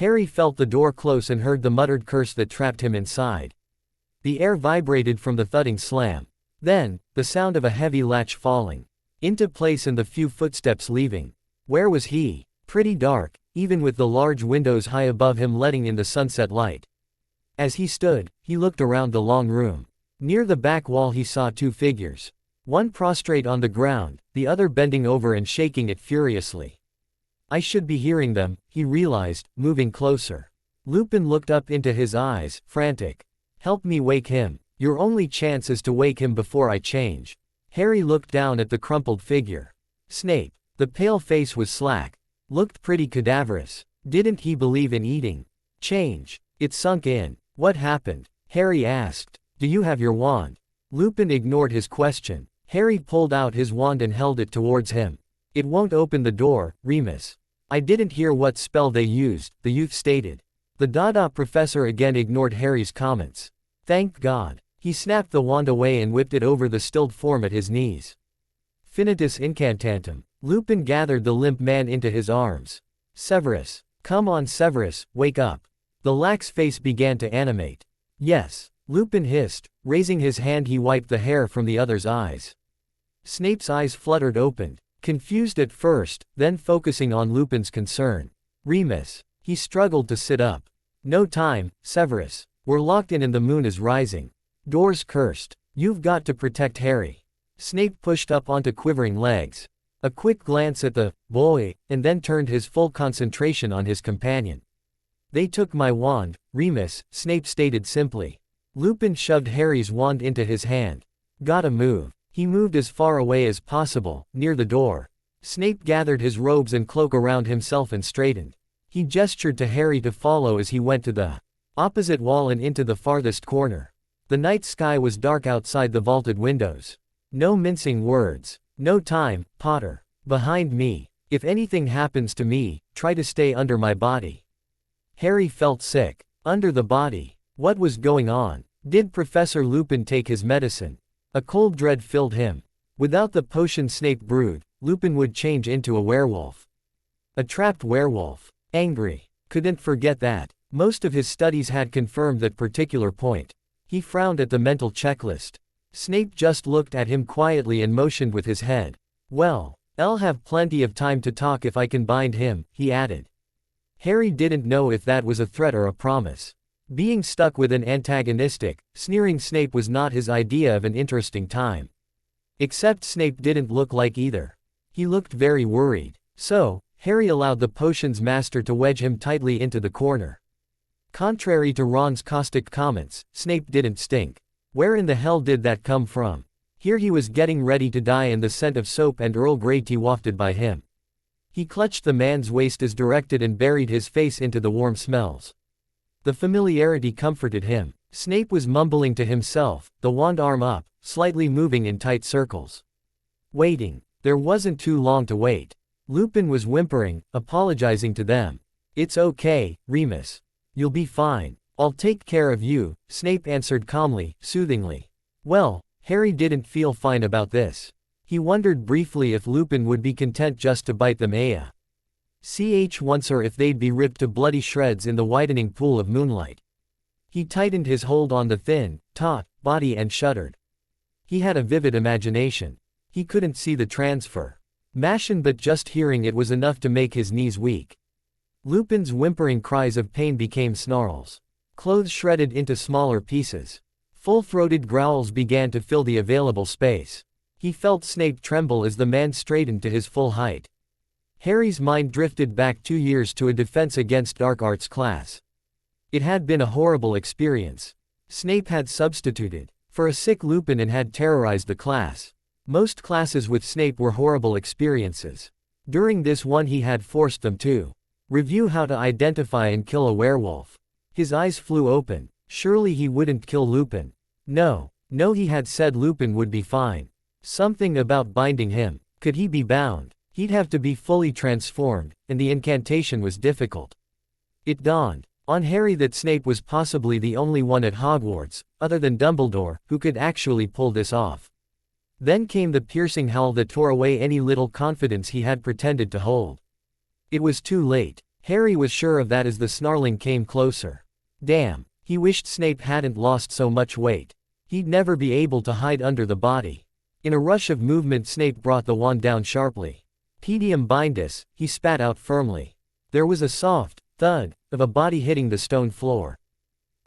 Harry felt the door close and heard the muttered curse that trapped him inside. The air vibrated from the thudding slam. Then, the sound of a heavy latch falling into place and the few footsteps leaving. Where was he? Pretty dark, even with the large windows high above him letting in the sunset light. As he stood, he looked around the long room. Near the back wall he saw two figures. One prostrate on the ground, the other bending over and shaking it furiously. I should be hearing them, he realized, moving closer. Lupin looked up into his eyes, frantic. Help me wake him. Your only chance is to wake him before I change. Harry looked down at the crumpled figure. Snape. The pale face was slack. Looked pretty cadaverous. Didn't he believe in eating? Change. It sunk in. What happened? Harry asked. Do you have your wand? Lupin ignored his question. Harry pulled out his wand and held it towards him. It won't open the door, Remus. I didn't hear what spell they used, the youth stated. The Dada professor again ignored Harry's comments. Thank God. He snapped the wand away and whipped it over the stilled form at his knees. Finitus incantatem. Lupin gathered the limp man into his arms. Severus. Come on Severus, wake up. The lax face began to animate. Yes. Lupin hissed. Raising his hand he wiped the hair from the other's eyes. Snape's eyes fluttered open, confused at first, then focusing on Lupin's concern. Remus. He struggled to sit up. No time, Severus. We're locked in and the moon is rising. Doors cursed. You've got to protect Harry. Snape pushed up onto quivering legs. A quick glance at the boy, and then turned his full concentration on his companion. They took my wand, Remus, Snape stated simply. Lupin shoved Harry's wand into his hand. Gotta move. He moved as far away as possible, near the door. Snape gathered his robes and cloak around himself and straightened. He gestured to Harry to follow as he went to the opposite wall and into the farthest corner. The night sky was dark outside the vaulted windows. No mincing words. No time, Potter. Behind me. If anything happens to me, try to stay under my body. Harry felt sick. Under the body. What was going on? Did Professor Lupin take his medicine? A cold dread filled him. Without the potion Snape brewed, Lupin would change into a werewolf. A trapped werewolf. Angry. Couldn't forget that. Most of his studies had confirmed that particular point. He frowned at the mental checklist. Snape just looked at him quietly and motioned with his head. Well, I'll have plenty of time to talk if I can bind him, he added. Harry didn't know if that was a threat or a promise. Being stuck with an antagonistic, sneering Snape was not his idea of an interesting time. Except Snape didn't look like either. He looked very worried. So, Harry allowed the potion's master to wedge him tightly into the corner. Contrary to Ron's caustic comments, Snape didn't stink. Where in the hell did that come from? Here he was getting ready to die and the scent of soap and Earl Grey tea wafted by him. He clutched the man's waist as directed and buried his face into the warm smells. The familiarity comforted him. Snape was mumbling to himself, the wand arm up, slightly moving in tight circles. Waiting. There wasn't too long to wait. Lupin was whimpering, apologizing to them. It's okay, Remus. You'll be fine. I'll take care of you, Snape answered calmly, soothingly. Well, Harry didn't feel fine about this. He wondered briefly if Lupin would be content just to bite them once or if they'd be ripped to bloody shreds in the widening pool of moonlight. He tightened his hold on the thin, taut body and shuddered. He had a vivid imagination. He couldn't see the transfer. But just hearing it was enough to make his knees weak. Lupin's whimpering cries of pain became snarls. Clothes shredded into smaller pieces. Full-throated growls began to fill the available space. He felt Snape tremble as the man straightened to his full height. Harry's mind drifted back 2 years to a Defense Against Dark Arts class. It had been a horrible experience. Snape had substituted for a sick Lupin and had terrorized the class. Most classes with Snape were horrible experiences. During this one he had forced them to review how to identify and kill a werewolf. His eyes flew open. Surely he wouldn't kill Lupin. No, he had said Lupin would be fine. Something about binding him. Could he be bound? He'd have to be fully transformed, and the incantation was difficult. It dawned on Harry that Snape was possibly the only one at Hogwarts, other than Dumbledore, who could actually pull this off. Then came the piercing howl that tore away any little confidence he had pretended to hold. It was too late. Harry was sure of that as the snarling came closer. Damn, he wished Snape hadn't lost so much weight. He'd never be able to hide under the body. In a rush of movement, Snape brought the wand down sharply. Pedium bindus, he spat out firmly. There was a soft thud of a body hitting the stone floor.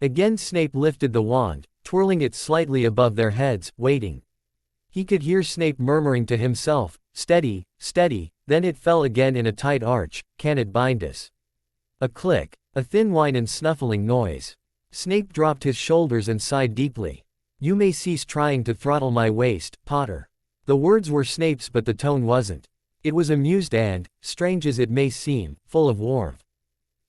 Again Snape lifted the wand, twirling it slightly above their heads, waiting. He could hear Snape murmuring to himself, "Steady, steady," then it fell again in a tight arch. "Can it bind us?" A click, a thin whine and snuffling noise. Snape dropped his shoulders and sighed deeply. "You may cease trying to throttle my waist, Potter." The words were Snape's but the tone wasn't. It was amused and, strange as it may seem, full of warmth.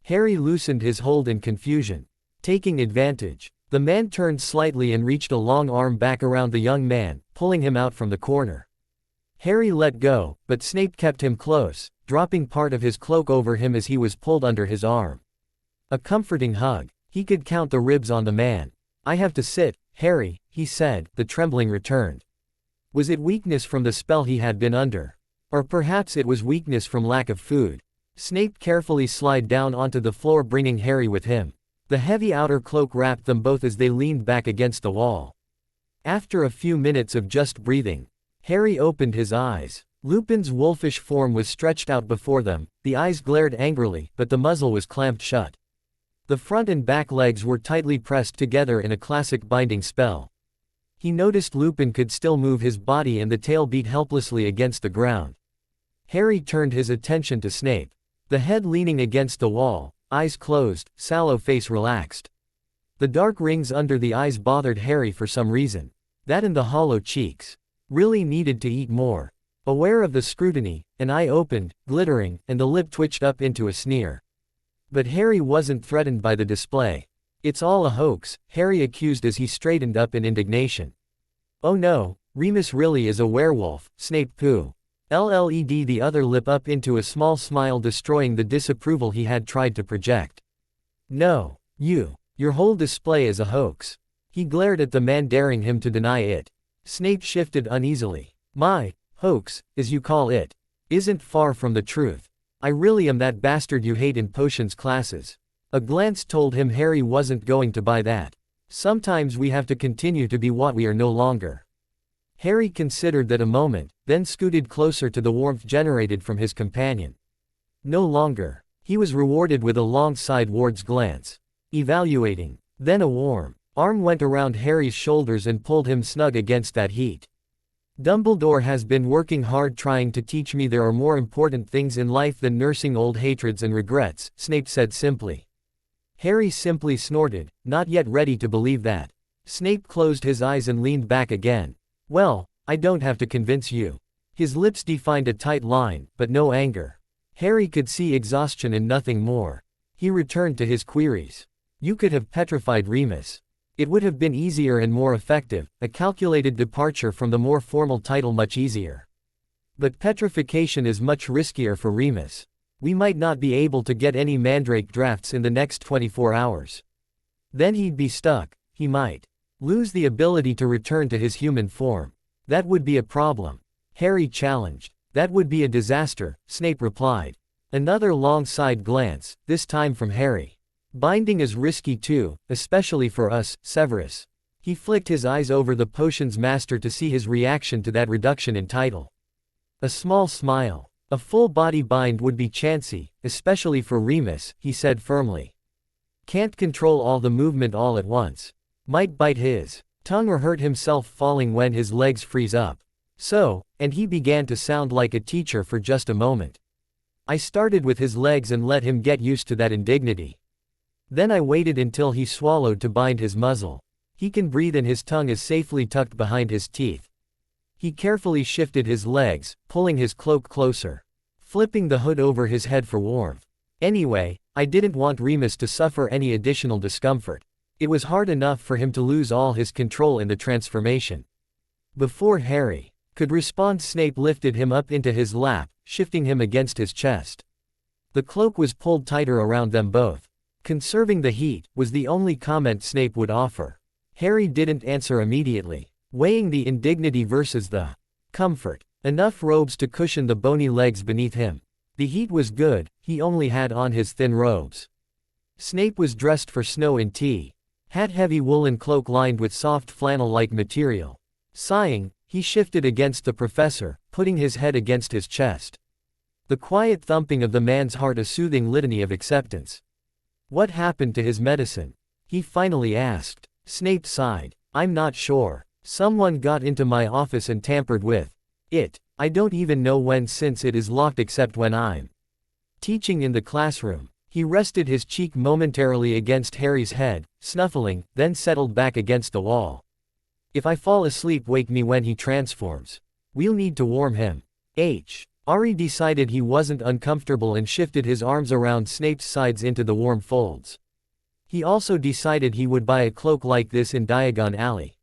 Harry loosened his hold in confusion. Taking advantage, the man turned slightly and reached a long arm back around the young man, pulling him out from the corner. Harry let go, but Snape kept him close, dropping part of his cloak over him as he was pulled under his arm. A comforting hug. He could count the ribs on the man. "I have to sit, Harry," he said. The trembling returned. Was it weakness from the spell he had been under? Or perhaps it was weakness from lack of food? Snape carefully slid down onto the floor, bringing Harry with him. The heavy outer cloak wrapped them both as they leaned back against the wall. After a few minutes of just breathing, Harry opened his eyes. Lupin's wolfish form was stretched out before them, the eyes glared angrily, but the muzzle was clamped shut. The front and back legs were tightly pressed together in a classic binding spell. He noticed Lupin could still move his body and the tail beat helplessly against the ground. Harry turned his attention to Snape. The head leaning against the wall, eyes closed, sallow face relaxed. The dark rings under the eyes bothered Harry for some reason. That and the hollow cheeks. Really needed to eat more. Aware of the scrutiny, an eye opened, glittering, and the lip twitched up into a sneer. But Harry wasn't threatened by the display. "It's all a hoax," Harry accused as he straightened up in indignation. "Oh no, Remus really is a werewolf," Snape pooh. Led the other lip up into a small smile, destroying the disapproval he had tried to project. "No, your whole display is a hoax." He glared at the man, daring him to deny it. Snape shifted uneasily. "My hoax, as you call it, isn't far from the truth. I really am that bastard you hate in potions classes." A glance told him Harry wasn't going to buy that. Sometimes we have to continue to be what we are no longer. Harry considered that a moment, then scooted closer to the warmth generated from his companion. No longer. He was rewarded with a long sideward's glance. Evaluating. Then a warm arm went around Harry's shoulders and pulled him snug against that heat. "Dumbledore has been working hard trying to teach me there are more important things in life than nursing old hatreds and regrets," Snape said simply. Harry simply snorted, not yet ready to believe that. Snape closed his eyes and leaned back again. "Well, I don't have to convince you." His lips defined a tight line, but no anger. Harry could see exhaustion and nothing more. He returned to his queries. "You could have petrified Remus. It would have been easier and more effective, a calculated departure from the more formal title, much easier. But petrification is much riskier for Remus. We might not be able to get any mandrake drafts in the next 24 hours. Then he'd be stuck. He might lose the ability to return to his human form. That would be a problem." Harry challenged. "That would be a disaster," Snape replied. Another long side glance, this time from Harry. "Binding is risky too, especially for us, Severus." He flicked his eyes over the potions master to see his reaction to that reduction in title. A small smile. "A full body bind would be chancy, especially for Remus," he said firmly. "Can't control all the movement all at once. Might bite his tongue or hurt himself falling when his legs freeze up. So," and he began to sound like a teacher for just a moment. "I started with his legs and let him get used to that indignity. Then I waited until he swallowed to bind his muzzle. He can breathe and his tongue is safely tucked behind his teeth." He carefully shifted his legs, pulling his cloak closer, flipping the hood over his head for warmth. "Anyway, I didn't want Remus to suffer any additional discomfort. It was hard enough for him to lose all his control in the transformation." Before Harry could respond, Snape lifted him up into his lap, shifting him against his chest. The cloak was pulled tighter around them both. "Conserving the heat," was the only comment Snape would offer. Harry didn't answer immediately, weighing the indignity versus the comfort. Enough robes to cushion the bony legs beneath him. The heat was good, he only had on his thin robes. Snape was dressed for snow in tea. Had heavy woolen cloak lined with soft flannel-like material. Sighing, he shifted against the professor, putting his head against his chest. The quiet thumping of the man's heart a soothing litany of acceptance. What happened to his medicine? He finally asked. Snape sighed. I'm not sure. Someone got into my office and tampered with it. I don't even know when since it is locked except when I'm teaching in the classroom. He rested his cheek momentarily against Harry's head, snuffling, then settled back against the wall. If I fall asleep, wake me when he transforms. We'll need to warm him. Harry decided he wasn't uncomfortable and shifted his arms around Snape's sides into the warm folds. He also decided he would buy a cloak like this in Diagon Alley.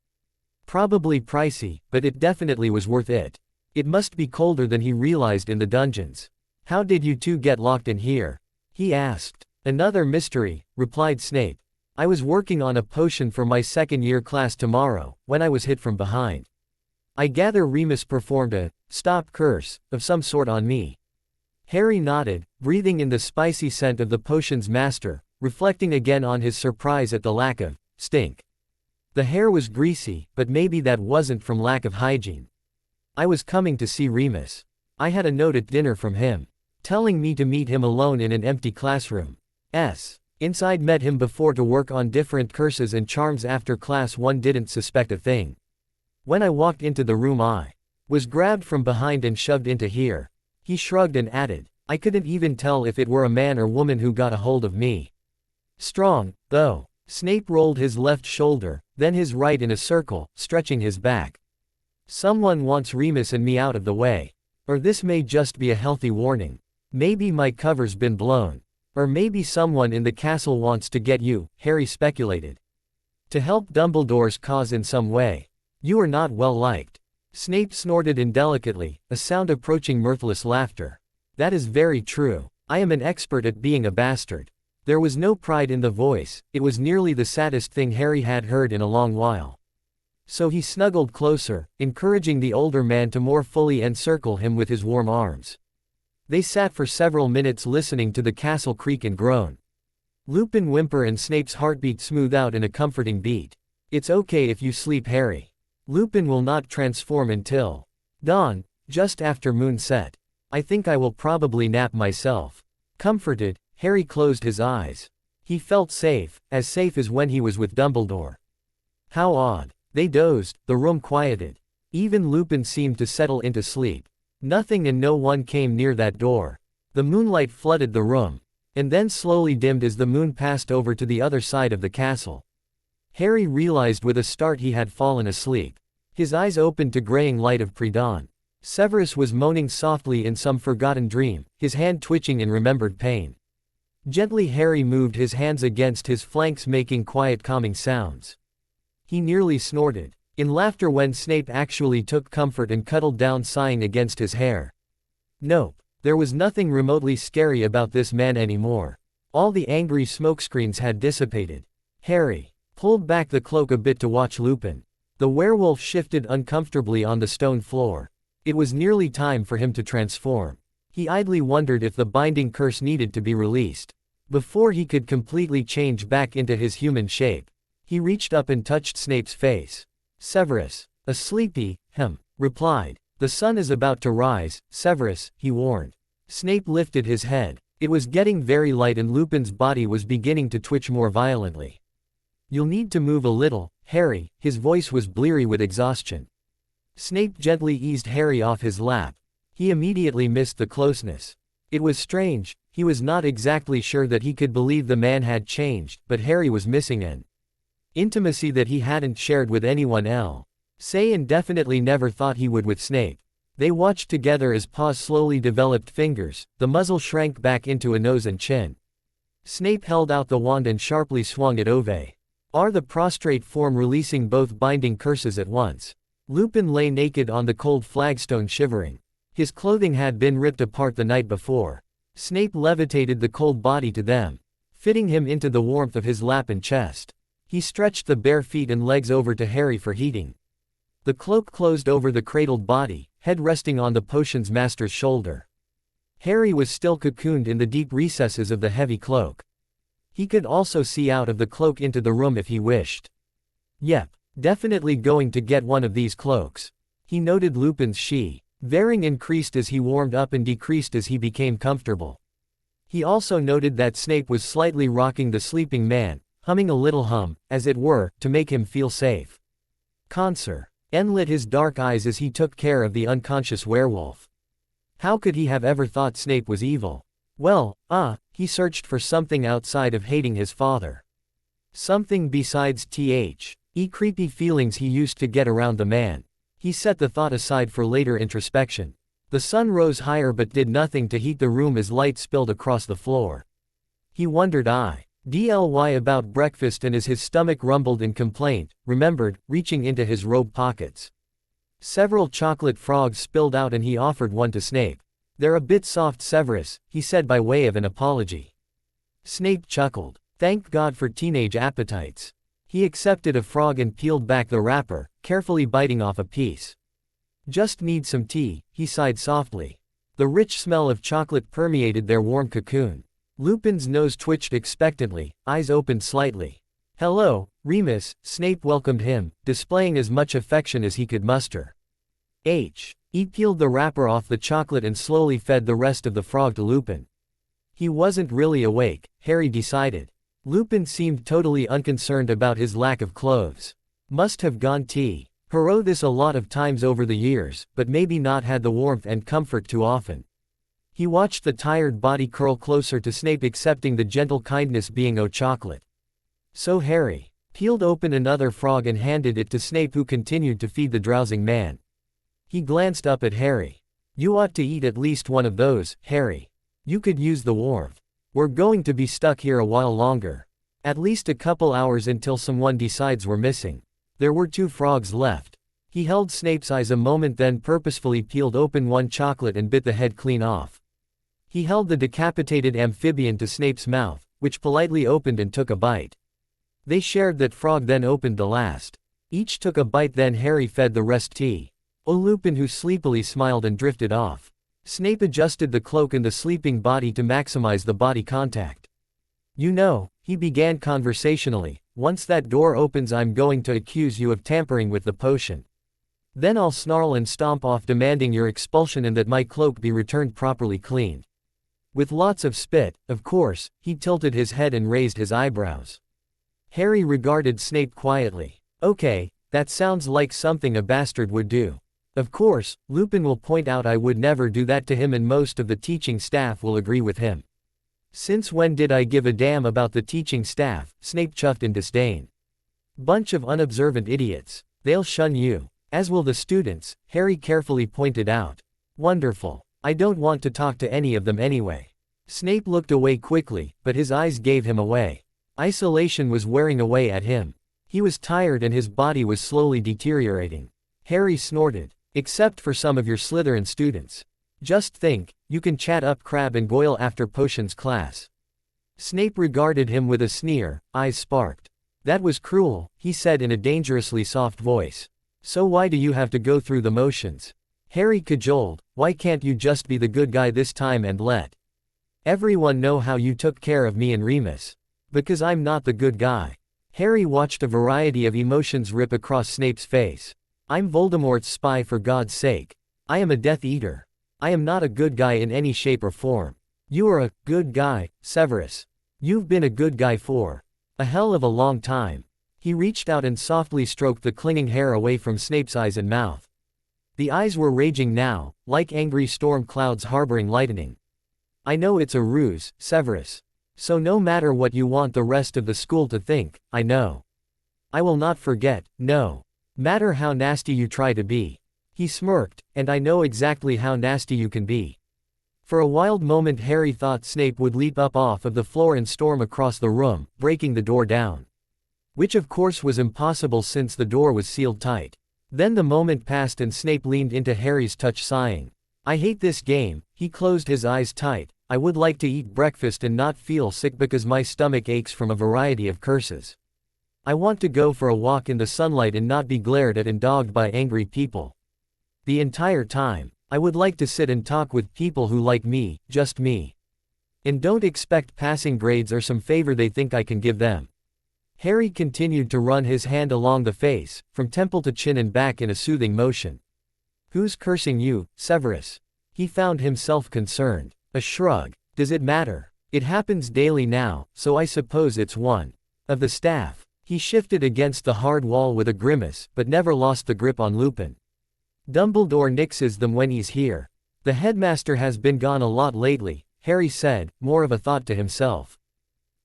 Probably pricey, but it definitely was worth it. It must be colder than he realized in the dungeons. How did you two get locked in here? He asked. Another mystery, replied Snape. I was working on a potion for my second-year class tomorrow, when I was hit from behind. I gather Remus performed a stop curse of some sort on me. Harry nodded, breathing in the spicy scent of the potion's master, reflecting again on his surprise at the lack of stink. The hair was greasy, but maybe that wasn't from lack of hygiene. I was coming to see Remus. I had a note at dinner from him, telling me to meet him alone in an empty classroom. Inside met him before to work on different curses and charms after class. One didn't suspect a thing. When I walked into the room I was grabbed from behind and shoved into here. He shrugged and added, I couldn't even tell if it were a man or woman who got a hold of me. Strong, though. Snape rolled his left shoulder, then his right in a circle, stretching his back. Someone wants Remus and me out of the way. Or this may just be a healthy warning. Maybe my cover's been blown. Or maybe someone in the castle wants to get you, Harry speculated. To help Dumbledore's cause in some way. You are not well liked. Snape snorted indelicately, a sound approaching mirthless laughter. That is very true. I am an expert at being a bastard. There was no pride in the voice, it was nearly the saddest thing Harry had heard in a long while. So he snuggled closer, encouraging the older man to more fully encircle him with his warm arms. They sat for several minutes listening to the castle creak and groan. Lupin whimper and Snape's heartbeat smooth out in a comforting beat. It's okay if you sleep, Harry. Lupin will not transform until dawn, just after moonset. I think I will probably nap myself. Comforted, Harry closed his eyes. He felt safe as when he was with Dumbledore. How odd. They dozed, the room quieted. Even Lupin seemed to settle into sleep. Nothing and no one came near that door. The moonlight flooded the room, and then slowly dimmed as the moon passed over to the other side of the castle. Harry realized with a start he had fallen asleep. His eyes opened to graying light of pre-dawn. Severus was moaning softly in some forgotten dream, his hand twitching in remembered pain. Gently Harry moved his hands against his flanks, making quiet calming sounds. He nearly snorted in laughter when Snape actually took comfort and cuddled down, sighing against his hair. Nope, there was nothing remotely scary about this man anymore. All the angry smokescreens had dissipated. Harry pulled back the cloak a bit to watch Lupin. The werewolf shifted uncomfortably on the stone floor. It was nearly time for him to transform. He idly wondered if the binding curse needed to be released before he could completely change back into his human shape. He reached up and touched Snape's face. Severus, a sleepy, replied. The sun is about to rise, Severus, he warned. Snape lifted his head. It was getting very light and Lupin's body was beginning to twitch more violently. You'll need to move a little, Harry, his voice was bleary with exhaustion. Snape gently eased Harry off his lap. He immediately missed the closeness. It was strange, he was not exactly sure that he could believe the man had changed, but Harry was missing an intimacy that he hadn't shared with anyone else. And definitely never thought he would with Snape. They watched together as paws slowly developed fingers, the muzzle shrank back into a nose and chin. Snape held out the wand and sharply swung it over the prostrate form, releasing both binding curses at once. Lupin lay naked on the cold flagstone, shivering. His clothing had been ripped apart the night before. Snape levitated the cold body to them, fitting him into the warmth of his lap and chest. He stretched the bare feet and legs over to Harry for heating. The cloak closed over the cradled body, head resting on the potion's master's shoulder. Harry was still cocooned in the deep recesses of the heavy cloak. He could also see out of the cloak into the room if he wished. Yep, definitely going to get one of these cloaks. He noted Lupin's varying increased as he warmed up and decreased as he became comfortable. He also noted that Snape was slightly rocking the sleeping man, humming a little hum, as it were, to make him feel safe. Conser. N lit his dark eyes as he took care of the unconscious werewolf. How could he have ever thought Snape was evil? Well, he searched for something outside of hating his father. Something besides creepy feelings he used to get around the man. He set the thought aside for later introspection. The sun rose higher but did nothing to heat the room as light spilled across the floor. He wondered about breakfast, and as his stomach rumbled in complaint, remembered, reaching into his robe pockets. Several chocolate frogs spilled out and he offered one to Snape. "They're a bit soft, Severus," he said by way of an apology. Snape chuckled. Thank God for teenage appetites. He accepted a frog and peeled back the wrapper, carefully biting off a piece. "Just need some tea," he sighed softly. The rich smell of chocolate permeated their warm cocoon. Lupin's nose twitched expectantly, eyes opened slightly. "Hello, Remus," Snape welcomed him, displaying as much affection as he could muster. He peeled the wrapper off the chocolate and slowly fed the rest of the frog to Lupin. He wasn't really awake, Harry decided. Lupin seemed totally unconcerned about his lack of clothes. Must have gone heard this a lot of times over the years, but maybe not had the warmth and comfort too often. He watched the tired body curl closer to Snape, accepting the gentle kindness being chocolate. So Harry peeled open another frog and handed it to Snape, who continued to feed the drowsing man. He glanced up at Harry. "You ought to eat at least one of those, Harry. You could use the warmth. We're going to be stuck here a while longer. At least a couple hours until someone decides we're missing." There were 2 frogs left. He held Snape's eyes a moment, then purposefully peeled open one chocolate and bit the head clean off. He held the decapitated amphibian to Snape's mouth, which politely opened and took a bite. They shared that frog, then opened the last. Each took a bite, then Harry fed the rest Lupin, who sleepily smiled and drifted off. Snape adjusted the cloak and the sleeping body to maximize the body contact. "You know," he began conversationally, "once that door opens I'm going to accuse you of tampering with the potion. Then I'll snarl and stomp off, demanding your expulsion and that my cloak be returned properly cleaned. With lots of spit, of course." He tilted his head and raised his eyebrows. Harry regarded Snape quietly. "Okay, that sounds like something a bastard would do. Of course, Lupin will point out I would never do that to him, and most of the teaching staff will agree with him." "Since when did I give a damn about the teaching staff?" Snape chuffed in disdain. "Bunch of unobservant idiots. They'll shun you. As will the students," Harry carefully pointed out. "Wonderful. I don't want to talk to any of them anyway." Snape looked away quickly, but his eyes gave him away. Isolation was wearing away at him. He was tired and his body was slowly deteriorating. Harry snorted. "Except for some of your Slytherin students. Just think, you can chat up Crabbe and Goyle after potions class." Snape regarded him with a sneer, eyes sparked. "That was cruel," he said in a dangerously soft voice. "So why do you have to go through the motions?" Harry cajoled. "Why can't you just be the good guy this time and let everyone know how you took care of me and Remus?" "Because I'm not the good guy." Harry watched a variety of emotions rip across Snape's face. "I'm Voldemort's spy, for God's sake. I am a Death Eater. I am not a good guy in any shape or form. You are a good guy, Severus. You've been a good guy for a hell of a long time." He reached out and softly stroked the clinging hair away from Snape's eyes and mouth. The eyes were raging now, like angry storm clouds harboring lightning. "I know it's a ruse, Severus. So no matter what you want the rest of the school to think, I know. I will not forget, no matter how nasty you try to be." He smirked, "And I know exactly how nasty you can be." For a wild moment Harry thought Snape would leap up off of the floor and storm across the room, breaking the door down. Which of course was impossible since the door was sealed tight. Then the moment passed and Snape leaned into Harry's touch, sighing. "I hate this game." He closed his eyes tight. "I would like to eat breakfast and not feel sick because my stomach aches from a variety of curses. I want to go for a walk in the sunlight and not be glared at and dogged by angry people. The entire time. I would like to sit and talk with people who like me, just me. And don't expect passing grades or some favor they think I can give them. Harry continued to run his hand along the face, from temple to chin and back in a soothing motion. Who's cursing you, Severus? He found himself concerned. A shrug. Does it matter? It happens daily now, so I suppose it's one of the staff. He shifted against the hard wall with a grimace, but never lost the grip on Lupin. Dumbledore nixes them when he's here. The headmaster has been gone a lot lately, Harry said, more of a thought to himself.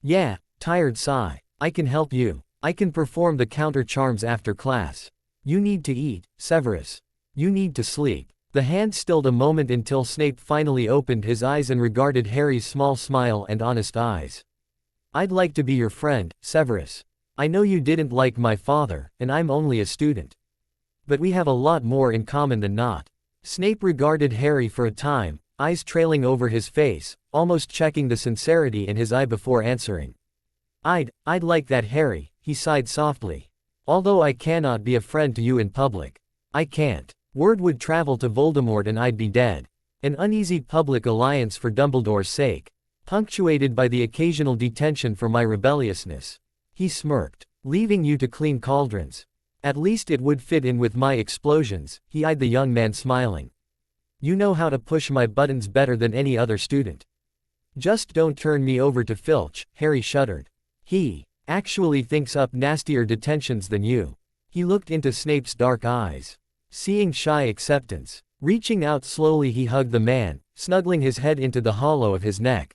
Yeah, tired sigh. I can help you. I can perform the counter charms after class. You need to eat, Severus. You need to sleep. The hand stilled a moment until Snape finally opened his eyes and regarded Harry's small smile and honest eyes. I'd like to be your friend, Severus. I know you didn't like my father, and I'm only a student. But we have a lot more in common than not. Snape regarded Harry for a time, eyes trailing over his face, almost checking the sincerity in his eye before answering. I'd like that, Harry, he sighed softly. Although I cannot be a friend to you in public. I can't. Word would travel to Voldemort and I'd be dead. An uneasy public alliance for Dumbledore's sake, punctuated by the occasional detention for my rebelliousness. He smirked. Leaving you to clean cauldrons. At least it would fit in with my explosions, he eyed the young man smiling. You know how to push my buttons better than any other student. Just don't turn me over to Filch, Harry shuddered. He actually thinks up nastier detentions than you. He looked into Snape's dark eyes, seeing shy acceptance. Reaching out slowly, he hugged the man, snuggling his head into the hollow of his neck.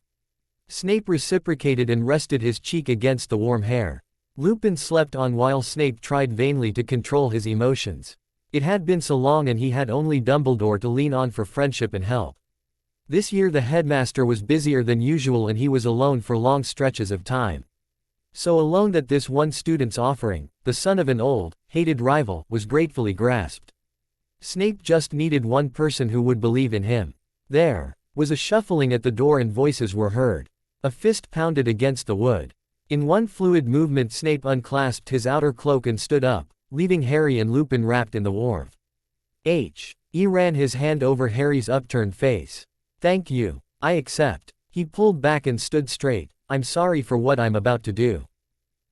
Snape reciprocated and rested his cheek against the warm hair. Lupin slept on while Snape tried vainly to control his emotions. It had been so long and he had only Dumbledore to lean on for friendship and help. This year the headmaster was busier than usual and he was alone for long stretches of time. So alone that this one student's offering, the son of an old, hated rival, was gratefully grasped. Snape just needed one person who would believe in him. There was a shuffling at the door and voices were heard. A fist pounded against the wood. In one fluid movement Snape unclasped his outer cloak and stood up, leaving Harry and Lupin wrapped in the warmth. He ran his hand over Harry's upturned face. Thank you. I accept. He pulled back and stood straight. I'm sorry for what I'm about to do.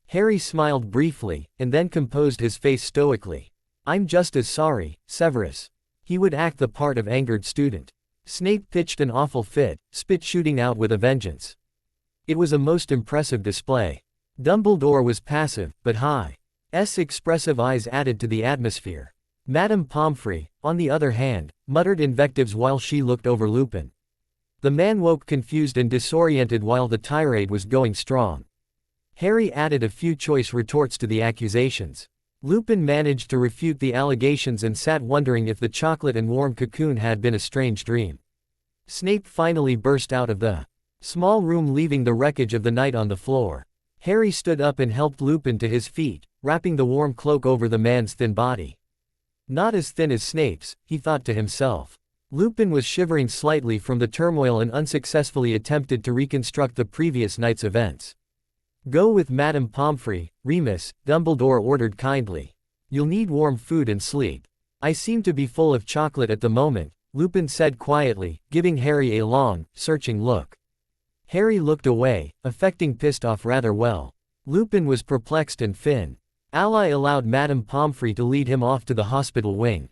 Harry smiled briefly, and then composed his face stoically. I'm just as sorry, Severus. He would act the part of angered student. Snape pitched an awful fit, spit shooting out with a vengeance. It was a most impressive display. Dumbledore was passive, but High's expressive eyes added to the atmosphere. Madame Pomfrey, on the other hand, muttered invectives while she looked over Lupin. The man woke confused and disoriented while the tirade was going strong. Harry added a few choice retorts to the accusations. Lupin managed to refute the allegations and sat wondering if the chocolate and warm cocoon had been a strange dream. Snape finally burst out of the small room, leaving the wreckage of the night on the floor. Harry stood up and helped Lupin to his feet, wrapping the warm cloak over the man's thin body. Not as thin as Snape's, he thought to himself. Lupin was shivering slightly from the turmoil and unsuccessfully attempted to reconstruct the previous night's events. Go with Madame Pomfrey, Remus, Dumbledore ordered kindly. You'll need warm food and sleep. I seem to be full of chocolate at the moment, Lupin said quietly, giving Harry a long, searching look. Harry looked away, affecting pissed off rather well. Lupin was perplexed and Finn. Ally allowed Madame Pomfrey to lead him off to the hospital wing.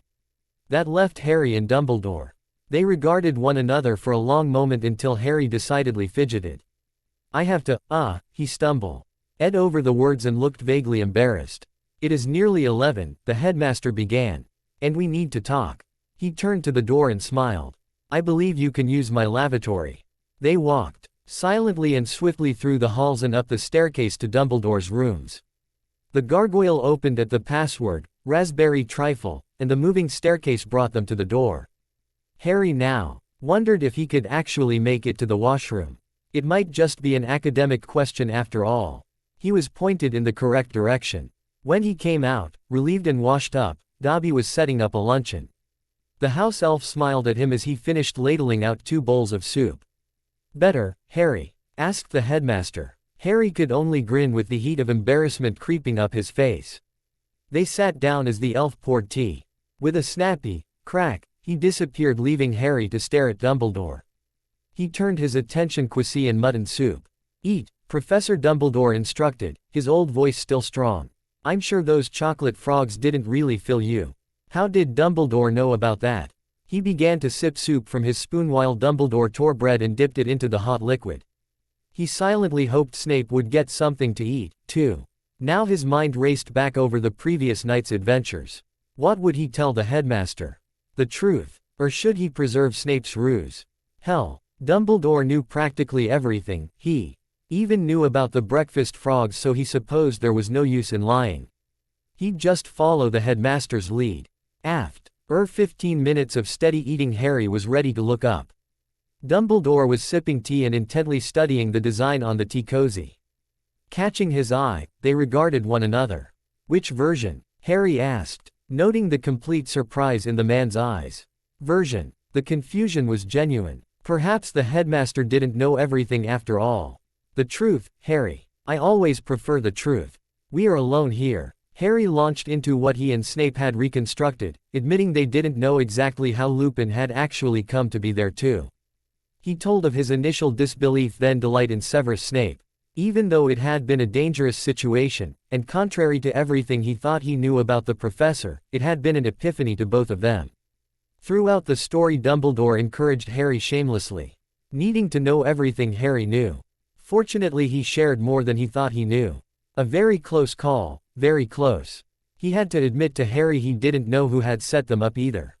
That left Harry and Dumbledore. They regarded one another for a long moment until Harry decidedly fidgeted. I have to, he stumbled. Ed over the words and looked vaguely embarrassed. It is nearly 11, the headmaster began. And we need to talk. He turned to the door and smiled. I believe you can use my lavatory. They walked silently and swiftly through the halls and up the staircase to Dumbledore's rooms. The gargoyle opened at the password, raspberry trifle, and the moving staircase brought them to the door. Harry now wondered if he could actually make it to the washroom. It might just be an academic question after all. He was pointed in the correct direction. When he came out, relieved and washed up, Dobby was setting up a luncheon. The house elf smiled at him as he finished ladling out 2 bowls of soup. Better, Harry? Asked the headmaster. Harry could only grin with the heat of embarrassment creeping up his face. They sat down as the elf poured tea. With a snappy crack, He disappeared, leaving Harry to stare at Dumbledore. He turned his attention Kwasi and mutton soup. Eat, Professor Dumbledore instructed, his old voice still strong. I'm sure those chocolate frogs didn't really fill you. How did Dumbledore know about that? He began to sip soup from his spoon while Dumbledore tore bread and dipped it into the hot liquid. He silently hoped Snape would get something to eat, too. Now his mind raced back over the previous night's adventures. What would he tell the headmaster? The truth, or should he preserve Snape's ruse? Hell, Dumbledore knew practically everything. He even knew about the breakfast frogs, so he supposed there was no use in lying. He'd just follow the headmaster's lead. After 15 minutes of steady eating, Harry was ready to look up. Dumbledore was sipping tea and intently studying the design on the tea cozy. Catching his eye, they regarded one another. Which version? Harry asked, noting the complete surprise in the man's eyes. Version. The confusion was genuine. Perhaps the headmaster didn't know everything after all. The truth, Harry. I always prefer the truth. We are alone here. Harry launched into what he and Snape had reconstructed, admitting they didn't know exactly how Lupin had actually come to be there too. He told of his initial disbelief, then delight in Severus Snape. Even though it had been a dangerous situation, and contrary to everything he thought he knew about the professor, it had been an epiphany to both of them. Throughout the story, Dumbledore encouraged Harry shamelessly, needing to know everything Harry knew. Fortunately, he shared more than he thought he knew. A very close call, very close. He had to admit to Harry he didn't know who had set them up either.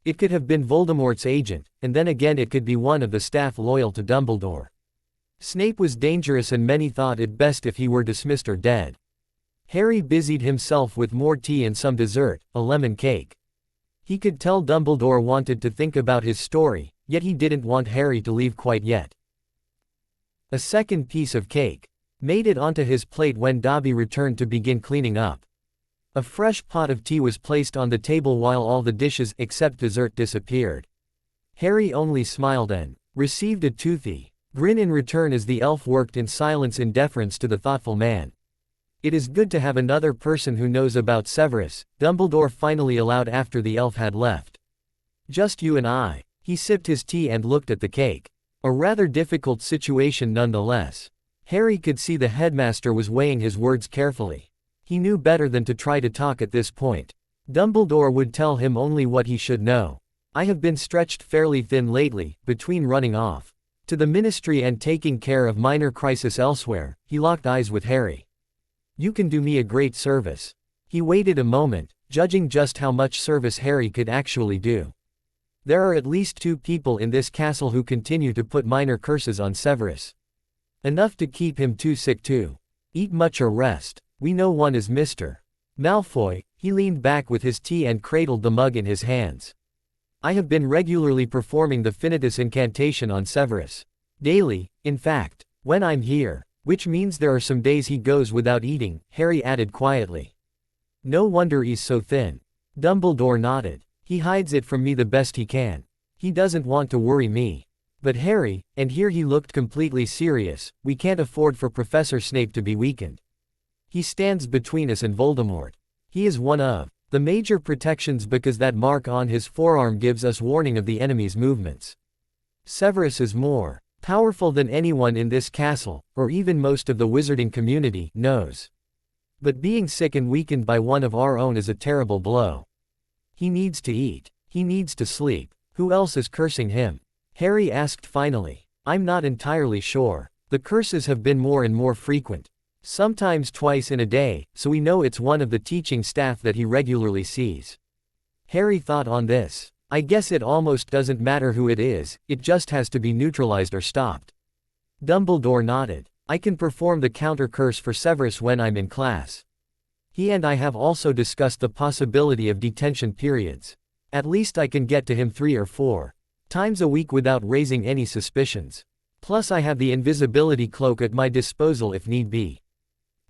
It could have been Voldemort's agent, and then again it could be one of the staff loyal to Dumbledore. Snape was dangerous and many thought it best if he were dismissed or dead. Harry busied himself with more tea and some dessert, a lemon cake. He could tell Dumbledore wanted to think about his story, yet he didn't want Harry to leave quite yet. A second piece of cake made it onto his plate when Dobby returned to begin cleaning up. A fresh pot of tea was placed on the table while all the dishes except dessert disappeared. Harry only smiled and received a toothy grin in return as the elf worked in silence in deference to the thoughtful man. It is good to have another person who knows about Severus, Dumbledore finally allowed after the elf had left. Just you and I. He sipped his tea and looked at the cake. A rather difficult situation nonetheless. Harry could see the headmaster was weighing his words carefully. He knew better than to try to talk at this point. Dumbledore would tell him only what he should know. I have been stretched fairly thin lately, between running off to the ministry and taking care of minor crisis elsewhere. He locked eyes with Harry. You can do me a great service. He waited a moment, judging just how much service Harry could actually do. There are at least 2 people in this castle who continue to put minor curses on Severus. Enough to keep him too sick to eat much or rest. We know one is Mr. Malfoy. He leaned back with his tea and cradled the mug in his hands. I have been regularly performing the Finitus incantation on Severus. Daily, in fact, when I'm here, which means there are some days he goes without eating, Harry added quietly. No wonder he's so thin. Dumbledore nodded. He hides it from me the best he can. He doesn't want to worry me. But Harry, and here he looked completely serious, we can't afford for Professor Snape to be weakened. He stands between us and Voldemort. He is one of the major protections because that mark on his forearm gives us warning of the enemy's movements. Severus is more powerful than anyone in this castle, or even most of the wizarding community, knows. But being sick and weakened by one of our own is a terrible blow. He needs to eat. He needs to sleep. Who else is cursing him? Harry asked finally. I'm not entirely sure. The curses have been more and more frequent. Sometimes twice in a day, so we know it's one of the teaching staff that he regularly sees. Harry thought on this. I guess it almost doesn't matter who it is, it just has to be neutralized or stopped. Dumbledore nodded. I can perform the counter curse for Severus when I'm in class. He and I have also discussed the possibility of detention periods. At least I can get to him 3 or 4 times a week without raising any suspicions. Plus I have the invisibility cloak at my disposal if need be.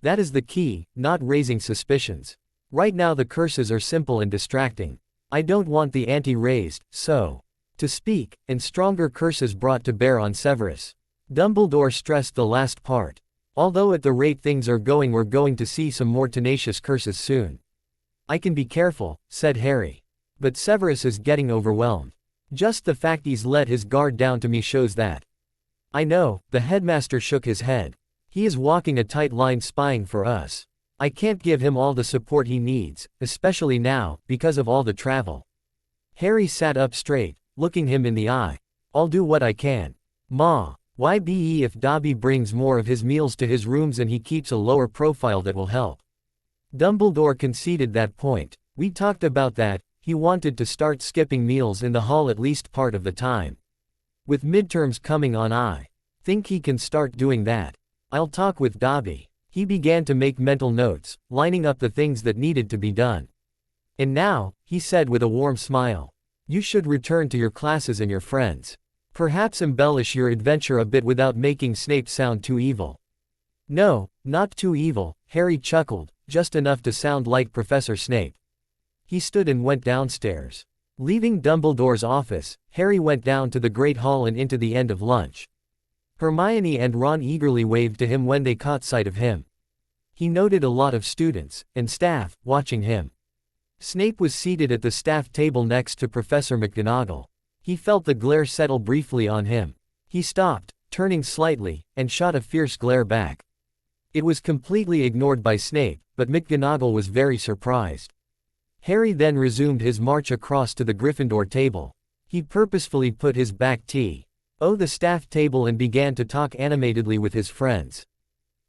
That is the key, not raising suspicions. Right now the curses are simple and distracting. I don't want the ante raised, so to speak, and stronger curses brought to bear on Severus. Dumbledore stressed the last part. Although at the rate things are going we're going to see some more tenacious curses soon. I can be careful, said Harry. But Severus is getting overwhelmed. Just the fact he's let his guard down to me shows that. I know, the headmaster shook his head. He is walking a tight line spying for us. I can't give him all the support he needs, especially now, because of all the travel. Harry sat up straight, looking him in the eye. I'll do what I can. Ma, why be if Dobby brings more of his meals to his rooms and he keeps a lower profile that will help. Dumbledore conceded that point. We talked about that, he wanted to start skipping meals in the hall at least part of the time. With midterms coming on I think he can start doing that. I'll talk with Dobby. He began to make mental notes, lining up the things that needed to be done. And now, he said with a warm smile, you should return to your classes and your friends. Perhaps embellish your adventure a bit without making Snape sound too evil. No, not too evil, Harry chuckled, just enough to sound like Professor Snape. He stood and went downstairs. Leaving Dumbledore's office, Harry went down to the Great Hall and into the end of lunch. Hermione and Ron eagerly waved to him when they caught sight of him. He noted a lot of students and staff watching him. Snape was seated at the staff table next to Professor McGonagall. He felt the glare settle briefly on him. He stopped, turning slightly, and shot a fierce glare back. It was completely ignored by Snape, but McGonagall was very surprised. Harry then resumed his march across to the Gryffindor table. He purposefully put his back to the staff table and began to talk animatedly with his friends.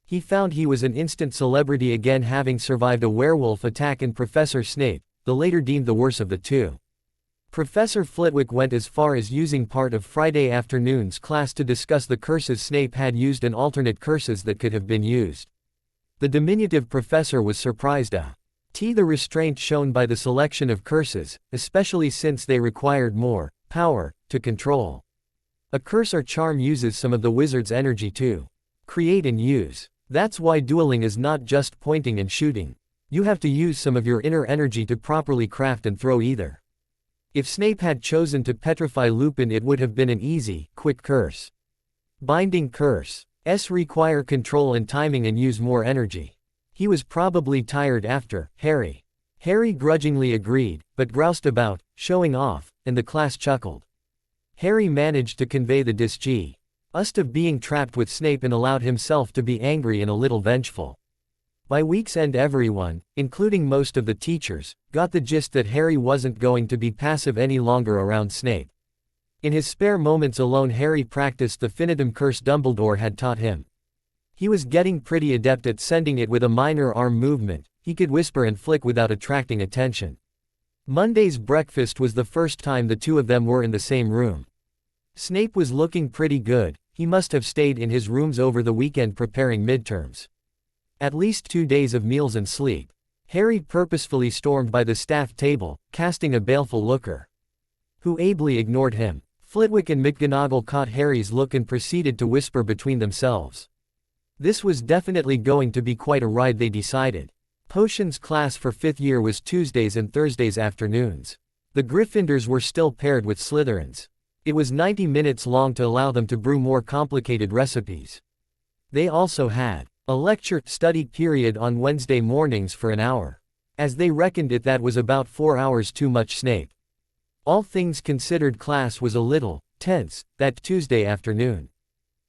He found he was an instant celebrity again, having survived a werewolf attack, and Professor Snape, the later deemed the worse of the two. Professor Flitwick went as far as using part of Friday afternoon's class to discuss the curses Snape had used and alternate curses that could have been used. The diminutive professor was surprised at the restraint shown by the selection of curses, especially since they required more power to control. A curse or charm uses some of the wizard's energy to create and use. That's why dueling is not just pointing and shooting. You have to use some of your inner energy to properly craft and throw either. If Snape had chosen to petrify Lupin, it would have been an easy, quick curse. Binding curse. Require control and timing and use more energy. He was probably tired after, Harry. Harry grudgingly agreed, but groused about showing off, and the class chuckled. Harry managed to convey the disgust of being trapped with Snape and allowed himself to be angry and a little vengeful. By week's end, everyone, including most of the teachers, got the gist that Harry wasn't going to be passive any longer around Snape. In his spare moments alone, Harry practiced the Finitum curse Dumbledore had taught him. He was getting pretty adept at sending it with a minor arm movement. He could whisper and flick without attracting attention. Monday's breakfast was the first time the two of them were in the same room. Snape was looking pretty good. He must have stayed in his rooms over the weekend preparing midterms. At least 2 days of meals and sleep. Harry purposefully stormed by the staff table, casting a baleful looker, who ably ignored him. Flitwick and McGonagall caught Harry's look and proceeded to whisper between themselves. This was definitely going to be quite a ride, they decided. Potions class for 5th year was Tuesdays and Thursdays afternoons. The Gryffindors were still paired with Slytherins. It was 90 minutes long to allow them to brew more complicated recipes. They also had a lecture study period on Wednesday mornings for an hour. As they reckoned it, that was about 4 hours too much. Snape. All things considered, class was a little tense that Tuesday afternoon.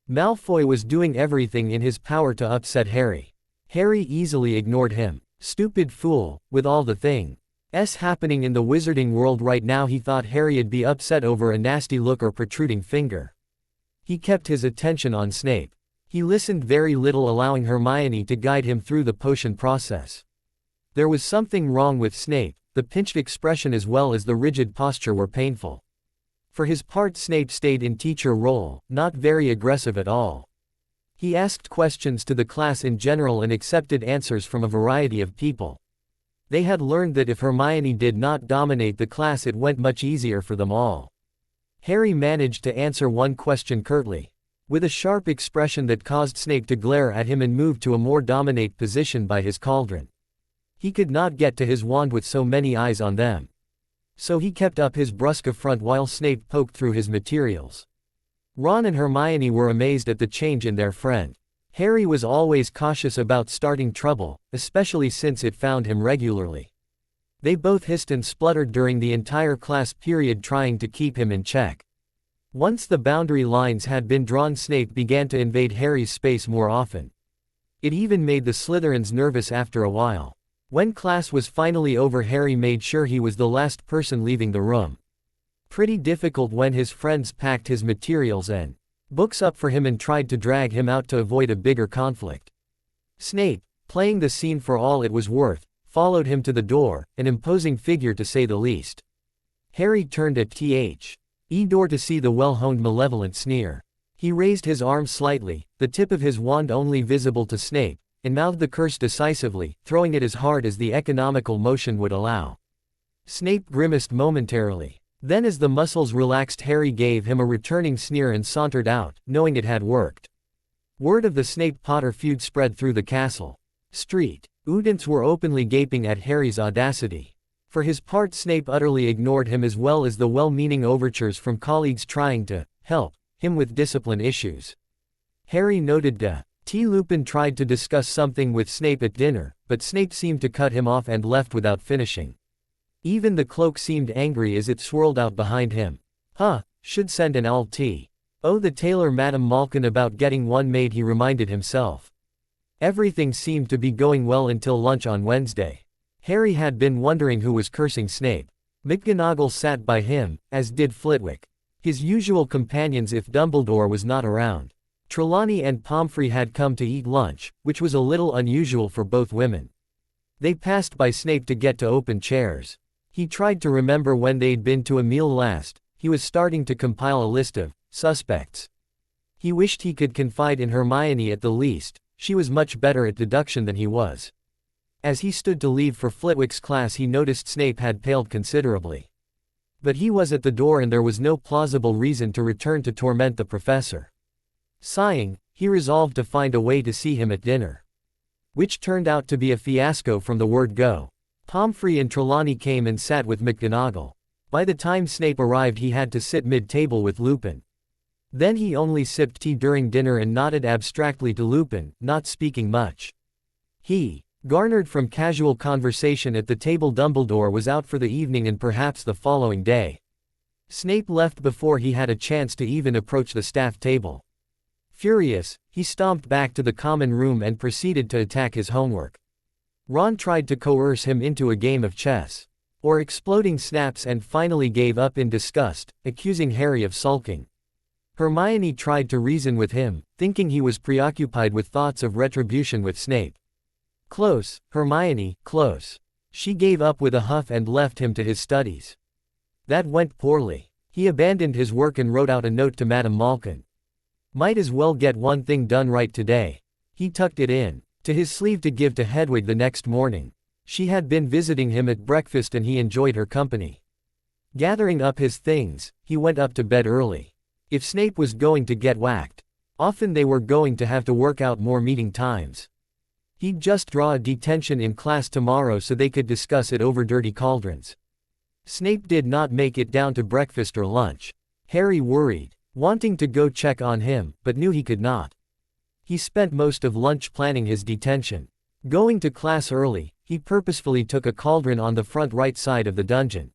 Malfoy was doing everything in his power to upset Harry. Harry easily ignored him. Stupid fool, with all the things happening in the wizarding world right now, he thought Harry'd be upset over a nasty look or protruding finger. He kept his attention on Snape. He listened very little, allowing Hermione to guide him through the potion process. There was something wrong with Snape. The pinched expression as well as the rigid posture were painful. For his part, Snape stayed in teacher role, not very aggressive at all. He asked questions to the class in general and accepted answers from a variety of people. They had learned that if Hermione did not dominate the class, it went much easier for them all. Harry managed to answer one question curtly, with a sharp expression that caused Snape to glare at him and move to a more dominate position by his cauldron. He could not get to his wand with so many eyes on them. So he kept up his brusque affront while Snape poked through his materials. Ron and Hermione were amazed at the change in their friend. Harry was always cautious about starting trouble, especially since it found him regularly. They both hissed and spluttered during the entire class period trying to keep him in check. Once the boundary lines had been drawn, Snape began to invade Harry's space more often. It even made the Slytherins nervous after a while. When class was finally over, Harry made sure he was the last person leaving the room. Pretty difficult when his friends packed his materials and books up for him and tried to drag him out to avoid a bigger conflict. Snape, playing the scene for all it was worth, followed him to the door, an imposing figure to say the least. Harry turned at the door to see the well-honed malevolent sneer. He raised his arm slightly, the tip of his wand only visible to Snape, and mouthed the curse decisively, throwing it as hard as the economical motion would allow. Snape grimaced momentarily. Then as the muscles relaxed, Harry gave him a returning sneer and sauntered out, knowing it had worked. Word of the Snape-Potter feud spread through the castle. Students were openly gaping at Harry's audacity. For his part, Snape utterly ignored him, as well as the well-meaning overtures from colleagues trying to help him with discipline issues. Harry noted Lupin tried to discuss something with Snape at dinner, but Snape seemed to cut him off and left without finishing. Even the cloak seemed angry as it swirled out behind him. Should send an owe the tailor Madame Malkin about getting one made, he reminded himself. Everything seemed to be going well until lunch on Wednesday. Harry had been wondering who was cursing Snape. McGonagall sat by him, as did Flitwick, his usual companions if Dumbledore was not around. Trelawney and Pomfrey had come to eat lunch, which was a little unusual for both women. They passed by Snape to get to open chairs. He tried to remember when they'd been to a meal last. He was starting to compile a list of suspects. He wished he could confide in Hermione at the least. She was much better at deduction than he was. As he stood to leave for Flitwick's class, he noticed Snape had paled considerably. But he was at the door and there was no plausible reason to return to torment the professor. Sighing, he resolved to find a way to see him at dinner. Which turned out to be a fiasco from the word go. Pomfrey and Trelawney came and sat with McGonagall. By the time Snape arrived, he had to sit mid-table with Lupin. Then he only sipped tea during dinner and nodded abstractly to Lupin, not speaking much. He garnered from casual conversation at the table Dumbledore was out for the evening and perhaps the following day. Snape left before he had a chance to even approach the staff table. Furious, he stomped back to the common room and proceeded to attack his homework. Ron tried to coerce him into a game of chess, or exploding snaps, and finally gave up in disgust, accusing Harry of sulking. Hermione tried to reason with him, thinking he was preoccupied with thoughts of retribution with Snape. Close, Hermione, close. She gave up with a huff and left him to his studies. That went poorly. He abandoned his work and wrote out a note to Madame Malkin. Might as well get one thing done right today. He tucked it in to his sleeve to give to Hedwig the next morning. She had been visiting him at breakfast and he enjoyed her company. Gathering up his things, he went up to bed early. If Snape was going to get whacked, often they were going to have to work out more meeting times. He'd just draw a detention in class tomorrow so they could discuss it over dirty cauldrons. Snape did not make it down to breakfast or lunch. Harry worried, wanting to go check on him, but knew he could not. He spent most of lunch planning his detention. Going to class early, he purposefully took a cauldron on the front right side of the dungeon.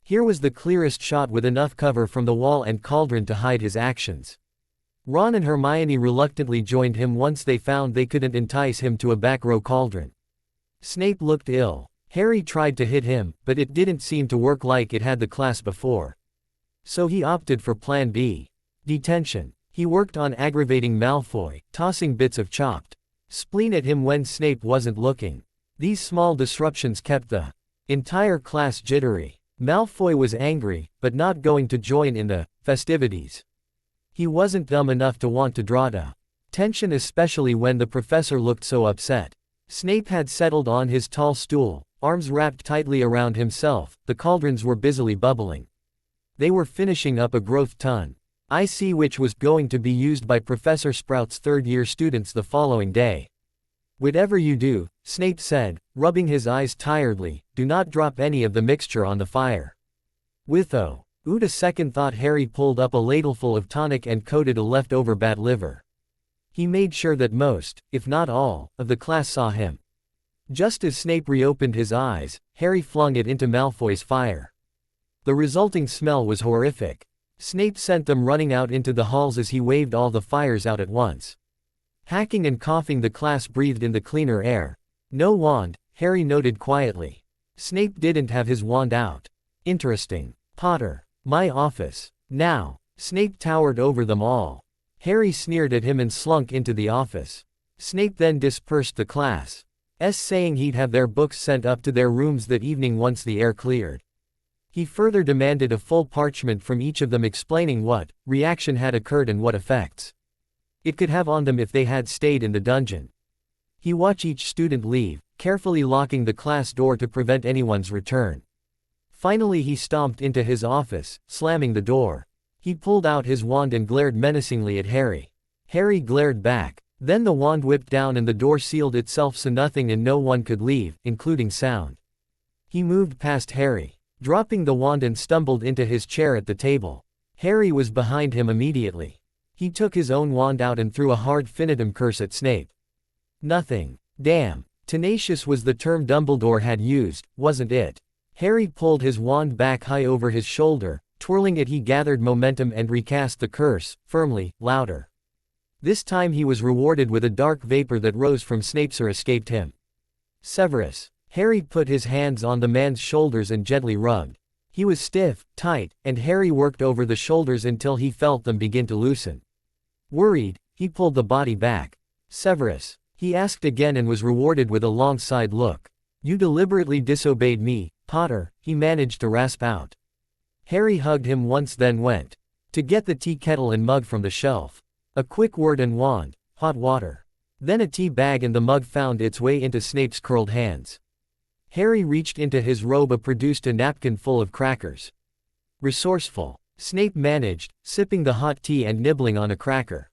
Here was the clearest shot with enough cover from the wall and cauldron to hide his actions. Ron and Hermione reluctantly joined him once they found they couldn't entice him to a back row cauldron. Snape looked ill. Harry tried to hit him, but it didn't seem to work like it had the class before. So he opted for Plan B. Detention. He worked on aggravating Malfoy, tossing bits of chopped spleen at him when Snape wasn't looking. These small disruptions kept the entire class jittery. Malfoy was angry, but not going to join in the festivities. He wasn't dumb enough to want to draw tension, especially when the professor looked so upset. Snape had settled on his tall stool, arms wrapped tightly around himself. The cauldrons were busily bubbling. They were finishing up a growth ton. I see, which was going to be used by Professor Sprout's third-year students the following day. Whatever you do, Snape said, rubbing his eyes tiredly, do not drop any of the mixture on the fire. With a second thought, Harry pulled up a ladleful of tonic and coated a leftover bat liver. He made sure that most, if not all, of the class saw him. Just as Snape reopened his eyes, Harry flung it into Malfoy's fire. The resulting smell was horrific. Snape sent them running out into the halls as he waved all the fires out at once. Hacking and coughing, the class breathed in the cleaner air. No wand, Harry noted quietly. Snape didn't have his wand out. Interesting. Potter. My office. Now. Snape towered over them all. Harry sneered at him and slunk into the office. Snape then dispersed the class, saying he'd have their books sent up to their rooms that evening once the air cleared. He further demanded a full parchment from each of them explaining what reaction had occurred and what effects it could have on them if they had stayed in the dungeon. He watched each student leave, carefully locking the class door to prevent anyone's return. Finally he stomped into his office, slamming the door. He pulled out his wand and glared menacingly at Harry. Harry glared back. Then the wand whipped down and the door sealed itself so nothing and no one could leave, including sound. He moved past Harry, dropping the wand, and stumbled into his chair at the table. Harry was behind him immediately. He took his own wand out and threw a hard finitum curse at Snape. Nothing. Damn. Tenacious was the term Dumbledore had used, wasn't it? Harry pulled his wand back high over his shoulder. Twirling it, he gathered momentum and recast the curse, firmly, louder. This time he was rewarded with a dark vapor that rose from Snape's or escaped him. Severus. Harry put his hands on the man's shoulders and gently rubbed. He was stiff, tight, and Harry worked over the shoulders until he felt them begin to loosen. Worried, he pulled the body back. Severus. He asked again and was rewarded with a long side look. You deliberately disobeyed me, Potter, he managed to rasp out. Harry hugged him once, then went to get the tea kettle and mug from the shelf. A quick word and wand, hot water. Then a tea bag and the mug found its way into Snape's curled hands. Harry reached into his robe and produced a napkin full of crackers. Resourceful. Snape managed, sipping the hot tea and nibbling on a cracker.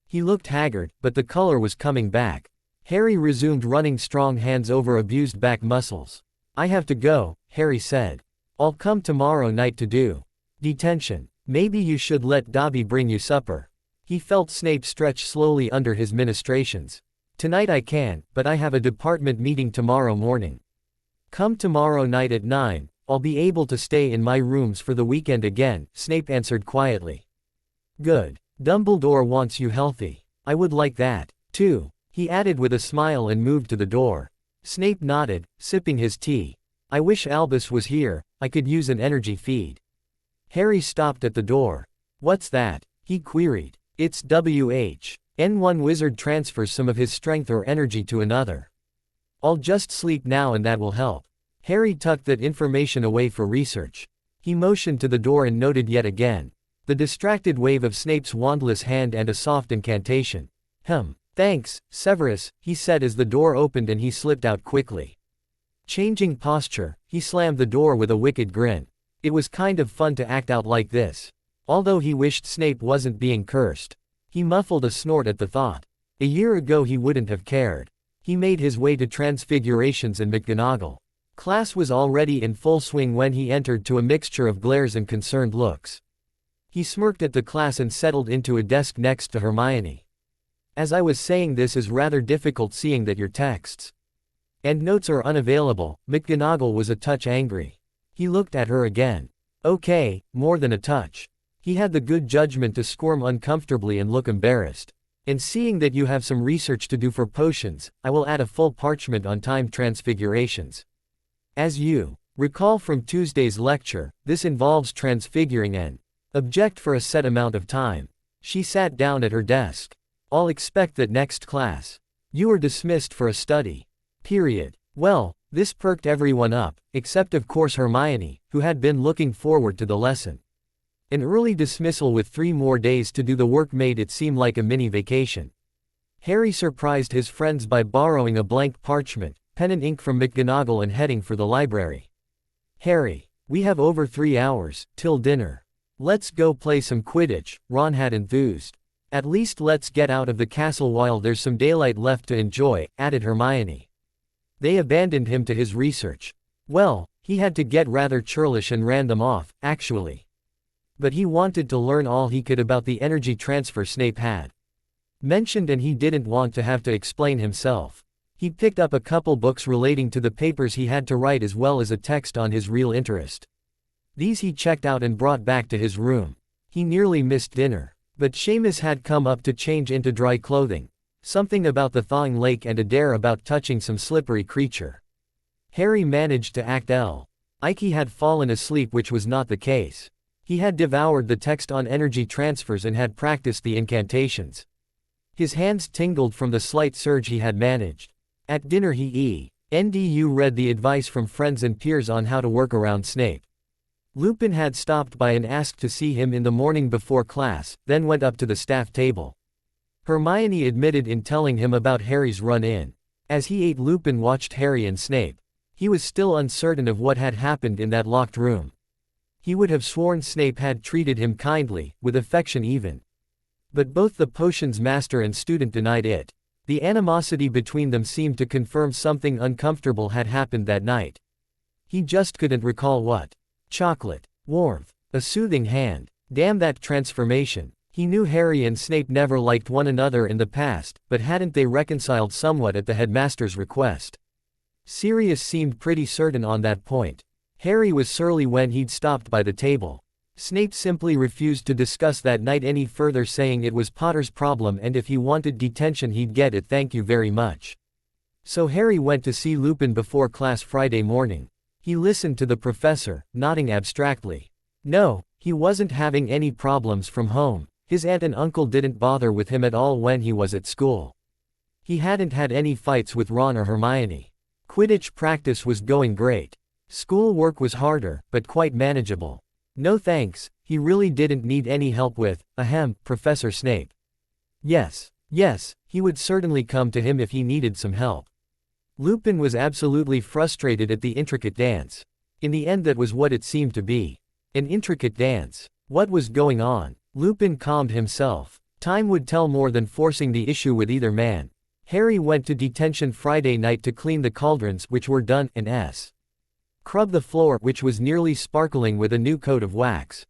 He looked haggard, but the color was coming back. Harry resumed, running strong hands over abused back muscles. I have to go, Harry said. I'll come tomorrow night to do detention. Maybe you should let Dobby bring you supper. He felt Snape stretch slowly under his ministrations. Tonight I can, but I have a department meeting tomorrow morning. Come tomorrow night at 9, I'll be able to stay in my rooms for the weekend again, Snape answered quietly. Good. Dumbledore wants you healthy. I would like that, too, he added with a smile and moved to the door. Snape nodded, sipping his tea. I wish Albus was here, I could use an energy feed. Harry stopped at the door. What's that? He queried. It's N1 wizard transfers some of his strength or energy to another. I'll just sleep now and that will help. Harry tucked that information away for research. He motioned to the door and noted yet again the distracted wave of Snape's wandless hand and a soft incantation. Thanks, Severus, he said as the door opened and he slipped out quickly. Changing posture, he slammed the door with a wicked grin. It was kind of fun to act out like this. Although he wished Snape wasn't being cursed. He muffled a snort at the thought. A year ago he wouldn't have cared. He made his way to Transfigurations and McGonagall. Class was already in full swing when he entered, to a mixture of glares and concerned looks. He smirked at the class and settled into a desk next to Hermione. As I was saying, this is rather difficult seeing that your texts and notes are unavailable. McGonagall was a touch angry. He looked at her again. Okay, more than a touch. He had the good judgment to squirm uncomfortably and look embarrassed. And seeing that you have some research to do for potions, I will add a full parchment on time transfigurations. As you recall from Tuesday's lecture, this involves transfiguring an object for a set amount of time. She sat down at her desk. I'll expect that next class. You are dismissed for a study. Period. Well, this perked everyone up, except of course Hermione, who had been looking forward to the lesson. An early dismissal with 3 more days to do the work made it seem like a mini vacation. Harry surprised his friends by borrowing a blank parchment, pen and ink from McGonagall and heading for the library. Harry, we have over 3 hours, till dinner. Let's go play some Quidditch, Ron had enthused. At least let's get out of the castle while there's some daylight left to enjoy, added Hermione. They abandoned him to his research. Well, he had to get rather churlish and ran them off, actually. But he wanted to learn all he could about the energy transfer Snape had mentioned, and he didn't want to have to explain himself. He picked up a couple books relating to the papers he had to write as well as a text on his real interest. These he checked out and brought back to his room. He nearly missed dinner. But Seamus had come up to change into dry clothing. Something about the thawing lake and a dare about touching some slippery creature. Harry managed to act Ike had fallen asleep, which was not the case. He had devoured the text on energy transfers and had practiced the incantations. His hands tingled from the slight surge he had managed. At dinner he read the advice from friends and peers on how to work around Snape. Lupin had stopped by and asked to see him in the morning before class, then went up to the staff table. Hermione admitted in telling him about Harry's run-in. As he ate, Lupin watched Harry and Snape. He was still uncertain of what had happened in that locked room. He would have sworn Snape had treated him kindly, with affection even. But both the potions master and student denied it. The animosity between them seemed to confirm something uncomfortable had happened that night. He just couldn't recall what. Chocolate. Warmth. A soothing hand. Damn that transformation. He knew Harry and Snape never liked one another in the past, but hadn't they reconciled somewhat at the headmaster's request? Sirius seemed pretty certain on that point. Harry was surly when he'd stopped by the table. Snape simply refused to discuss that night any further, saying it was Potter's problem and if he wanted detention he'd get it, thank you very much. So Harry went to see Lupin before class Friday morning. He listened to the professor, nodding abstractly. No, he wasn't having any problems from home. His aunt and uncle didn't bother with him at all when he was at school. He hadn't had any fights with Ron or Hermione. Quidditch practice was going great. School work was harder, but quite manageable. No thanks, he really didn't need any help with, Professor Snape. Yes, he would certainly come to him if he needed some help. Lupin was absolutely frustrated at the intricate dance. In the end that was what it seemed to be. An intricate dance. What was going on? Lupin calmed himself. Time would tell more than forcing the issue with either man. Harry went to detention Friday night to clean the cauldrons, which were done, and scrub the floor, which was nearly sparkling with a new coat of wax.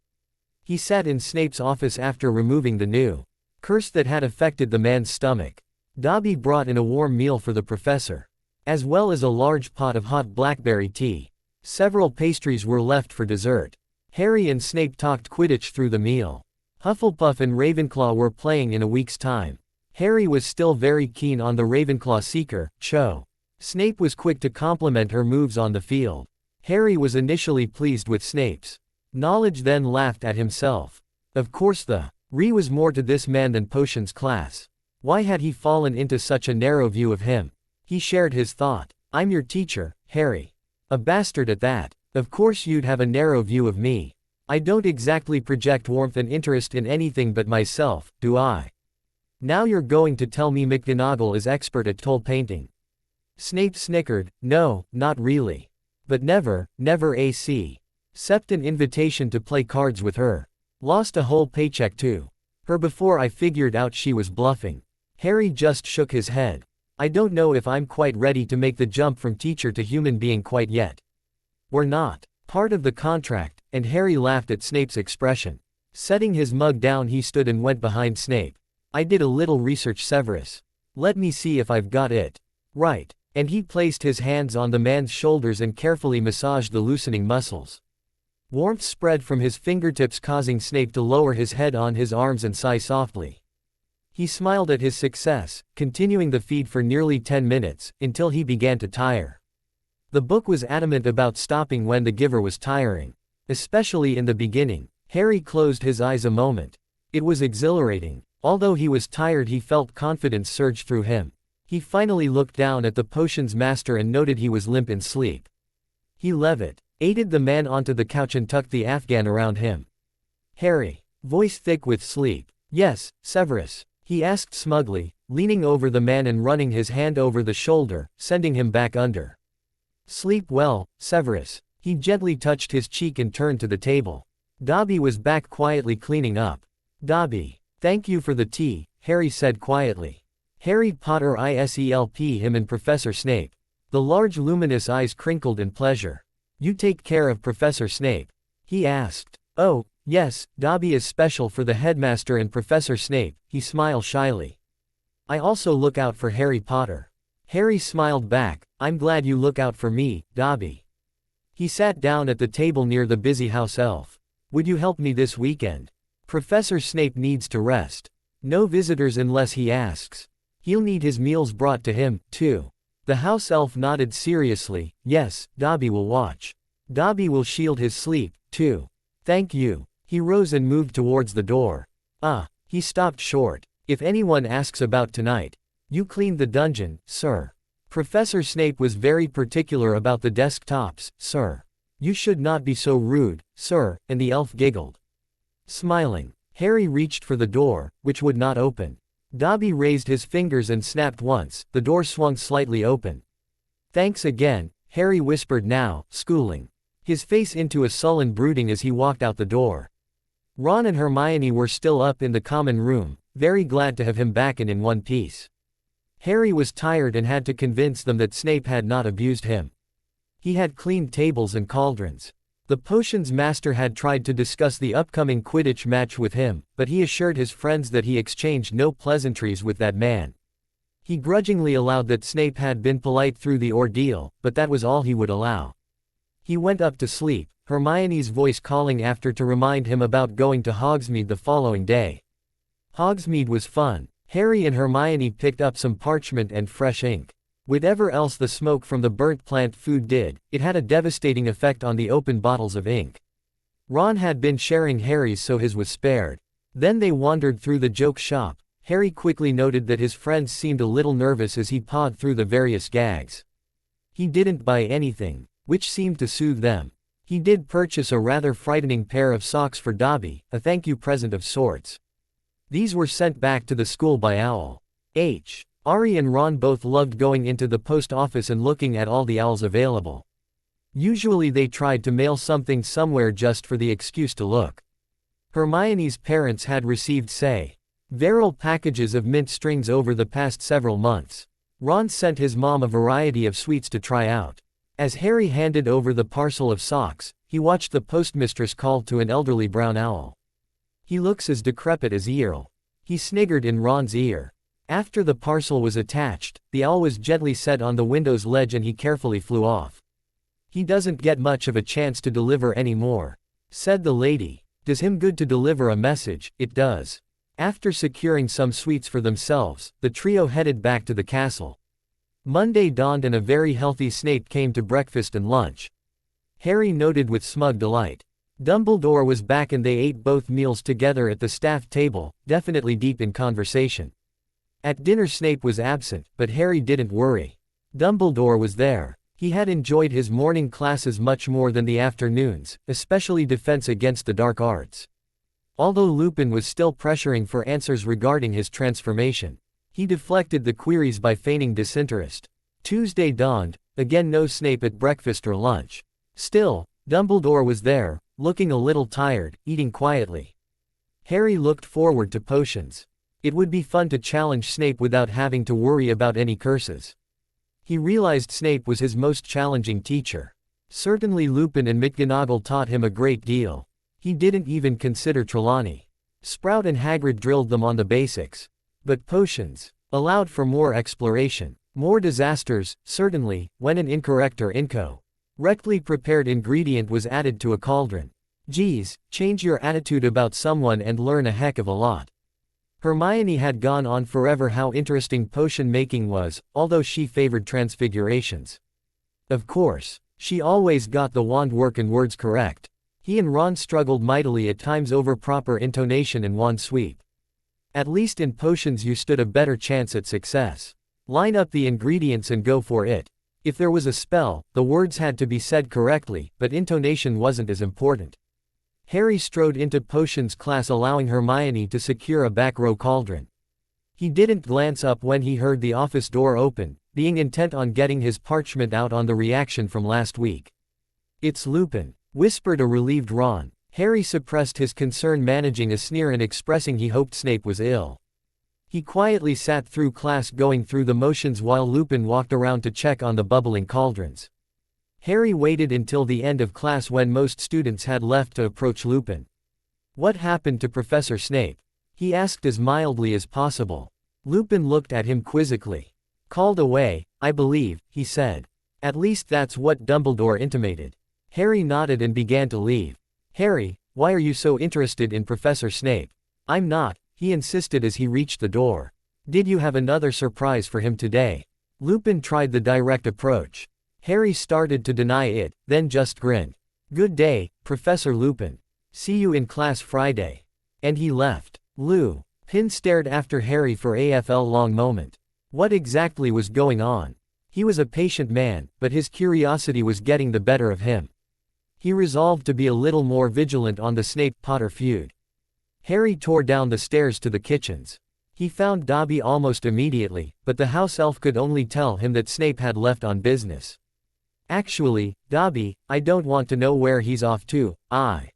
He sat in Snape's office after removing the new curse that had affected the man's stomach. Dobby brought in a warm meal for the professor, as well as a large pot of hot blackberry tea. Several pastries were left for dessert. Harry and Snape talked Quidditch through the meal. Hufflepuff and Ravenclaw were playing in a week's time. Harry was still very keen on the Ravenclaw seeker, Cho. Snape was quick to compliment her moves on the field. Harry was initially pleased with Snape's knowledge, then laughed at himself. Of course was more to this man than potions class. Why had he fallen into such a narrow view of him? He shared his thought. I'm your teacher, Harry. A bastard at that. Of course you'd have a narrow view of me. I don't exactly project warmth and interest in anything but myself, do I? Now you're going to tell me McGonagall is expert at toll painting. Snape snickered. No, not really. But never except an invitation to play cards with her. Lost a whole paycheck to her before I figured out she was bluffing. Harry just shook his head. I don't know if I'm quite ready to make the jump from teacher to human being quite yet. We're not part of the contract, and Harry laughed at Snape's expression. Setting his mug down, he stood and went behind Snape. I did a little research, Severus. Let me see if I've got it right. And he placed his hands on the man's shoulders and carefully massaged the loosening muscles. Warmth spread from his fingertips, causing Snape to lower his head on his arms and sigh softly. He smiled at his success, continuing the feed for nearly 10 minutes, until he began to tire. The book was adamant about stopping when the giver was tiring. Especially in the beginning. Harry closed his eyes a moment. It was exhilarating. Although he was tired, he felt confidence surge through him. He finally looked down at the potions master and noted he was limp in sleep. He aided the man onto the couch and tucked the Afghan around him. Harry, voice thick with sleep. Yes, Severus, he asked smugly, leaning over the man and running his hand over the shoulder, sending him back under. Sleep well, Severus. He gently touched his cheek and turned to the table. Dobby was back quietly cleaning up. Dobby, thank you for the tea, Harry said quietly. Harry Potter ISELP him and Professor Snape. The large luminous eyes crinkled in pleasure. You take care of Professor Snape? He asked. Oh, yes, Dobby is special for the headmaster and Professor Snape, he smiled shyly. I also look out for Harry Potter. Harry smiled back. I'm glad you look out for me, Dobby. He sat down at the table near the busy house elf. Would you help me this weekend? Professor Snape needs to rest. No visitors unless he asks. He'll need his meals brought to him, too. The house elf nodded seriously. Yes, Dobby will watch. Dobby will shield his sleep, too. Thank you. He rose and moved towards the door. He stopped short. If anyone asks about tonight, you cleaned the dungeon, sir. Professor Snape was very particular about the desktops, sir. You should not be so rude, sir, and the elf giggled. Smiling, Harry reached for the door, which would not open. Dobby raised his fingers and snapped once. The door swung slightly open. Thanks again, Harry whispered, now, schooling. His face into a sullen brooding as he walked out the door. Ron and Hermione were still up in the common room, very glad to have him back and in one piece. Harry was tired and had to convince them that Snape had not abused him. He had cleaned tables and cauldrons. The potions master had tried to discuss the upcoming Quidditch match with him, but he assured his friends that he exchanged no pleasantries with that man. He grudgingly allowed that Snape had been polite through the ordeal, but that was all he would allow. He went up to sleep, Hermione's voice calling after to remind him about going to Hogsmeade the following day. Hogsmeade was fun. Harry and Hermione picked up some parchment and fresh ink. Whatever else the smoke from the burnt plant food did, it had a devastating effect on the open bottles of ink. Ron had been sharing Harry's, so his was spared. Then they wandered through the joke shop. Harry quickly noted that his friends seemed a little nervous as he pawed through the various gags. He didn't buy anything, which seemed to soothe them. He did purchase a rather frightening pair of socks for Dobby, a thank you present of sorts. These were sent back to the school by Owl H. Ari and Ron both loved going into the post office and looking at all the owls available. Usually they tried to mail something somewhere just for the excuse to look. Hermione's parents had received, say, several packages of mint strings over the past several months. Ron sent his mom a variety of sweets to try out. As Harry handed over the parcel of socks, he watched the postmistress call to an elderly brown owl. He looks as decrepit as Earl. He sniggered in Ron's ear. After the parcel was attached, the owl was gently set on the window's ledge and he carefully flew off. He doesn't get much of a chance to deliver anymore, said the lady. Does him good to deliver a message, it does. After securing some sweets for themselves, the trio headed back to the castle. Monday dawned and a very healthy Snape came to breakfast and lunch. Harry noted with smug delight. Dumbledore was back and they ate both meals together at the staff table, definitely deep in conversation. At dinner Snape was absent, but Harry didn't worry. Dumbledore was there. He had enjoyed his morning classes much more than the afternoons, especially defense against the dark arts. Although Lupin was still pressuring for answers regarding his transformation, he deflected the queries by feigning disinterest. Tuesday dawned, again no Snape at breakfast or lunch. Still, Dumbledore was there, looking a little tired, eating quietly. Harry looked forward to potions. It would be fun to challenge Snape without having to worry about any curses. He realized Snape was his most challenging teacher. Certainly Lupin and McGonagall taught him a great deal. He didn't even consider Trelawney. Sprout and Hagrid drilled them on the basics. But potions allowed for more exploration. More disasters, certainly, when an incorrect or incorrectly prepared ingredient was added to a cauldron. Geez, change your attitude about someone and learn a heck of a lot. Hermione had gone on forever how interesting potion making was, although she favored transfigurations. Of course, she always got the wand work and words correct. He and Ron struggled mightily at times over proper intonation and wand sweep. At least in potions you stood a better chance at success. Line up the ingredients and go for it. If there was a spell, the words had to be said correctly, but intonation wasn't as important. Harry strode into potions class allowing Hermione to secure a back row cauldron. He didn't glance up when he heard the office door open, being intent on getting his parchment out on the reaction from last week. It's Lupin, whispered a relieved Ron. Harry suppressed his concern, managing a sneer and expressing he hoped Snape was ill. He quietly sat through class going through the motions while Lupin walked around to check on the bubbling cauldrons. Harry waited until the end of class when most students had left to approach Lupin. What happened to Professor Snape? He asked as mildly as possible. Lupin looked at him quizzically. Called away, I believe, he said. At least that's what Dumbledore intimated. Harry nodded and began to leave. Harry, why are you so interested in Professor Snape? I'm not, he insisted as he reached the door. Did you have another surprise for him today? Lupin tried the direct approach. Harry started to deny it, then just grinned. Good day, Professor Lupin. See you in class Friday. And he left. Lupin stared after Harry for a long moment. What exactly was going on? He was a patient man, but his curiosity was getting the better of him. He resolved to be a little more vigilant on the Snape-Potter feud. Harry tore down the stairs to the kitchens. He found Dobby almost immediately, but the house elf could only tell him that Snape had left on business. Actually, Dobby, I don't want to know where he's off to, I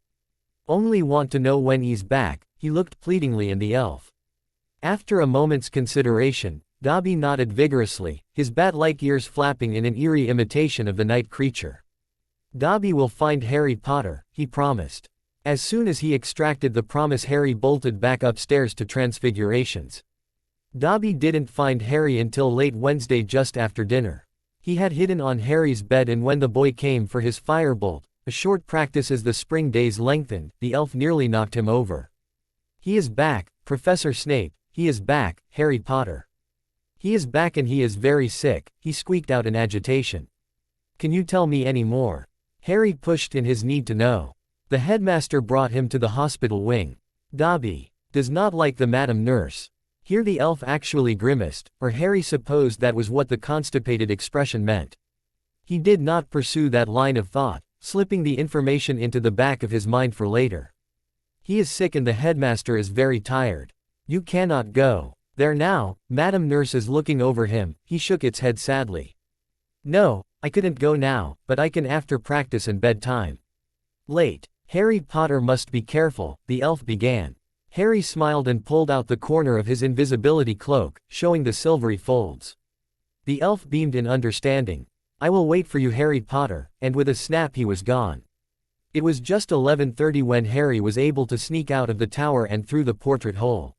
only want to know when he's back, he looked pleadingly in the elf. After a moment's consideration, Dobby nodded vigorously, his bat-like ears flapping in an eerie imitation of the night creature. Dobby will find Harry Potter, he promised. As soon as he extracted the promise, Harry bolted back upstairs to Transfigurations. Dobby didn't find Harry until late Wednesday just after dinner. He had hidden on Harry's bed, and when the boy came for his firebolt, a short practice as the spring days lengthened, the elf nearly knocked him over. He is back, Professor Snape, he is back, Harry Potter. He is back and he is very sick, he squeaked out in agitation. Can you tell me any more? Harry pushed in his need to know. The headmaster brought him to the hospital wing. Dobby does not like the Madam Nurse. Here the elf actually grimaced, or Harry supposed that was what the constipated expression meant. He did not pursue that line of thought, slipping the information into the back of his mind for later. He is sick and the headmaster is very tired. You cannot go there now, Madam Nurse is looking over him, he shook its head sadly. No, I couldn't go now, but I can after practice and bedtime. Late. Harry Potter must be careful, the elf began. Harry smiled and pulled out the corner of his invisibility cloak, showing the silvery folds. The elf beamed in understanding. I will wait for you, Harry Potter, and with a snap he was gone. It was just 11:30 when Harry was able to sneak out of the tower and through the portrait hole.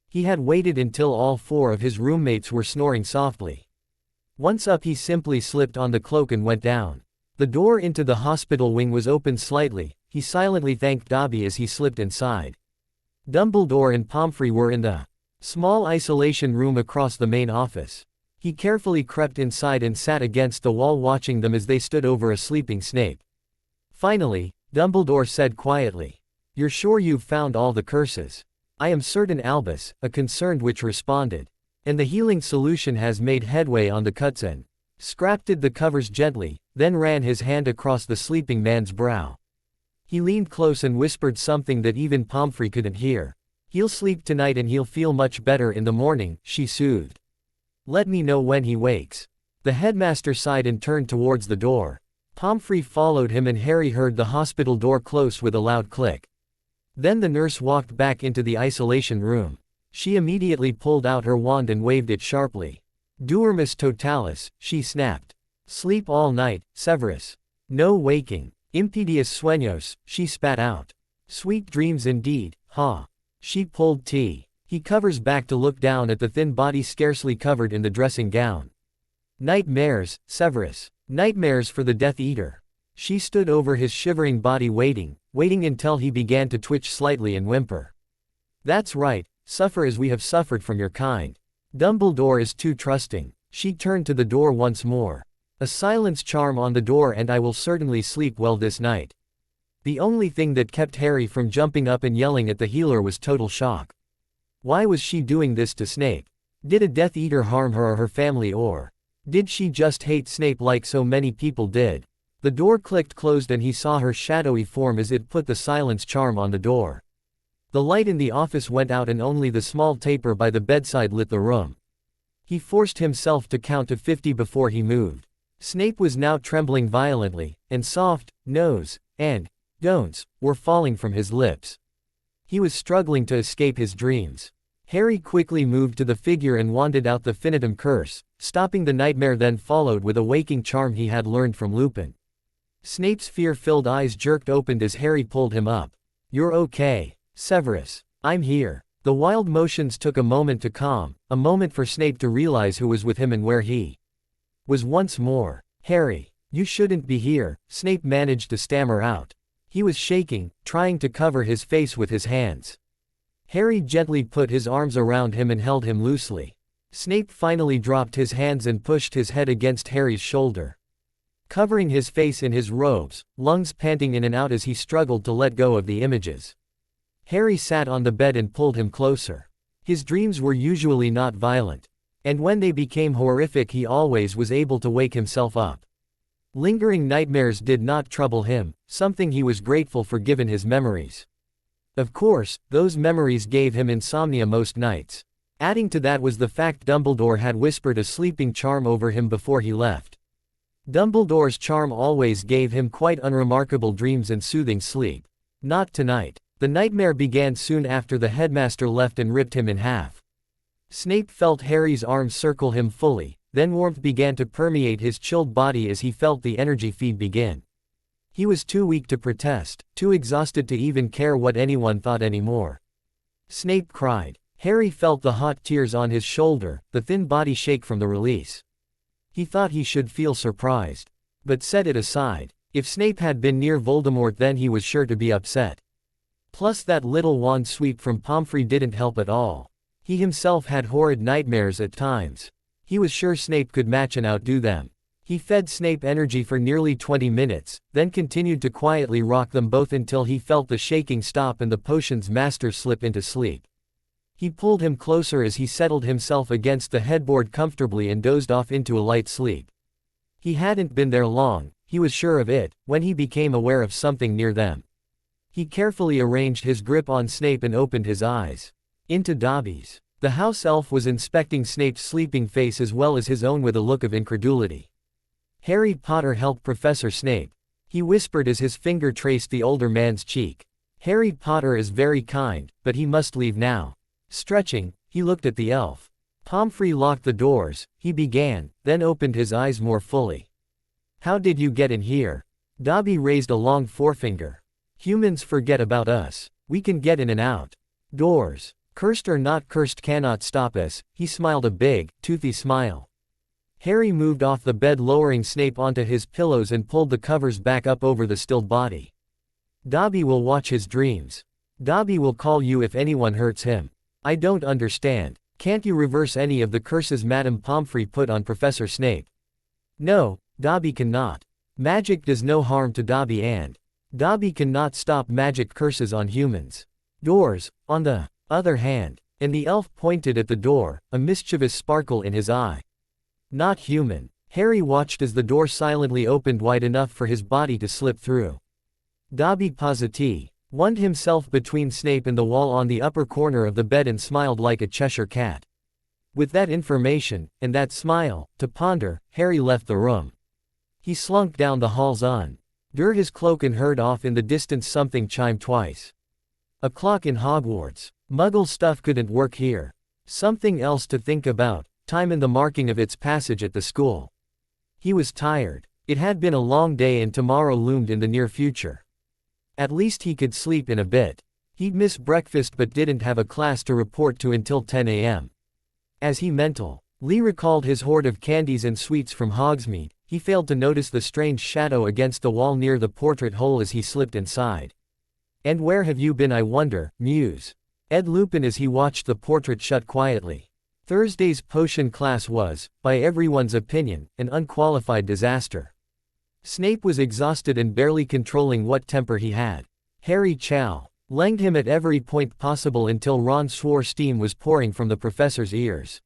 He had waited until all four of his roommates were snoring softly. Once up, he simply slipped on the cloak and went down. The door into the hospital wing was open slightly. He silently thanked Dobby as he slipped inside. Dumbledore and Pomfrey were in the small isolation room across the main office. He carefully crept inside and sat against the wall watching them as they stood over a sleeping Snape. Finally, Dumbledore said quietly, "You're sure you've found all the curses?" "I am certain, Albus," a concerned witch responded. "And the healing solution has made headway on the cuts and scratched the covers gently," then ran his hand across the sleeping man's brow. He leaned close and whispered something that even Pomfrey couldn't hear. "He'll sleep tonight and he'll feel much better in the morning," she soothed. "Let me know when he wakes." The headmaster sighed and turned towards the door. Pomfrey followed him and Harry heard the hospital door close with a loud click. Then the nurse walked back into the isolation room. She immediately pulled out her wand and waved it sharply. "Dormis totalis," she snapped. "Sleep all night, Severus. No waking. Impedius sueños," she spat out. "Sweet dreams indeed, ha." She pulled T. He covers back to look down at the thin body scarcely covered in the dressing gown. "Nightmares, Severus. Nightmares for the Death Eater." She stood over his shivering body waiting until he began to twitch slightly and whimper. "That's right, suffer as we have suffered from your kind. Dumbledore is too trusting." She turned to the door once more. "A silence charm on the door and I will certainly sleep well this night." The only thing that kept Harry from jumping up and yelling at the healer was total shock. Why was she doing this to Snape? Did a Death Eater harm her or her family, or did she just hate Snape like so many people did? The door clicked closed and he saw her shadowy form as it put the silence charm on the door. The light in the office went out and only the small taper by the bedside lit the room. He forced himself to count to 50 before he moved. Snape was now trembling violently, and soft no's and don'ts were falling from his lips. He was struggling to escape his dreams. Harry quickly moved to the figure and wanded out the Finitum curse, stopping the nightmare, then followed with a waking charm he had learned from Lupin. Snape's fear-filled eyes jerked open as Harry pulled him up. "You're okay, Severus. I'm here." The wild motions took a moment to calm, a moment for Snape to realize who was with him and where he was once more. "Harry, you shouldn't be here," Snape managed to stammer out. He was shaking, trying to cover his face with his hands. Harry gently put his arms around him and held him loosely. Snape finally dropped his hands and pushed his head against Harry's shoulder. Covering his face in his robes, lungs panting in and out as he struggled to let go of the images. Harry sat on the bed and pulled him closer. His dreams were usually not violent. And when they became horrific he always was able to wake himself up. Lingering nightmares did not trouble him, something he was grateful for given his memories. Of course, those memories gave him insomnia most nights. Adding to that was the fact Dumbledore had whispered a sleeping charm over him before he left. Dumbledore's charm always gave him quite unremarkable dreams and soothing sleep. Not tonight. The nightmare began soon after the headmaster left and ripped him in half. Snape felt Harry's arms circle him fully, then warmth began to permeate his chilled body as he felt the energy feed begin. He was too weak to protest, too exhausted to even care what anyone thought anymore. Snape cried. Harry felt the hot tears on his shoulder, the thin body shake from the release. He thought he should feel surprised, but set it aside. If Snape had been near Voldemort then he was sure to be upset. Plus that little wand sweep from Pomfrey didn't help at all. He himself had horrid nightmares at times. He was sure Snape could match and outdo them. He fed Snape energy for nearly 20 minutes, then continued to quietly rock them both until he felt the shaking stop and the potion's master slip into sleep. He pulled him closer as he settled himself against the headboard comfortably and dozed off into a light sleep. He hadn't been there long, he was sure of it, when he became aware of something near them. He carefully arranged his grip on Snape and opened his eyes. Into Dobby's. The house elf was inspecting Snape's sleeping face as well as his own with a look of incredulity. "Harry Potter helped Professor Snape," he whispered as his finger traced the older man's cheek. "Harry Potter is very kind, but he must leave now." Stretching, he looked at the elf. "Pomfrey locked the doors," he began, then opened his eyes more fully. "How did you get in here?" Dobby raised a long forefinger. "Humans forget about us. We can get in and out. Doors, cursed or not cursed, cannot stop us." He smiled a big, toothy smile. Harry moved off the bed, lowering Snape onto his pillows and pulled the covers back up over the stilled body. "Dobby will watch his dreams. Dobby will call you if anyone hurts him." "I don't understand. Can't you reverse any of the curses Madame Pomfrey put on Professor Snape?" "No, Dobby cannot. Magic does no harm to Dobby and Dobby cannot stop magic curses on humans. Doors, on the other hand," and the elf pointed at the door, a mischievous sparkle in his eye. "Not human." Harry watched as the door silently opened wide enough for his body to slip through. Dobby Positi wound himself between Snape and the wall on the upper corner of the bed and smiled like a Cheshire cat. With that information, and that smile, to ponder, Harry left the room. He slunk down the halls under his cloak and heard off in the distance something chime twice. A clock in Hogwarts. Muggle stuff couldn't work here. Something else to think about, time and the marking of its passage at the school. He was tired. It had been a long day and tomorrow loomed in the near future. At least he could sleep in a bit. He'd miss breakfast but didn't have a class to report to until 10 a.m. As he mentally recalled his hoard of candies and sweets from Hogsmeade, he failed to notice the strange shadow against the wall near the portrait hole as he slipped inside. "And where have you been, I wonder?" mused Ed Lupin as he watched the portrait shut quietly. Thursday's potion class was, by everyone's opinion, an unqualified disaster. Snape was exhausted and barely controlling what temper he had. Harry challenged him at every point possible until Ron swore steam was pouring from the professor's ears.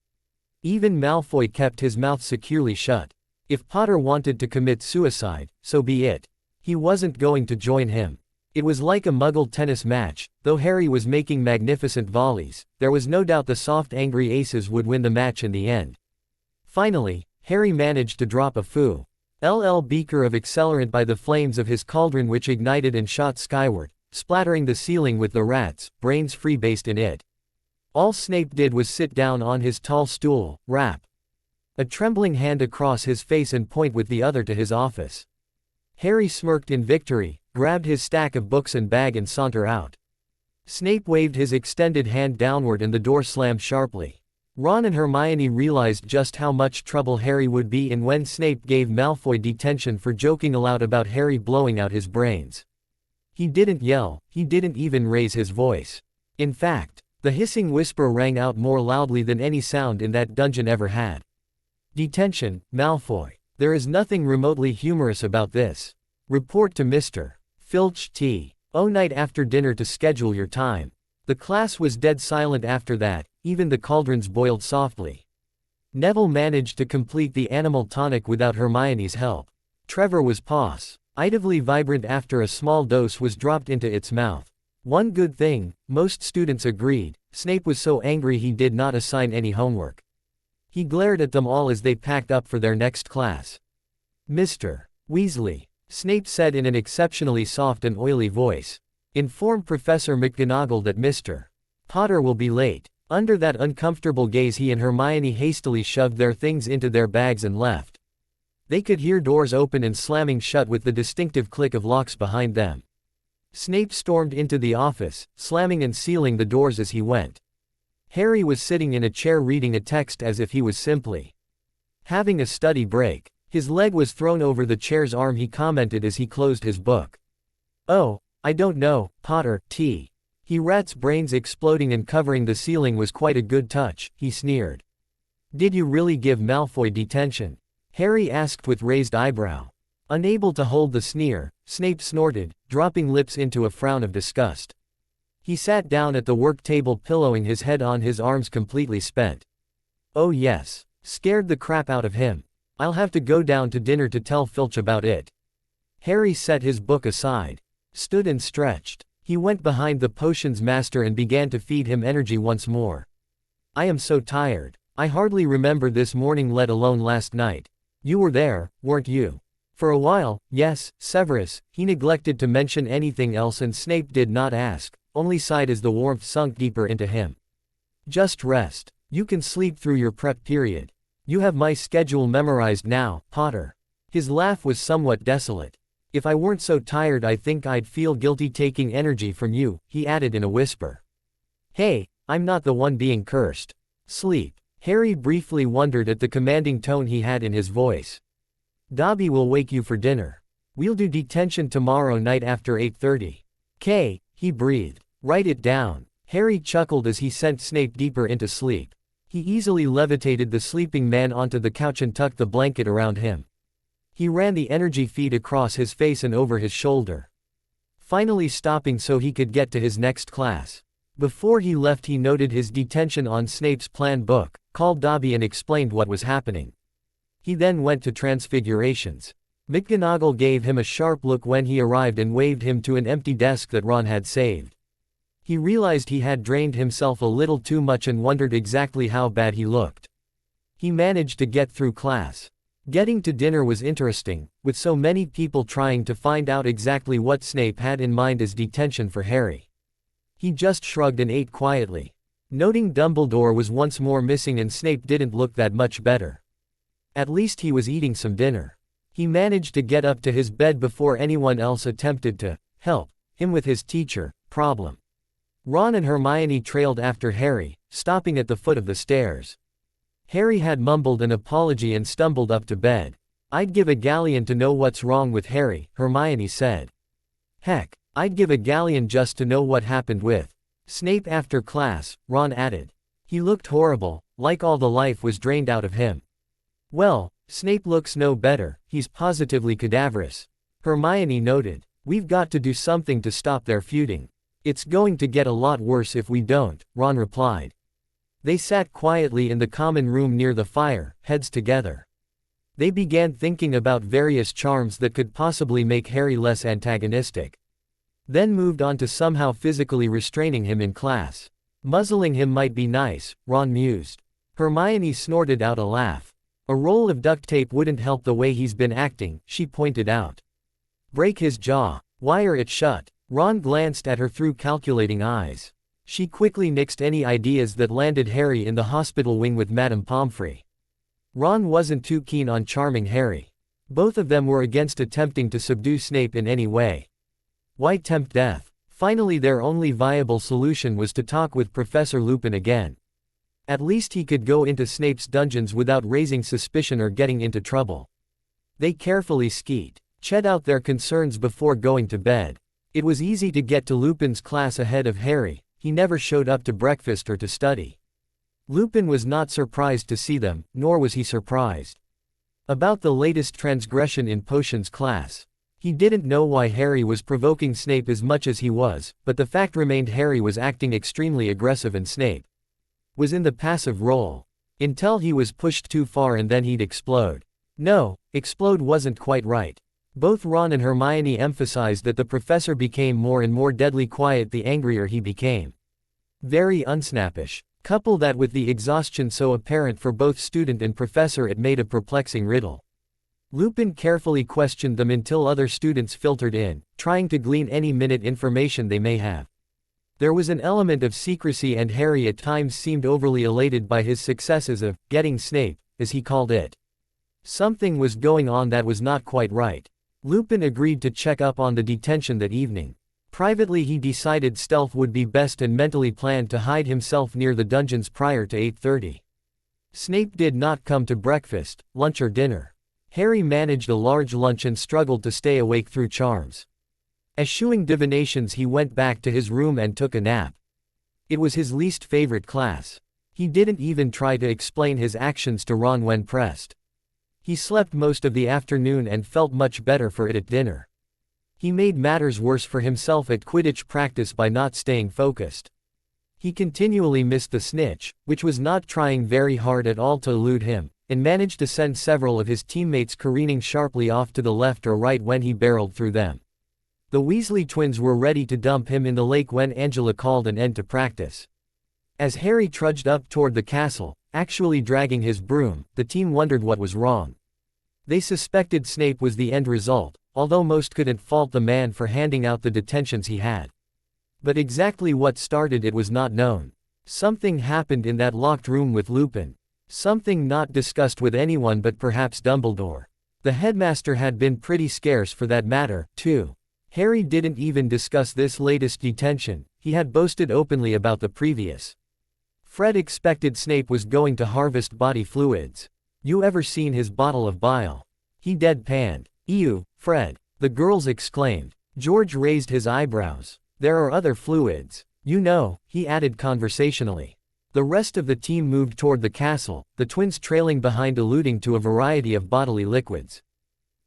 Even Malfoy kept his mouth securely shut. If Potter wanted to commit suicide, so be it. He wasn't going to join him. It was like a Muggle tennis match. Though Harry was making magnificent volleys, there was no doubt the soft angry aces would win the match in the end. Finally, Harry managed to drop a full beaker of accelerant by the flames of his cauldron, which ignited and shot skyward, splattering the ceiling with the rats, brains free based in it. All Snape did was sit down on his tall stool, wrap a trembling hand across his face and point with the other to his office. Harry smirked in victory, grabbed his stack of books and bag and sauntered out. Snape waved his extended hand downward and the door slammed sharply. Ron and Hermione realized just how much trouble Harry would be in when Snape gave Malfoy detention for joking aloud about Harry blowing out his brains. He didn't yell, he didn't even raise his voice. In fact, the hissing whisper rang out more loudly than any sound in that dungeon ever had. Detention, Malfoy. There is nothing remotely humorous about this. Report to Mr. Filch T. O. Night after dinner to schedule your time. The class was dead silent after that, even the cauldrons boiled softly. Neville managed to complete the animal tonic without Hermione's help. Trevor was positively vibrant after a small dose was dropped into its mouth. One good thing, most students agreed, Snape was so angry he did not assign any homework. He glared at them all as they packed up for their next class. Mr. Weasley, Snape said in an exceptionally soft and oily voice. Inform Professor McGonagall that Mr. Potter will be late. Under that uncomfortable gaze he and Hermione hastily shoved their things into their bags and left. They could hear doors open and slamming shut with the distinctive click of locks behind them. Snape stormed into the office, slamming and sealing the doors as he went. Harry was sitting in a chair reading a text as if he was simply having a study break. His leg was thrown over the chair's arm. He commented as he closed his book. "Oh, I don't know, Potter, T. He rat's brains exploding and covering the ceiling was quite a good touch," he sneered. "Did you really give Malfoy detention?" Harry asked with raised eyebrow. Unable to hold the sneer, Snape snorted, dropping lips into a frown of disgust. He sat down at the work table pillowing his head on his arms completely spent. "Oh yes. Scared the crap out of him. I'll have to go down to dinner to tell Filch about it." Harry set his book aside, stood and stretched. He went behind the potions master and began to feed him energy once more. "I am so tired. I hardly remember this morning, let alone last night. You were there, weren't you?" "For a while, yes, Severus." He neglected to mention anything else and Snape did not ask, only sighed as the warmth sunk deeper into him. "Just rest. You can sleep through your prep period. You have my schedule memorized now, Potter." His laugh was somewhat desolate. "If I weren't so tired I think I'd feel guilty taking energy from you," he added in a whisper. "Hey, I'm not the one being cursed. Sleep." Harry briefly wondered at the commanding tone he had in his voice. "Dobby will wake you for dinner. We'll do detention tomorrow night after 8:30. "K," he breathed. "Write it down." Harry chuckled as he sent Snape deeper into sleep. He easily levitated the sleeping man onto the couch and tucked the blanket around him. He ran the energy feed across his face and over his shoulder, finally stopping so he could get to his next class. Before he left he noted his detention on Snape's plan book, called Dobby and explained what was happening. He then went to Transfigurations. McGonagall gave him a sharp look when he arrived and waved him to an empty desk that Ron had saved. He realized he had drained himself a little too much and wondered exactly how bad he looked. He managed to get through class. Getting to dinner was interesting, with so many people trying to find out exactly what Snape had in mind as detention for Harry. He just shrugged and ate quietly, noting Dumbledore was once more missing and Snape didn't look that much better. At least he was eating some dinner. He managed to get up to his bed before anyone else attempted to help him with his teacher problem. Ron and Hermione trailed after Harry, stopping at the foot of the stairs. Harry had mumbled an apology and stumbled up to bed. "I'd give a galleon to know what's wrong with Harry," Hermione said. "Heck, I'd give a galleon just to know what happened with Snape after class," Ron added. He looked horrible, like all the life was drained out of him. "Well, Snape looks no better, he's positively cadaverous," Hermione noted. "We've got to do something to stop their feuding. It's going to get a lot worse if we don't," Ron replied. They sat quietly in the common room near the fire, heads together. They began thinking about various charms that could possibly make Harry less antagonistic. Then moved on to somehow physically restraining him in class. "Muzzling him might be nice," Ron mused. Hermione snorted out a laugh. "A roll of duct tape wouldn't help the way he's been acting," she pointed out. "Break his jaw. Wire it shut." Ron glanced at her through calculating eyes. She quickly nixed any ideas that landed Harry in the hospital wing with Madame Pomfrey. Ron wasn't too keen on charming Harry. Both of them were against attempting to subdue Snape in any way. Why tempt death? Finally their only viable solution was to talk with Professor Lupin again. At least he could go into Snape's dungeons without raising suspicion or getting into trouble. They carefully chatted out their concerns before going to bed. It was easy to get to Lupin's class ahead of Harry. He never showed up to breakfast or to study. Lupin was not surprised to see them, nor was he surprised about the latest transgression in Potions class. He didn't know why Harry was provoking Snape as much as he was, but the fact remained Harry was acting extremely aggressive and Snape was in the passive role. Until he was pushed too far and then he'd explode. No, explode wasn't quite right. Both Ron and Hermione emphasized that the professor became more and more deadly quiet the angrier he became. Very unsnappish. Couple that with the exhaustion so apparent for both student and professor, it made a perplexing riddle. Lupin carefully questioned them until other students filtered in, trying to glean any minute information they may have. There was an element of secrecy and Harry at times seemed overly elated by his successes of getting Snape, as he called it. Something was going on that was not quite right. Lupin agreed to check up on the detention that evening. Privately he decided stealth would be best and mentally planned to hide himself near the dungeons prior to 8:30. Snape did not come to breakfast, lunch or dinner. Harry managed a large lunch and struggled to stay awake through charms. Eschewing divinations he went back to his room and took a nap. It was his least favorite class. He didn't even try to explain his actions to Ron when pressed. He slept most of the afternoon and felt much better for it at dinner. He made matters worse for himself at Quidditch practice by not staying focused. He continually missed the snitch, which was not trying very hard at all to elude him, and managed to send several of his teammates careening sharply off to the left or right when he barreled through them. The Weasley twins were ready to dump him in the lake when Angela called an end to practice. As Harry trudged up toward the castle, actually dragging his broom, the team wondered what was wrong. They suspected Snape was the end result, although most couldn't fault the man for handing out the detentions he had. But exactly what started it was not known. Something happened in that locked room with Lupin. Something not discussed with anyone but perhaps Dumbledore. The headmaster had been pretty scarce for that matter, too. Harry didn't even discuss this latest detention, he had boasted openly about the previous. Fred expected Snape was going to harvest body fluids. You ever seen his bottle of bile? He deadpanned. Ew, Fred, the girls exclaimed. George raised his eyebrows. There are other fluids. You know, he added conversationally. The rest of the team moved toward the castle, the twins trailing behind alluding to a variety of bodily liquids.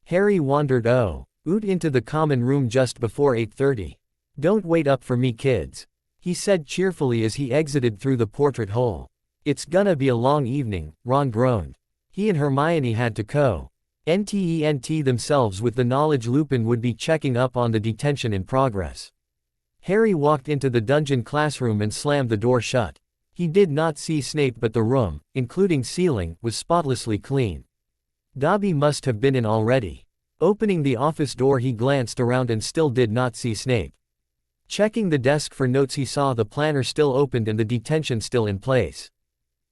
Harry wandered out into the common room just before 8:30. Don't wait up for me kids, he said cheerfully as he exited through the portrait hole. It's gonna be a long evening, Ron groaned. He and Hermione had to co-ent themselves with the knowledge Lupin would be checking up on the detention in progress. Harry walked into the dungeon classroom and slammed the door shut. He did not see Snape but the room, including ceiling, was spotlessly clean. Dobby must have been in already. Opening the office door he glanced around and still did not see Snape. Checking the desk for notes he saw the planner still opened and the detention still in place.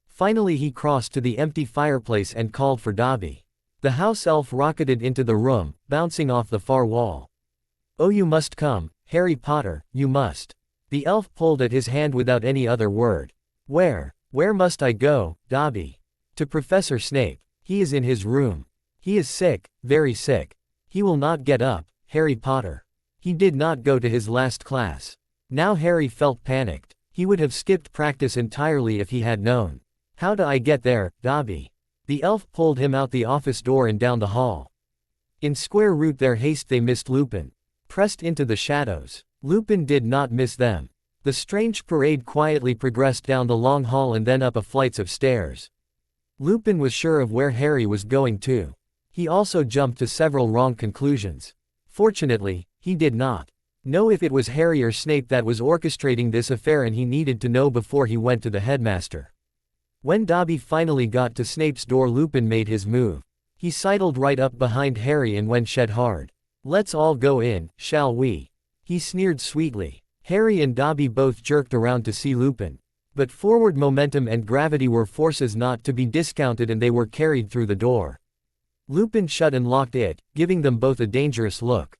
Finally he crossed to the empty fireplace and called for Dobby. The house elf rocketed into the room, bouncing off the far wall. Oh, you must come, Harry Potter, you must. The elf pulled at his hand without any other word. Where must I go, Dobby? To Professor Snape. He is in his room. He is sick, very sick. He will not get up, Harry Potter. He did not go to his last class. Now Harry felt panicked. He would have skipped practice entirely if he had known. How do I get there, Dobby? The elf pulled him out the office door and down the hall. In square root their haste they missed Lupin. Pressed into the shadows. Lupin did not miss them. The strange parade quietly progressed down the long hall and then up a flight of stairs. Lupin was sure of where Harry was going to. He also jumped to several wrong conclusions. Fortunately, he did not know if it was Harry or Snape that was orchestrating this affair, and he needed to know before he went to the headmaster. When Dobby finally got to Snape's door, Lupin made his move. He sidled right up behind Harry and went shed hard. Let's all go in, shall we? He sneered sweetly. Harry and Dobby both jerked around to see Lupin. But forward momentum and gravity were forces not to be discounted and they were carried through the door. Lupin shut and locked it, giving them both a dangerous look.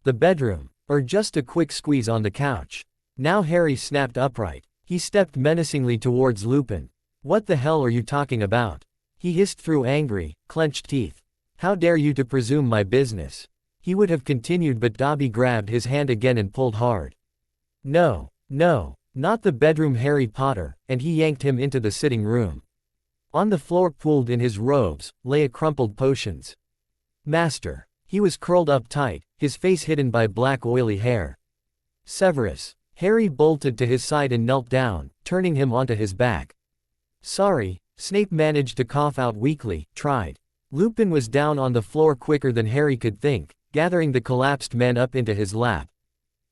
The bedroom, or just a quick squeeze on the couch. Now Harry snapped upright. He stepped menacingly towards Lupin. What the hell are you talking about? He hissed through angry, clenched teeth. How dare you to presume my business? He would have continued but Dobby grabbed his hand again and pulled hard. No, no, not the bedroom, Harry Potter, and he yanked him into the sitting room. On the floor, pooled in his robes, lay a crumpled potions master. He was curled up tight, his face hidden by black oily hair. Severus. Harry bolted to his side and knelt down, turning him onto his back. Sorry, Snape managed to cough out weakly, tried. Lupin was down on the floor quicker than Harry could think, gathering the collapsed man up into his lap.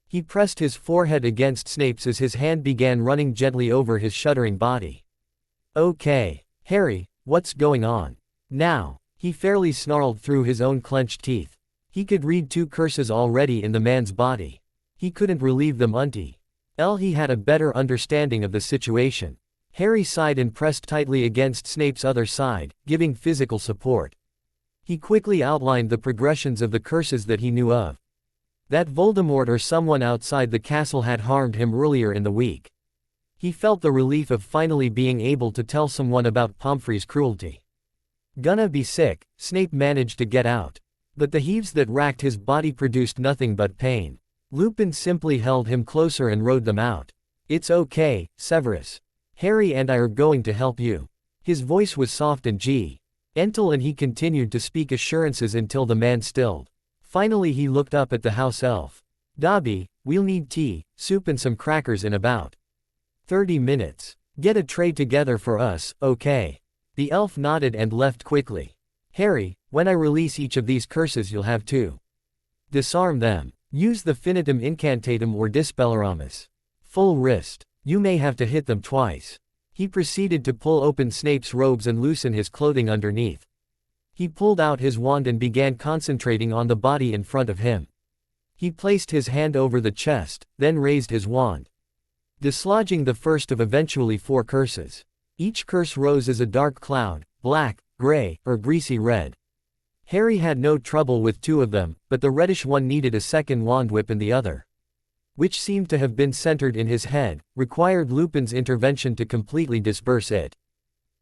He pressed his forehead against Snape's as his hand began running gently over his shuddering body. Okay, Harry, what's going on? Now, he fairly snarled through his own clenched teeth. He could read 2 curses already in the man's body. He couldn't relieve them until he had a better understanding of the situation. Harry sighed and pressed tightly against Snape's other side, giving physical support. He quickly outlined the progressions of the curses that he knew of. That Voldemort or someone outside the castle had harmed him earlier in the week. He felt the relief of finally being able to tell someone about Pomfrey's cruelty. Gonna be sick, Snape managed to get out. But the heaves that racked his body produced nothing but pain. Lupin simply held him closer and rode them out. It's okay, Severus. Harry and I are going to help you. His voice was soft and gentle and he continued to speak assurances until the man stilled. Finally he looked up at the house elf. Dobby, we'll need tea, soup and some crackers in about 30 minutes. Get a tray together for us, okay? The elf nodded and left quickly. Harry, when I release each of these curses you'll have to disarm them. Use the Finitum Incantatum or Dispelloramus. Full wrist. You may have to hit them twice. He proceeded to pull open Snape's robes and loosen his clothing underneath. He pulled out his wand and began concentrating on the body in front of him. He placed his hand over the chest, then raised his wand, dislodging the first of eventually 4 curses. Each curse rose as a dark cloud, black, gray, or greasy red. Harry had no trouble with 2 of them, but the reddish one needed a second wand whip and the other, which seemed to have been centered in his head, required Lupin's intervention to completely disperse it.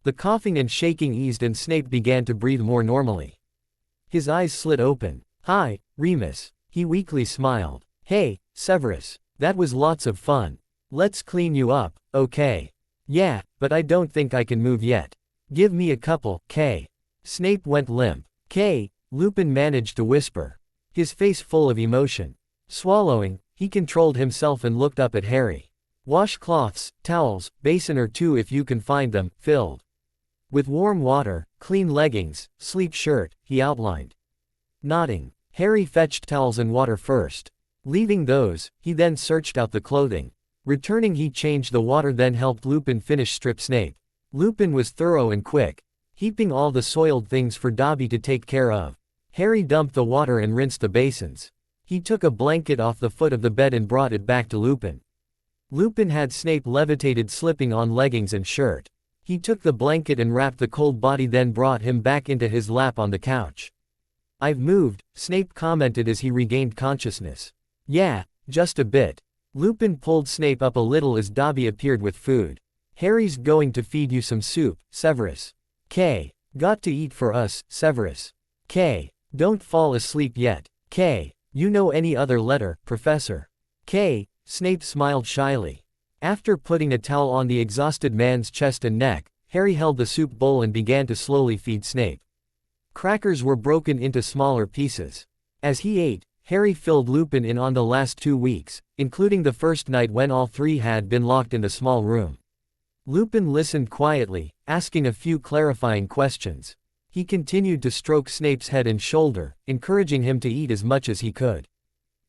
The coughing and shaking eased and Snape began to breathe more normally. His eyes slid open. Hi, Remus. He weakly smiled. Hey, Severus. That was lots of fun. Let's clean you up, okay? Yeah, but I don't think I can move yet. Give me a couple, K. Snape went limp. K. Lupin managed to whisper, his face full of emotion. Swallowing, he controlled himself and looked up at Harry. Washcloths, towels, basin or 2 if you can find them, filled with warm water, clean leggings, sleep shirt, he outlined. Nodding, Harry fetched towels and water first. Leaving those, he then searched out the clothing. Returning he changed the water then helped Lupin finish strip Snape. Lupin was thorough and quick, heaping all the soiled things for Dobby to take care of. Harry dumped the water and rinsed the basins. He took a blanket off the foot of the bed and brought it back to Lupin. Lupin had Snape levitated slipping on leggings and shirt. He took the blanket and wrapped the cold body then brought him back into his lap on the couch. I've moved, Snape commented as he regained consciousness. Yeah, just a bit. Lupin pulled Snape up a little as Dobby appeared with food. Harry's going to feed you some soup, Severus. K. Got to eat for us, Severus. K. Don't fall asleep yet. K. You know any other letter, Professor? K. Snape smiled shyly. After putting a towel on the exhausted man's chest and neck, Harry held the soup bowl and began to slowly feed Snape. Crackers were broken into smaller pieces. As he ate, Harry filled Lupin in on the last 2 weeks, including the first night when all 3 had been locked in the small room. Lupin listened quietly, asking a few clarifying questions. He continued to stroke Snape's head and shoulder, encouraging him to eat as much as he could.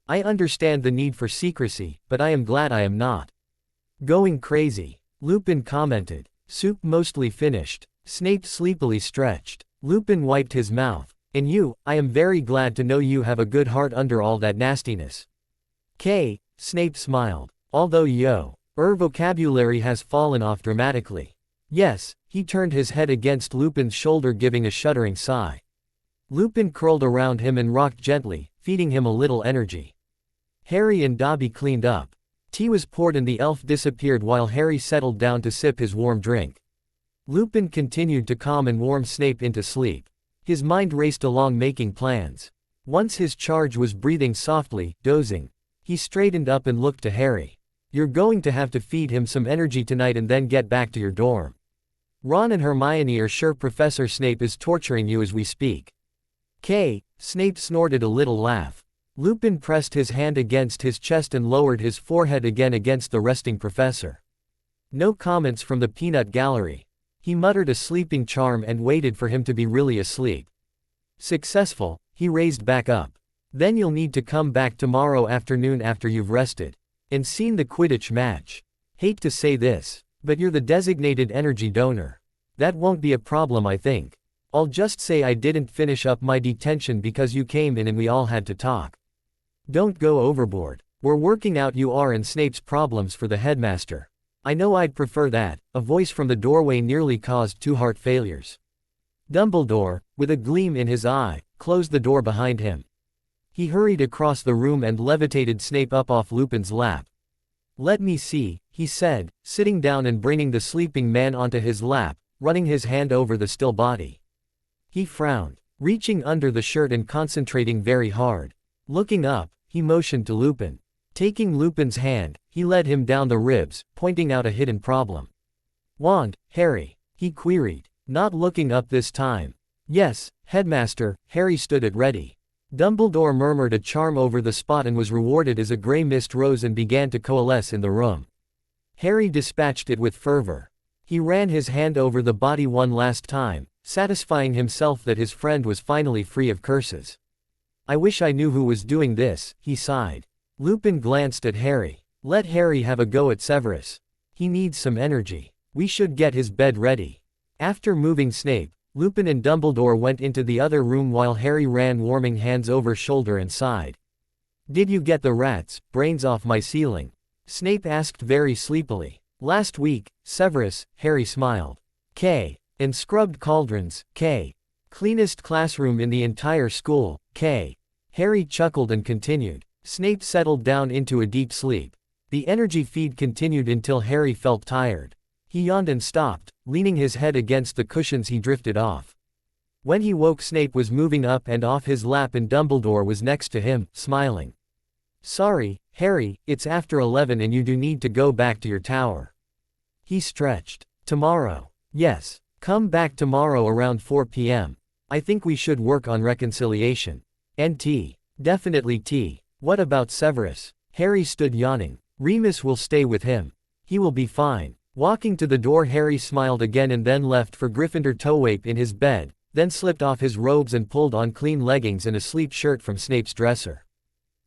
I understand the need for secrecy, but I am glad I am not going crazy, Lupin commented. Soup mostly finished. Snape sleepily stretched. Lupin wiped his mouth. And you, I am very glad to know you have a good heart under all that nastiness. K. Snape smiled. Although your vocabulary has fallen off dramatically. Yes, he turned his head against Lupin's shoulder giving a shuddering sigh. Lupin curled around him and rocked gently, feeding him a little energy. Harry and Dobby cleaned up. Tea was poured and the elf disappeared while Harry settled down to sip his warm drink. Lupin continued to calm and warm Snape into sleep. His mind raced along making plans. Once his charge was breathing softly, dozing. He straightened up and looked to Harry. "You're going to have to feed him some energy tonight and then get back to your dorm. Ron and Hermione are sure Professor Snape is torturing you as we speak." Snape snorted a little laugh. Lupin pressed his hand against his chest and lowered his forehead again against the resting professor. No comments from the peanut gallery. He muttered a sleeping charm and waited for him to be really asleep. Successful, he raised back up. "Then you'll need to come back tomorrow afternoon after you've rested and seen the Quidditch match. Hate to say this, but you're the designated energy donor. That won't be a problem, I think. I'll just say I didn't finish up my detention because you came in and we all had to talk. Don't go overboard. We're working out you are and Snape's problems for the headmaster. I know I'd prefer that." A voice from the doorway nearly caused 2 heart failures. Dumbledore, with a gleam in his eye, closed the door behind him. He hurried across the room and levitated Snape up off Lupin's lap. "Let me see," he said, sitting down and bringing the sleeping man onto his lap, running his hand over the still body. He frowned, reaching under the shirt and concentrating very hard. Looking up, he motioned to Lupin. Taking Lupin's hand, he led him down the ribs, pointing out a hidden problem. "Wand, Harry?" he queried, not looking up this time. "Yes, Headmaster." Harry stood at ready. Dumbledore murmured a charm over the spot and was rewarded as a gray mist rose and began to coalesce in the room. Harry dispatched it with fervor. He ran his hand over the body one last time, satisfying himself that his friend was finally free of curses. "I wish I knew who was doing this," he sighed. Lupin glanced at Harry. "Let Harry have a go at Severus. He needs some energy. We should get his bed ready." After moving Snape, Lupin and Dumbledore went into the other room while Harry ran warming hands over shoulder and sighed. "Did you get the rat's brains off my ceiling?" Snape asked very sleepily. "Last week, Severus," Harry smiled. And scrubbed cauldrons, Cleanest classroom in the entire school, Harry chuckled and continued. Snape settled down into a deep sleep. The energy feed continued until Harry felt tired. He yawned and stopped, leaning his head against the cushions. He drifted off. When he woke, Snape was moving up and off his lap and Dumbledore was next to him, smiling. "Sorry, Harry, it's after 11 and you do need to go back to your tower." He stretched. "Tomorrow." "Yes. Come back tomorrow around 4 p.m. I think we should work on reconciliation. And tea. Definitely tea. What about Severus?" Harry stood yawning. "Remus will stay with him. He will be fine." Walking to the door, Harry smiled again and then left for Gryffindor to wait in his bed, then slipped off his robes and pulled on clean leggings and a sleep shirt from Snape's dresser.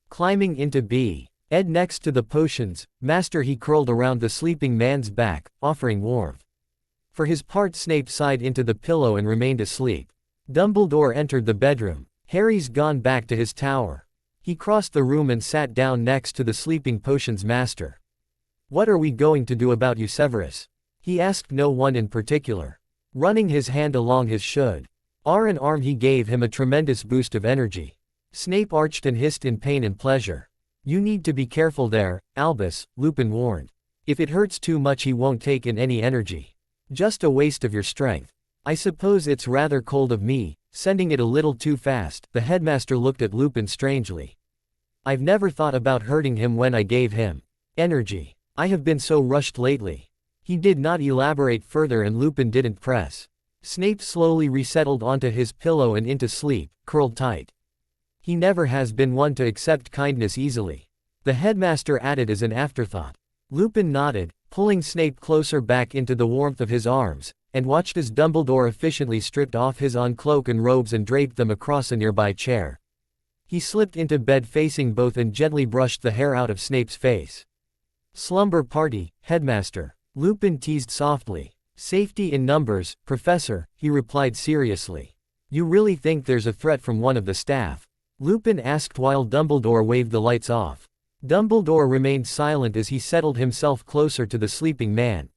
Climbing into bed next to the potions master, he curled around the sleeping man's back, offering warmth. For his part, Snape sighed into the pillow and remained asleep. Dumbledore entered the bedroom. "Harry's gone back to his tower." He crossed the room and sat down next to the sleeping potions master. "What are we going to do about you, Severus?" He asked no one in particular. Running his hand along his arm, he gave him a tremendous boost of energy. Snape arched and hissed in pain and pleasure. "You need to be careful there, Albus," Lupin warned. "If it hurts too much he won't take in any energy. Just a waste of your strength." "I suppose it's rather cold of me, sending it a little too fast." The headmaster looked at Lupin strangely. "I've never thought about hurting him when I gave him energy. I have been so rushed lately." He did not elaborate further and Lupin didn't press. Snape slowly resettled onto his pillow and into sleep, curled tight. "He never has been one to accept kindness easily," the headmaster added as an afterthought. Lupin nodded, pulling Snape closer back into the warmth of his arms, and watched as Dumbledore efficiently stripped off his own cloak and robes and draped them across a nearby chair. He slipped into bed facing both and gently brushed the hair out of Snape's face. "Slumber party, Headmaster," Lupin teased softly. "Safety in numbers, Professor," he replied seriously. "You really think there's a threat from one of the staff?" Lupin asked while Dumbledore waved the lights off. Dumbledore remained silent as he settled himself closer to the sleeping man,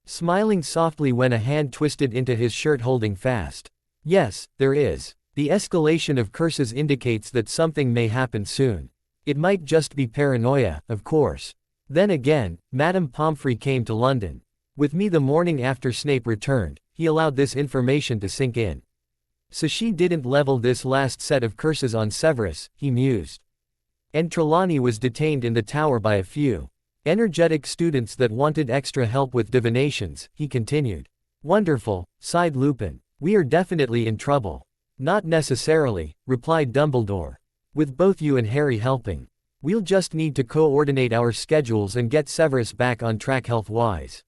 smiling softly when a hand twisted into his shirt holding fast. "Yes, there is. The escalation of curses indicates that something may happen soon. It might just be paranoia, of course. Then again, Madame Pomfrey came to London with me the morning after Snape returned, he allowed this information to sink in. So she didn't level this last set of curses on Severus, he mused. And Trelawney was detained in the tower by a few energetic students that wanted extra help with divinations, he continued. Wonderful, sighed Lupin. We are definitely in trouble. Not necessarily, replied Dumbledore. With both you and Harry helping. We'll just need to coordinate our schedules and get Severus back on track health-wise.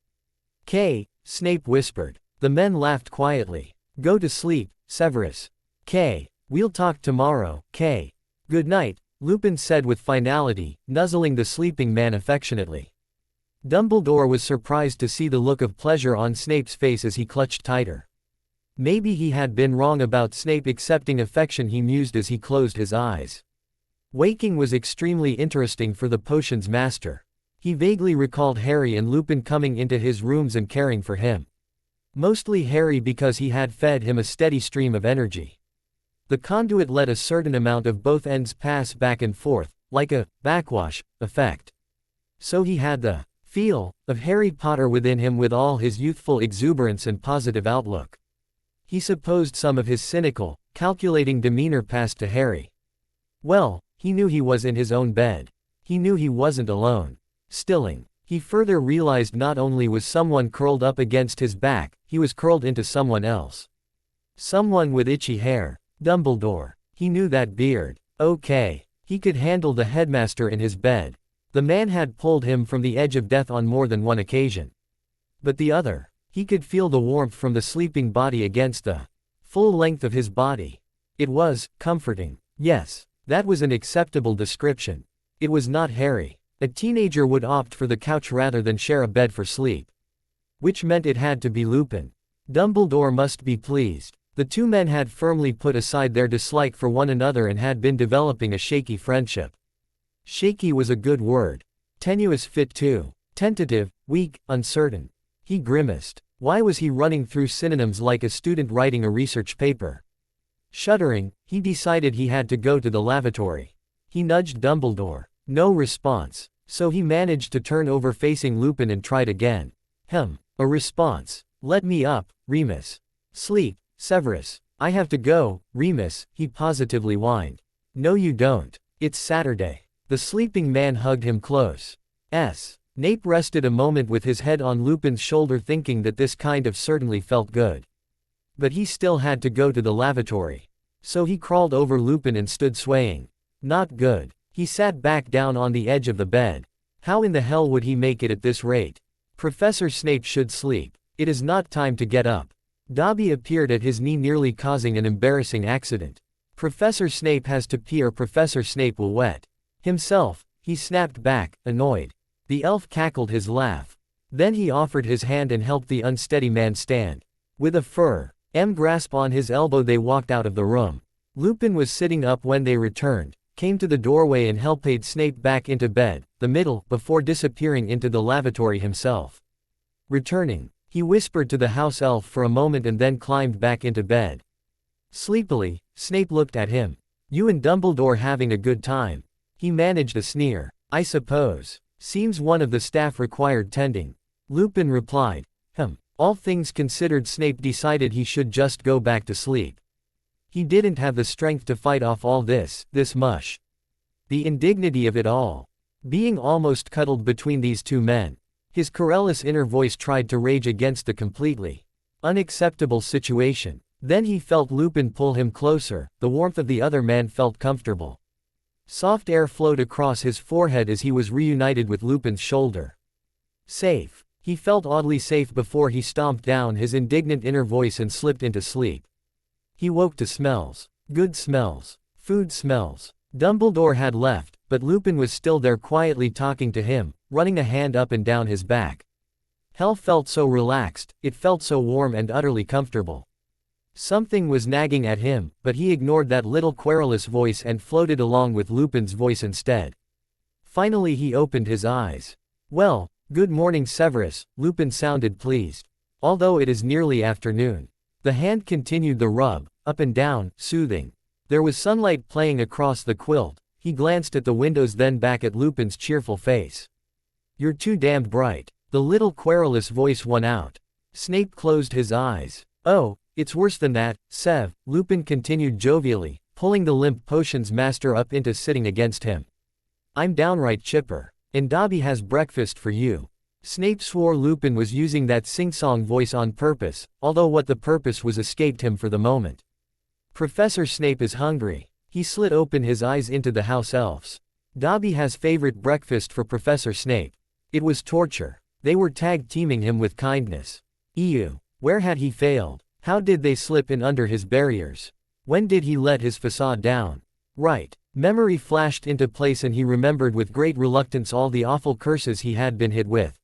Snape whispered. The men laughed quietly. Go to sleep, Severus. We'll talk tomorrow, Good night, Lupin said with finality, nuzzling the sleeping man affectionately. Dumbledore was surprised to see the look of pleasure on Snape's face as he clutched tighter. Maybe he had been wrong about Snape accepting affection, he mused as he closed his eyes. Waking was extremely interesting for the potions master. He vaguely recalled Harry and Lupin coming into his rooms and caring for him. Mostly Harry because he had fed him a steady stream of energy. The conduit let a certain amount of both ends pass back and forth, like a backwash effect. So he had the feel of Harry Potter within him with all his youthful exuberance and positive outlook. He supposed some of his cynical, calculating demeanor passed to Harry. Well, he knew he was in his own bed. He knew he wasn't alone. Stilling. He further realized not only was someone curled up against his back, he was curled into someone else. Someone with itchy hair. Dumbledore. He knew that beard. Okay. He could handle the headmaster in his bed. The man had pulled him from the edge of death on more than one occasion. But the other. He could feel the warmth from the sleeping body against the full length of his body. It was comforting. Yes, that was an acceptable description. It was not Harry. A teenager would opt for the couch rather than share a bed for sleep. Which meant it had to be Lupin. Dumbledore must be pleased. The two men had firmly put aside their dislike for one another and had been developing a shaky friendship. Shaky was a good word. Tenuous fit too. Tentative, weak, uncertain. He grimaced. Why was he running through synonyms like a student writing a research paper? Shuddering, he decided he had to go to the lavatory. He nudged Dumbledore. No response. So he managed to turn over facing Lupin and tried again. A response. Let me up, Remus. Sleep, Severus. I have to go, Remus, he positively whined. No you don't. It's Saturday. The sleeping man hugged him close. Snape rested a moment with his head on Lupin's shoulder thinking that this kind of certainly felt good. But he still had to go to the lavatory. So he crawled over Lupin and stood swaying. Not good. He sat back down on the edge of the bed. How in the hell would he make it at this rate? Professor Snape should sleep. It is not time to get up. Dobby appeared at his knee nearly causing an embarrassing accident. Professor Snape has to pee or Professor Snape will wet himself. He snapped back, annoyed. The elf cackled his laugh. Then he offered his hand and helped the unsteady man stand. With a firm grasp on his elbow they walked out of the room. Lupin was sitting up when they returned, came to the doorway and helped Snape back into bed, the middle, before disappearing into the lavatory himself. Returning, he whispered to the house elf for a moment and then climbed back into bed. Sleepily, Snape looked at him. You and Dumbledore having a good time? He managed a sneer. I suppose. Seems one of the staff required tending. Lupin replied. All things considered, Snape decided he should just go back to sleep. He didn't have the strength to fight off all this mush. The indignity of it all. Being almost cuddled between these two men. His querulous inner voice tried to rage against the completely unacceptable situation. Then he felt Lupin pull him closer, the warmth of the other man felt comfortable. Soft air flowed across his forehead as he was reunited with Lupin's shoulder. Safe. He felt oddly safe before he stomped down his indignant inner voice and slipped into sleep. He woke to smells. Good smells. Food smells. Dumbledore had left, but Lupin was still there quietly talking to him, running a hand up and down his back. Hell felt so relaxed, it felt so warm and utterly comfortable. Something was nagging at him, but he ignored that little querulous voice and floated along with Lupin's voice instead. Finally he opened his eyes. Well, good morning Severus, Lupin sounded pleased. Although it is nearly afternoon. The hand continued the rub, up and down, soothing. There was sunlight playing across the quilt. He glanced at the windows then back at Lupin's cheerful face. You're too damned bright. The little querulous voice won out. Snape closed his eyes. Oh, it's worse than that, Sev, Lupin continued jovially, pulling the limp potions master up into sitting against him. I'm downright chipper. And Dobby has breakfast for you. Snape swore Lupin was using that sing-song voice on purpose, although what the purpose was escaped him for the moment. Professor Snape is hungry. He slit open his eyes into the house elves. Dobby has favorite breakfast for Professor Snape. It was torture. They were tag-teaming him with kindness. Ew. Where had he failed? How did they slip in under his barriers? When did he let his facade down? Right. Memory flashed into place and he remembered with great reluctance all the awful curses he had been hit with.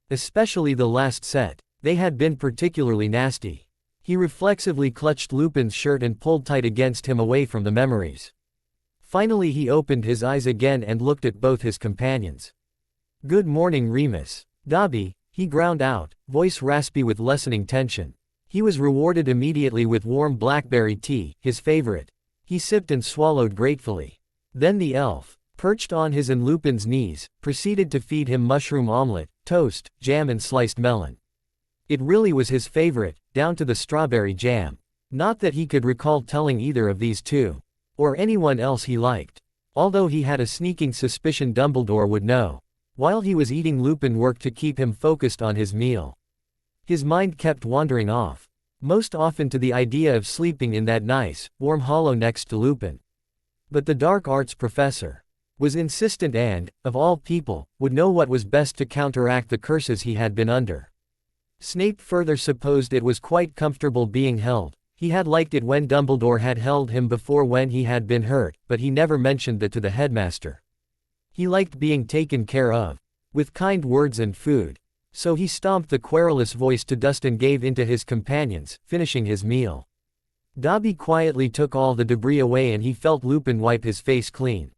Especially the last set. They had been particularly nasty. He reflexively clutched Lupin's shirt and pulled tight against him away from the memories. Finally he opened his eyes again and looked at both his companions. Good morning, Remus. Dobby, he ground out, voice raspy with lessening tension. He was rewarded immediately with warm blackberry tea, his favorite. He sipped and swallowed gratefully. Then the elf, perched on his and Lupin's knees, proceeded to feed him mushroom omelet, toast, jam and sliced melon. It really was his favorite, down to the strawberry jam. Not that he could recall telling either of these two. Or anyone else he liked. Although he had a sneaking suspicion Dumbledore would know. While he was eating, Lupin worked to keep him focused on his meal. His mind kept wandering off. Most often to the idea of sleeping in that nice, warm hollow next to Lupin. But the dark arts professor was insistent and, of all people, would know what was best to counteract the curses he had been under. Snape further supposed it was quite comfortable being held. He had liked it when Dumbledore had held him before when he had been hurt, but he never mentioned that to the headmaster. He liked being taken care of, with kind words and food. So he stomped the querulous voice to dust and gave in to his companions, finishing his meal. Dobby quietly took all the debris away and he felt Lupin wipe his face clean.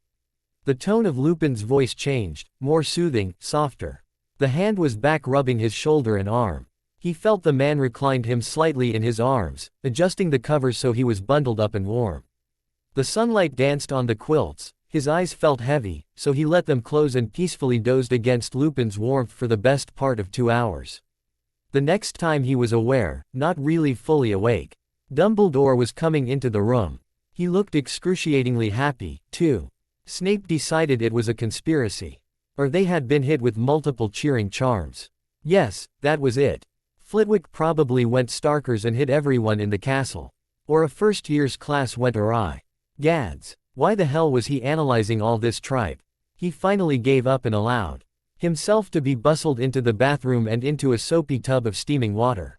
The tone of Lupin's voice changed, more soothing, softer. The hand was back rubbing his shoulder and arm. He felt the man reclined him slightly in his arms, adjusting the covers so he was bundled up and warm. The sunlight danced on the quilts. His eyes felt heavy, so he let them close and peacefully dozed against Lupin's warmth for the best part of 2 hours. The next time he was aware, not really fully awake, Dumbledore was coming into the room. He looked excruciatingly happy, too. Snape decided it was a conspiracy. Or they had been hit with multiple cheering charms. Yes, that was it. Flitwick probably went starkers and hit everyone in the castle. Or a first year's class went awry. Gads. Why the hell was he analyzing all this tripe? He finally gave up and allowed himself to be bustled into the bathroom and into a soapy tub of steaming water.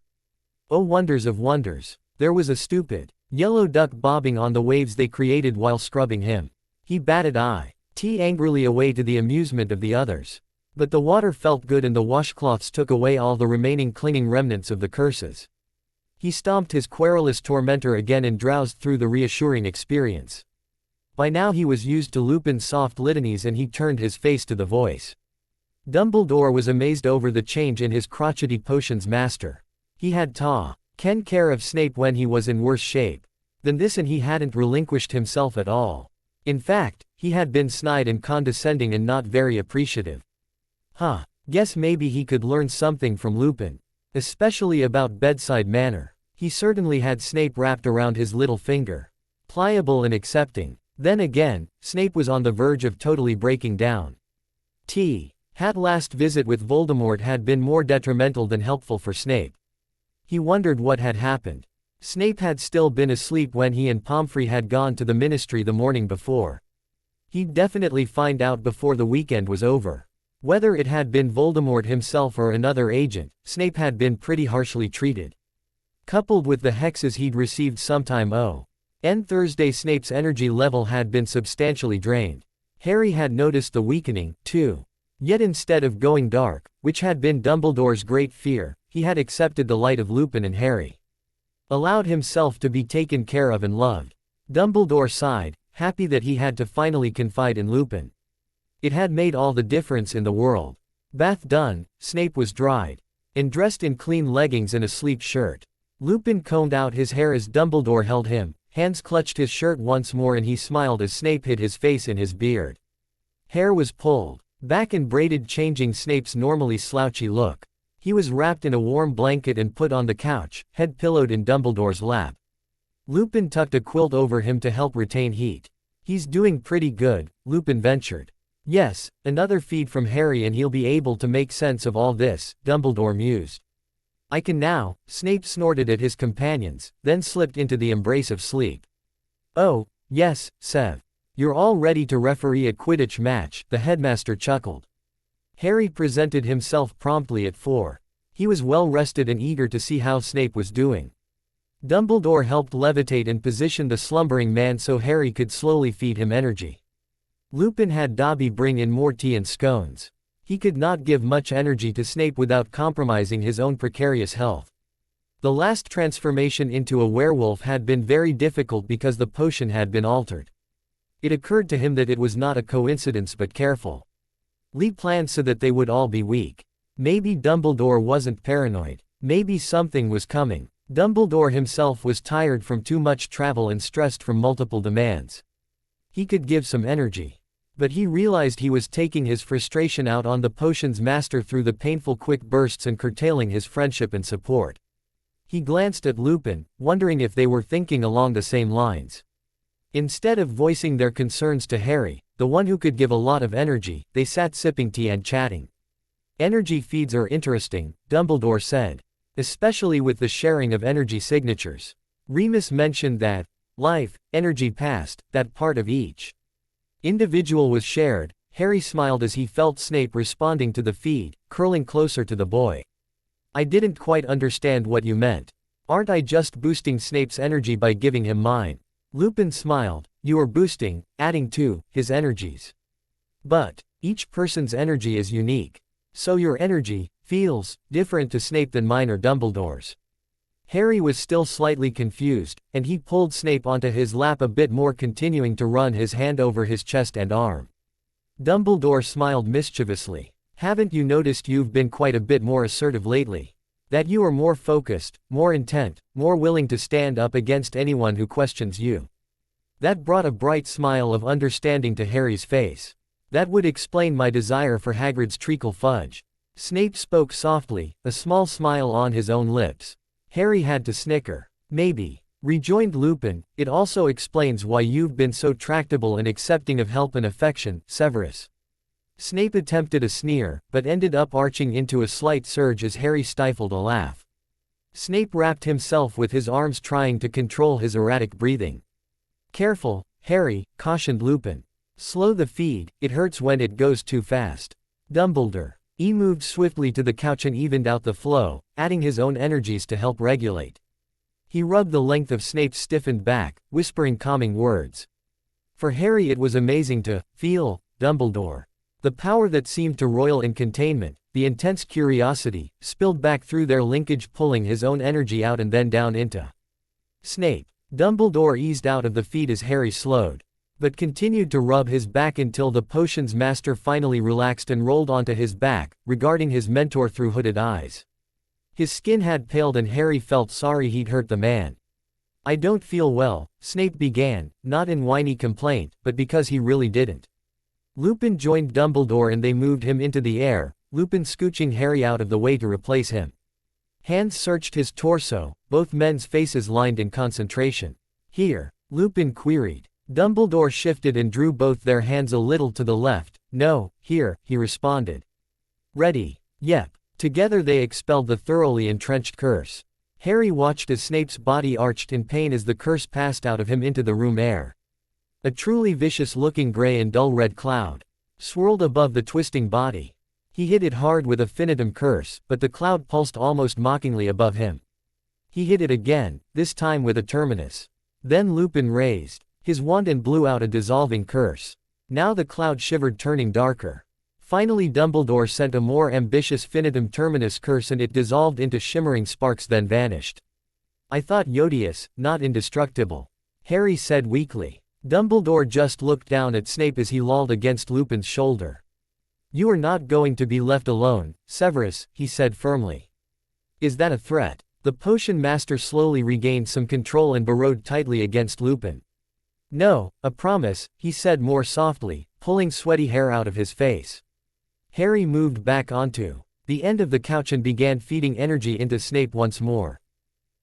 Oh wonders of wonders, there was a stupid yellow duck bobbing on the waves they created while scrubbing him. He batted tea angrily away to the amusement of the others. But the water felt good and the washcloths took away all the remaining clinging remnants of the curses. He stomped his querulous tormentor again and drowsed through the reassuring experience. By now he was used to Lupin's soft litanies and he turned his face to the voice. Dumbledore was amazed over the change in his crotchety potions master. He had taken care of Snape when he was in worse shape than this and he hadn't relinquished himself at all. In fact, he had been snide and condescending and not very appreciative. Guess maybe he could learn something from Lupin. Especially about bedside manner. He certainly had Snape wrapped around his little finger. Pliable and accepting. Then again, Snape was on the verge of totally breaking down. That last visit with Voldemort had been more detrimental than helpful for Snape. He wondered what had happened. Snape had still been asleep when he and Pomfrey had gone to the ministry the morning before. He'd definitely find out before the weekend was over. Whether it had been Voldemort himself or another agent, Snape had been pretty harshly treated. Coupled with the hexes he'd received sometime Thursday, Snape's energy level had been substantially drained. Harry had noticed the weakening, too. Yet instead of going dark, which had been Dumbledore's great fear, he had accepted the light of Lupin and Harry. Allowed himself to be taken care of and loved. Dumbledore sighed, happy that he had to finally confide in Lupin. It had made all the difference in the world. Bath done, Snape was dried. And dressed in clean leggings and a sleek shirt. Lupin combed out his hair as Dumbledore held him. Hands clutched his shirt once more and he smiled as Snape hid his face in his beard. Hair was pulled back and braided, changing Snape's normally slouchy look. He was wrapped in a warm blanket and put on the couch, head pillowed in Dumbledore's lap. Lupin tucked a quilt over him to help retain heat. "He's doing pretty good," Lupin ventured. "Yes, another feed from Harry and he'll be able to make sense of all this," Dumbledore mused. "I can now," Snape snorted at his companions, then slipped into the embrace of sleep. "Oh, yes, Sev. You're all ready to referee a Quidditch match," the headmaster chuckled. Harry presented himself promptly at 4. He was well rested and eager to see how Snape was doing. Dumbledore helped levitate and position the slumbering man so Harry could slowly feed him energy. Lupin had Dobby bring in more tea and scones. He could not give much energy to Snape without compromising his own precarious health. The last transformation into a werewolf had been very difficult because the potion had been altered. It occurred to him that it was not a coincidence but careful. Lee planned so that they would all be weak. Maybe Dumbledore wasn't paranoid. Maybe something was coming. Dumbledore himself was tired from too much travel and stressed from multiple demands. He could give some energy. But he realized he was taking his frustration out on the potion's master through the painful quick bursts and curtailing his friendship and support. He glanced at Lupin, wondering if they were thinking along the same lines. Instead of voicing their concerns to Harry, the one who could give a lot of energy, they sat sipping tea and chatting. "Energy feeds are interesting," Dumbledore said. "Especially with the sharing of energy signatures. Remus mentioned that, life, energy past, that part of each individual was shared." Harry smiled as he felt Snape responding to the feed, curling closer to the boy. "I didn't quite understand what you meant. Aren't I just boosting Snape's energy by giving him mine?" Lupin smiled. "You are boosting, adding to, his energies. But each person's energy is unique. So your energy feels different to Snape than mine or Dumbledore's." Harry was still slightly confused, and he pulled Snape onto his lap a bit more, continuing to run his hand over his chest and arm. Dumbledore smiled mischievously. "Haven't you noticed you've been quite a bit more assertive lately? That you are more focused, more intent, more willing to stand up against anyone who questions you?" That brought a bright smile of understanding to Harry's face. "That would explain my desire for Hagrid's treacle fudge." Snape spoke softly, a small smile on his own lips. Harry had to snicker. "Maybe," rejoined Lupin, "it also explains why you've been so tractable and accepting of help and affection, Severus." Snape attempted a sneer, but ended up arching into a slight surge as Harry stifled a laugh. Snape wrapped himself with his arms, trying to control his erratic breathing. "Careful, Harry," cautioned Lupin. "Slow the feed, it hurts when it goes too fast." Dumbledore moved swiftly to the couch and evened out the flow, adding his own energies to help regulate. He rubbed the length of Snape's stiffened back, whispering calming words. For Harry it was amazing to feel Dumbledore. The power that seemed to roil in containment, the intense curiosity, spilled back through their linkage, pulling his own energy out and then down into Snape. Dumbledore eased out of the feed as Harry slowed, but continued to rub his back until the potion's master finally relaxed and rolled onto his back, regarding his mentor through hooded eyes. His skin had paled and Harry felt sorry he'd hurt the man. "I don't feel well," Snape began, not in whiny complaint, but because he really didn't. Lupin joined Dumbledore and they moved him into the air, Lupin scooching Harry out of the way to replace him. Hands searched his torso, both men's faces lined in concentration. "Here?" Lupin queried. Dumbledore shifted and drew both their hands a little to the left. "No, here," he responded. "Ready?" "Yep." Together they expelled the thoroughly entrenched curse. Harry watched as Snape's body arched in pain as the curse passed out of him into the room air. A truly vicious-looking gray and dull red cloud swirled above the twisting body. He hit it hard with a Finitum curse, but the cloud pulsed almost mockingly above him. He hit it again, this time with a Terminus. Then Lupin raised his wand and blew out a dissolving curse. Now the cloud shivered, turning darker. Finally Dumbledore sent a more ambitious Finitum Terminus curse and it dissolved into shimmering sparks, then vanished. "I thought Yodius, not indestructible," Harry said weakly. Dumbledore just looked down at Snape as he lolled against Lupin's shoulder. "You are not going to be left alone, Severus," he said firmly. "Is that a threat?" The potion master slowly regained some control and burrowed tightly against Lupin. "No, a promise," he said more softly, pulling sweaty hair out of his face. Harry moved back onto the end of the couch and began feeding energy into Snape once more.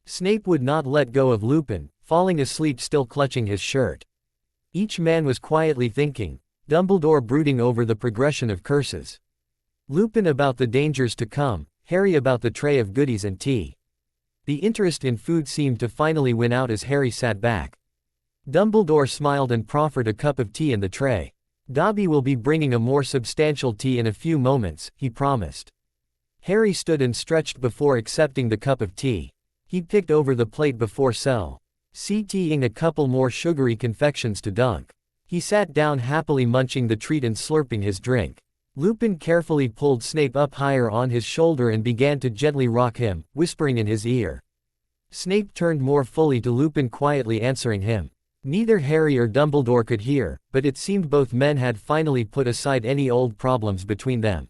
Snape would not let go of Lupin, falling asleep still clutching his shirt. Each man was quietly thinking, Dumbledore brooding over the progression of curses. Lupin about the dangers to come, Harry about the tray of goodies and tea. The interest in food seemed to finally win out as Harry sat back. Dumbledore smiled and proffered a cup of tea in the tray. Dobby will be bringing a more substantial tea in a few moments, he promised. Harry stood and stretched before accepting the cup of tea. He picked over the plate before CTing a couple more sugary confections to dunk. He sat down happily munching the treat and slurping his drink. Lupin carefully pulled Snape up higher on his shoulder and began to gently rock him, whispering in his ear. Snape turned more fully to Lupin, quietly answering him. Neither Harry or Dumbledore could hear, but it seemed both men had finally put aside any old problems between them.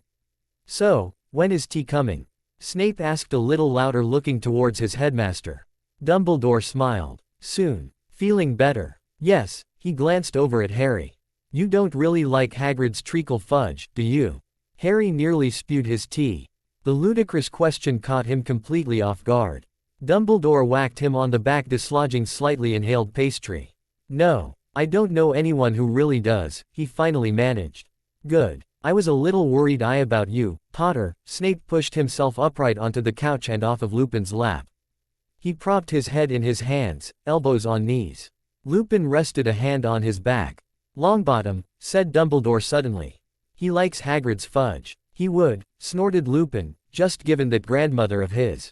So, when is tea coming? Snape asked a little louder, looking towards his headmaster. Dumbledore smiled. Soon. Feeling better? Yes. He glanced over at Harry. You don't really like Hagrid's treacle fudge, do you? Harry nearly spewed his tea. The ludicrous question caught him completely off guard. Dumbledore whacked him on the back, dislodging slightly inhaled pastry. No. I don't know anyone who really does, he finally managed. Good. I was a little worried about you, Potter. Snape pushed himself upright onto the couch and off of Lupin's lap. He propped his head in his hands, elbows on knees. Lupin rested a hand on his back. Longbottom, said Dumbledore suddenly. He likes Hagrid's fudge. He would, snorted Lupin, just given that grandmother of his.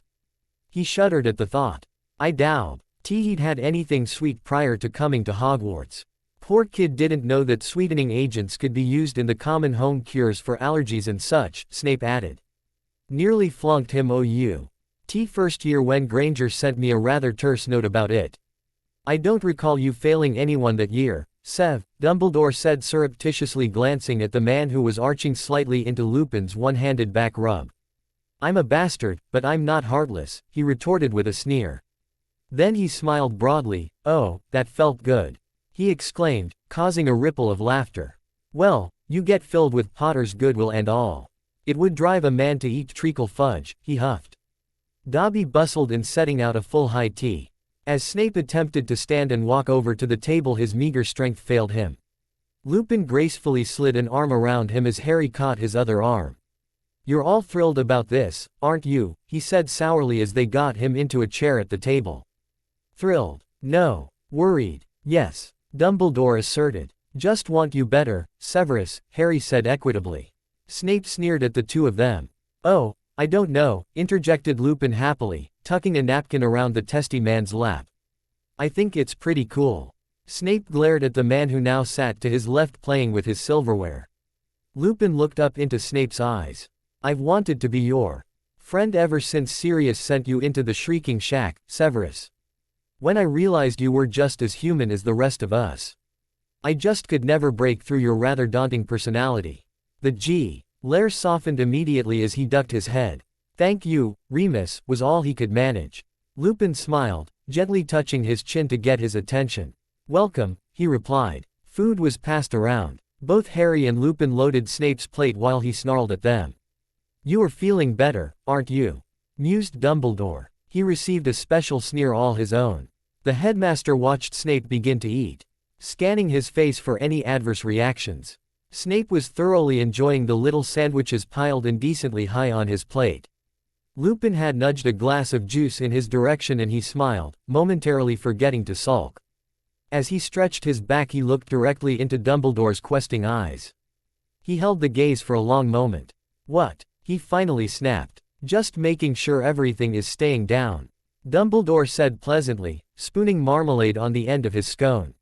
He shuddered at the thought. I doubt he'd had anything sweet prior to coming to Hogwarts. Poor kid didn't know that sweetening agents could be used in the common home cures for allergies and such, Snape added. Nearly flunked him first year when Granger sent me a rather terse note about it. I don't recall you failing anyone that year, Sev, Dumbledore said surreptitiously, glancing at the man who was arching slightly into Lupin's one-handed back rub. I'm a bastard, but I'm not heartless, he retorted with a sneer. Then he smiled broadly. Oh, that felt good, he exclaimed, causing a ripple of laughter. Well, you get filled with Potter's goodwill and all. It would drive a man to eat treacle fudge, he huffed. Dobby bustled in setting out a full high tea. As Snape attempted to stand and walk over to the table, his meager strength failed him. Lupin gracefully slid an arm around him as Harry caught his other arm. You're all thrilled about this, aren't you? He said sourly as they got him into a chair at the table. Thrilled? No. Worried? Yes, Dumbledore asserted. Just want you better, Severus, Harry said equitably. Snape sneered at the two of them. Oh, I don't know, interjected Lupin happily, tucking a napkin around the testy man's lap. I think it's pretty cool. Snape glared at the man who now sat to his left playing with his silverware. Lupin looked up into Snape's eyes. I've wanted to be your friend ever since Sirius sent you into the Shrieking Shack, Severus. When I realized you were just as human as the rest of us. I just could never break through your rather daunting personality. The Lair softened immediately as he ducked his head. Thank you, Remus, was all he could manage. Lupin smiled, gently touching his chin to get his attention. Welcome, he replied. Food was passed around. Both Harry and Lupin loaded Snape's plate while he snarled at them. You are feeling better, aren't you? Mused Dumbledore. He received a special sneer all his own. The headmaster watched Snape begin to eat, scanning his face for any adverse reactions. Snape was thoroughly enjoying the little sandwiches piled indecently high on his plate. Lupin had nudged a glass of juice in his direction and he smiled, momentarily forgetting to sulk. As he stretched his back, he looked directly into Dumbledore's questing eyes. He held the gaze for a long moment. What? He finally snapped. Just making sure everything is staying down, Dumbledore said pleasantly, spooning marmalade on the end of his scone.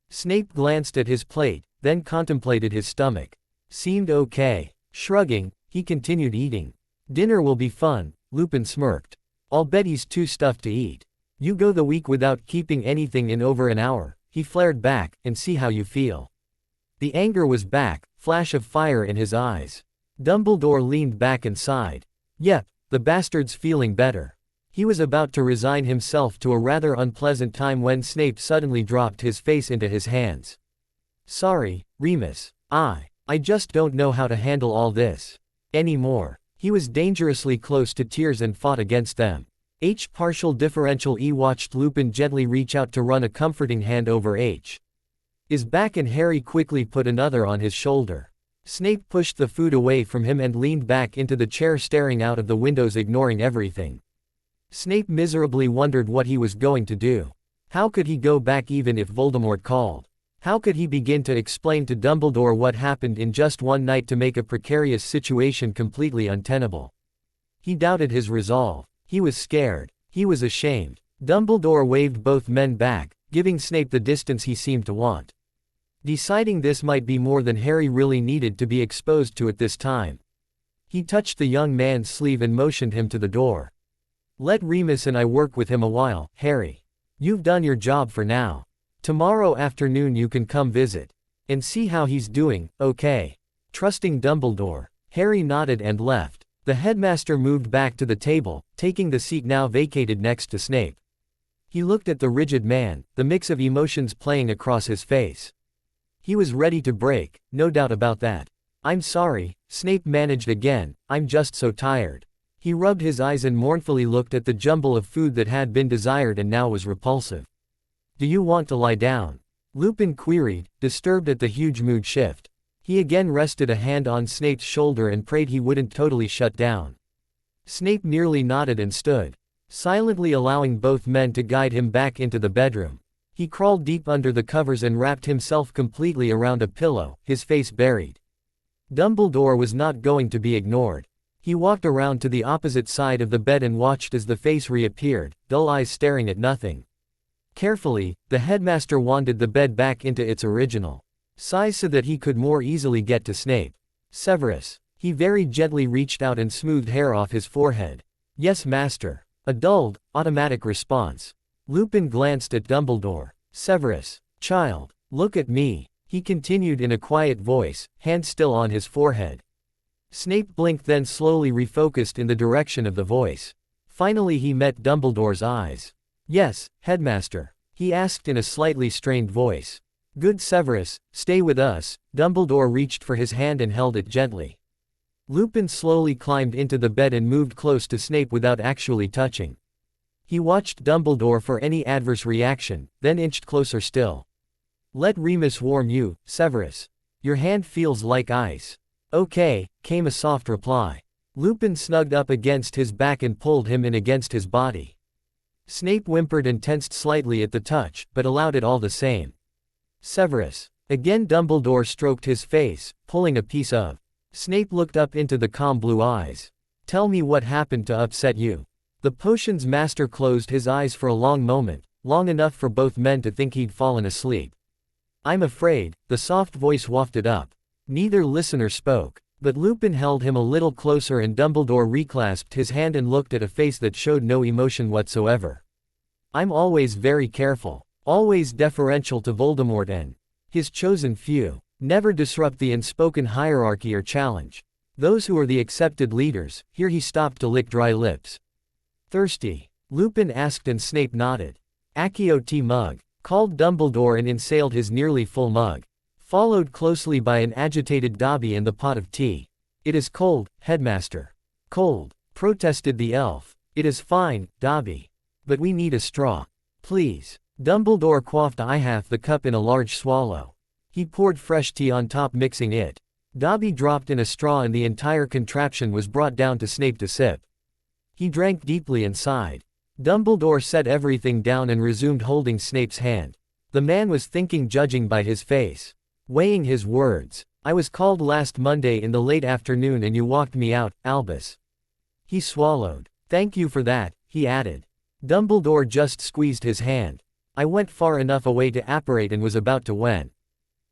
Snape glanced at his plate, then contemplated his stomach. Seemed okay. Shrugging, he continued eating. Dinner will be fun, Lupin smirked. I'll bet he's too stuffed to eat. You go the week without keeping anything in over an hour, he flared back, and see how you feel. The anger was back, flash of fire in his eyes. Dumbledore leaned back and sighed. Yep, the bastard's feeling better. He was about to resign himself to a rather unpleasant time when Snape suddenly dropped his face into his hands. Sorry, Remus. I just don't know how to handle all this anymore. He was dangerously close to tears and fought against them. H partial differential E watched Lupin gently reach out to run a comforting hand over H's back and Harry quickly put another on his shoulder. Snape pushed the food away from him and leaned back into the chair staring out of the windows ignoring everything. Snape miserably wondered what he was going to do. How could he go back even if Voldemort called? How could he begin to explain to Dumbledore what happened in just one night to make a precarious situation completely untenable? He doubted his resolve. He was scared. He was ashamed. Dumbledore waved both men back, giving Snape the distance he seemed to want. Deciding this might be more than Harry really needed to be exposed to at this time. He touched the young man's sleeve and motioned him to the door. "Let Remus and I work with him a while, Harry. You've done your job for now. Tomorrow afternoon you can come visit. And see how he's doing, okay?" Trusting Dumbledore, Harry nodded and left. The headmaster moved back to the table, taking the seat now vacated next to Snape. He looked at the rigid man, the mix of emotions playing across his face. He was ready to break, no doubt about that. "I'm sorry," Snape managed again, "I'm just so tired." He rubbed his eyes and mournfully looked at the jumble of food that had been desired and now was repulsive. "Do you want to lie down?" Lupin queried, disturbed at the huge mood shift. He again rested a hand on Snape's shoulder and prayed he wouldn't totally shut down. Snape merely nodded and stood, silently allowing both men to guide him back into the bedroom. He crawled deep under the covers and wrapped himself completely around a pillow, his face buried. Dumbledore was not going to be ignored. He walked around to the opposite side of the bed and watched as the face reappeared, dull eyes staring at nothing. Carefully, the headmaster wanded the bed back into its original size so that he could more easily get to Snape. "Severus." He very gently reached out and smoothed hair off his forehead. "Yes, master." A dulled, automatic response. Lupin glanced at Dumbledore. "Severus. Child. Look at me," he continued in a quiet voice, hand still on his forehead. Snape blinked then slowly refocused in the direction of the voice. Finally he met Dumbledore's eyes. "Yes, headmaster?" he asked in a slightly strained voice. "Good Severus, stay with us." Dumbledore reached for his hand and held it gently. Lupin slowly climbed into the bed and moved close to Snape without actually touching. He watched Dumbledore for any adverse reaction, then inched closer still. "Let Remus warm you, Severus. Your hand feels like ice." "Okay," came a soft reply. Lupin snugged up against his back and pulled him in against his body. Snape whimpered and tensed slightly at the touch, but allowed it all the same. "Severus." Again Dumbledore stroked his face, pulling a piece of. Snape looked up into the calm blue eyes. "Tell me what happened to upset you." The potion's master closed his eyes for a long moment, long enough for both men to think he'd fallen asleep. "I'm afraid," the soft voice wafted up. Neither listener spoke, but Lupin held him a little closer and Dumbledore reclasped his hand and looked at a face that showed no emotion whatsoever. "I'm always very careful, always deferential to Voldemort and his chosen few. Never disrupt the unspoken hierarchy or challenge those who are the accepted leaders." Here he stopped to lick dry lips. "Thirsty?" Lupin asked and Snape nodded. "Accio tea mug," called Dumbledore and inhaled his nearly full mug, followed closely by an agitated Dobby and the pot of tea. "It is cold, headmaster." "Cold," protested the elf. "It is fine, Dobby. But we need a straw. Please." Dumbledore quaffed half the cup in a large swallow. He poured fresh tea on top mixing it. Dobby dropped in a straw and the entire contraption was brought down to Snape to sip. He drank deeply and sighed. Dumbledore set everything down and resumed holding Snape's hand. The man was thinking judging by his face. Weighing his words. "I was called last Monday in the late afternoon and you walked me out, Albus." He swallowed. "Thank you for that," he added. Dumbledore just squeezed his hand. "I went far enough away to apparate and was about to when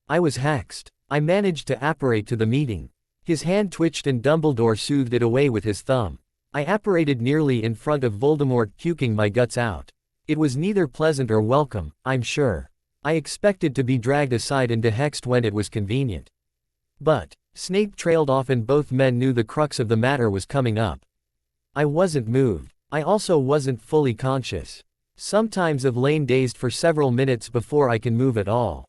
I was hexed. I managed to apparate to the meeting." His hand twitched and Dumbledore soothed it away with his thumb. "I apparated nearly in front of Voldemort puking my guts out. It was neither pleasant or welcome, I'm sure. I expected to be dragged aside and dehexed when it was convenient. But," Snape trailed off and both men knew the crux of the matter was coming up. "I wasn't moved. I also wasn't fully conscious. Sometimes I've lain dazed for several minutes before I can move at all.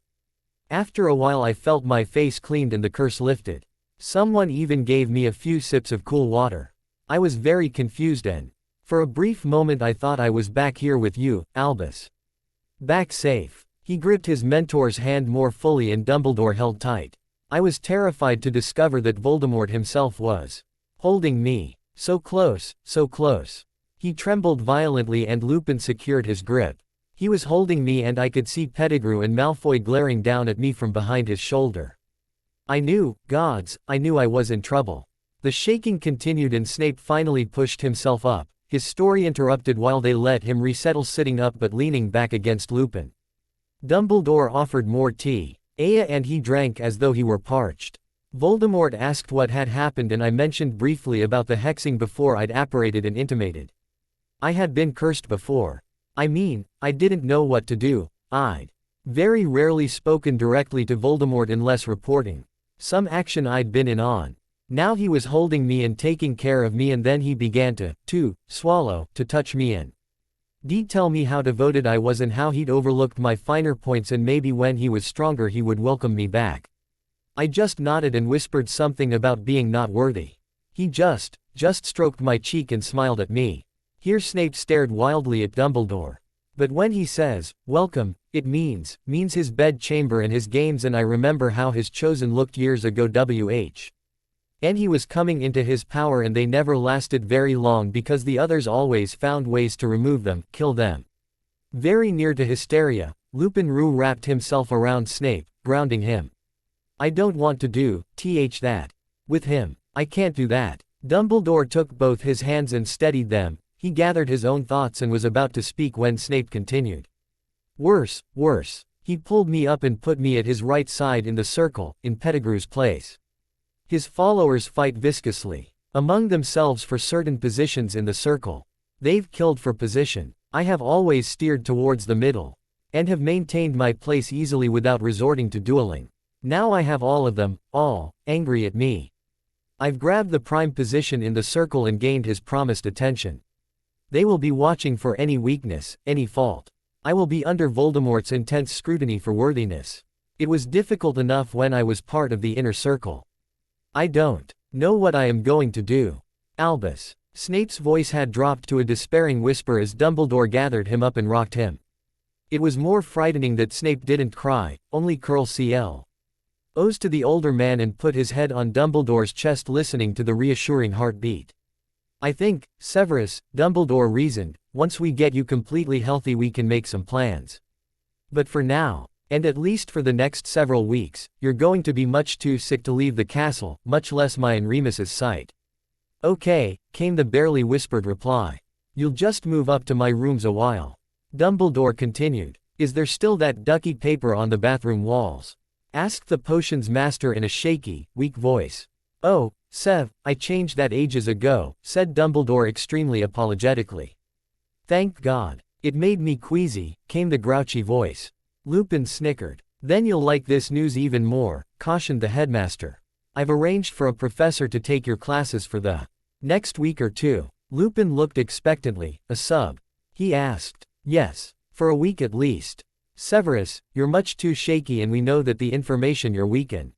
After a while I felt my face cleaned and the curse lifted." Someone even gave me a few sips of cool water. I was very confused and, for a brief moment I thought I was back here with you, Albus. Back safe. He gripped his mentor's hand more fully and Dumbledore held tight. I was terrified to discover that Voldemort himself was holding me. So close, so close. He trembled violently and Lupin secured his grip. He was holding me and I could see Pettigrew and Malfoy glaring down at me from behind his shoulder. I knew, gods, I knew I was in trouble. The shaking continued and Snape finally pushed himself up, his story interrupted while they let him resettle sitting up but leaning back against Lupin. Dumbledore offered more tea. Aya and he drank as though he were parched. Voldemort asked what had happened and I mentioned briefly about the hexing before I'd apparated and intimated. I had been cursed before. I mean, I didn't know what to do. I'd very rarely spoken directly to Voldemort unless reporting some action I'd been in on. Now he was holding me and taking care of me and then he began to swallow, to touch me and tell me how devoted I was and how he'd overlooked my finer points and maybe when he was stronger he would welcome me back. I just nodded and whispered something about being not worthy. He just stroked my cheek and smiled at me. Here Snape stared wildly at Dumbledore. But when he says, welcome, it means his bed chamber and his games and I remember how his chosen looked years ago and he was coming into his power and they never lasted very long because the others always found ways to remove them, kill them. Very near to hysteria, Lupin wrapped himself around Snape, grounding him. I don't want to do that with him. I can't do that. Dumbledore took both his hands and steadied them. He gathered his own thoughts and was about to speak when Snape continued. Worse. He pulled me up and put me at his right side in the circle, in Pettigrew's place. His followers fight viscously among themselves for certain positions in the circle. They've killed for position. I have always steered towards the middle and have maintained my place easily without resorting to dueling. Now I have all of them, all angry at me. I've grabbed the prime position in the circle and gained his promised attention. They will be watching for any weakness, any fault. I will be under Voldemort's intense scrutiny for worthiness. It was difficult enough when I was part of the inner circle. I don't know what I am going to do. Albus. Snape's voice had dropped to a despairing whisper as Dumbledore gathered him up and rocked him. It was more frightening that Snape didn't cry, only curl O's to the older man and put his head on Dumbledore's chest listening to the reassuring heartbeat. I think, Severus, Dumbledore reasoned, once we get you completely healthy we can make some plans. But for now, and at least for the next several weeks, you're going to be much too sick to leave the castle, much less my and Remus's sight. Okay, came the barely whispered reply. You'll just move up to my rooms a while. Dumbledore continued. Is there still that ducky paper on the bathroom walls? Asked the potions master in a shaky, weak voice. Oh, Sev, I changed that ages ago, said Dumbledore extremely apologetically. Thank God. It made me queasy, came the grouchy voice. Lupin snickered. Then you'll like this news even more, cautioned the headmaster. I've arranged for a professor to take your classes for the next week or two. Lupin looked expectantly. A sub? He asked. Yes. For a week at least. Severus, you're much too shaky and we know that the information you're weak in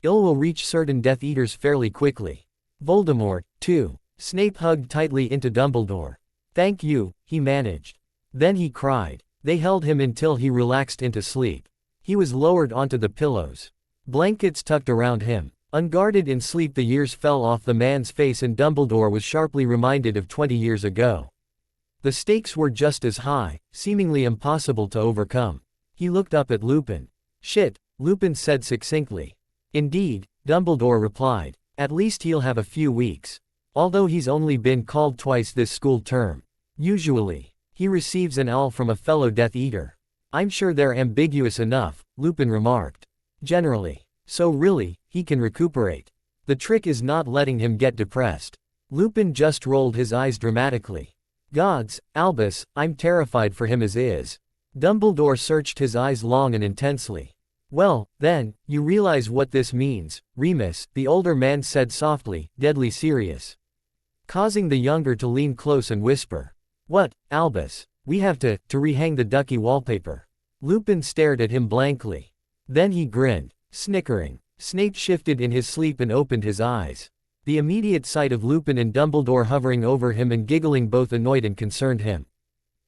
will reach certain Death Eaters fairly quickly. Voldemort, too. Snape hugged tightly into Dumbledore. Thank you, he managed. Then he cried. They held him until he relaxed into sleep. He was lowered onto the pillows. Blankets tucked around him. Unguarded in sleep the years fell off the man's face and Dumbledore was sharply reminded of 20 years ago. The stakes were just as high, seemingly impossible to overcome. He looked up at Lupin. Shit, Lupin said succinctly. Indeed, Dumbledore replied. At least he'll have a few weeks. Although he's only been called twice this school term. Usually, he receives an L from a fellow Death Eater. I'm sure they're ambiguous enough, Lupin remarked. Generally. So really, he can recuperate. The trick is not letting him get depressed. Lupin just rolled his eyes dramatically. Gods, Albus, I'm terrified for him as is. Dumbledore searched his eyes long and intensely. Well, then, you realize what this means, Remus, the older man said softly, deadly serious. Causing the younger to lean close and whisper. What, Albus? We have to rehang the ducky wallpaper. Lupin stared at him blankly. Then he grinned, snickering. Snape shifted in his sleep and opened his eyes. The immediate sight of Lupin and Dumbledore hovering over him and giggling both annoyed and concerned him.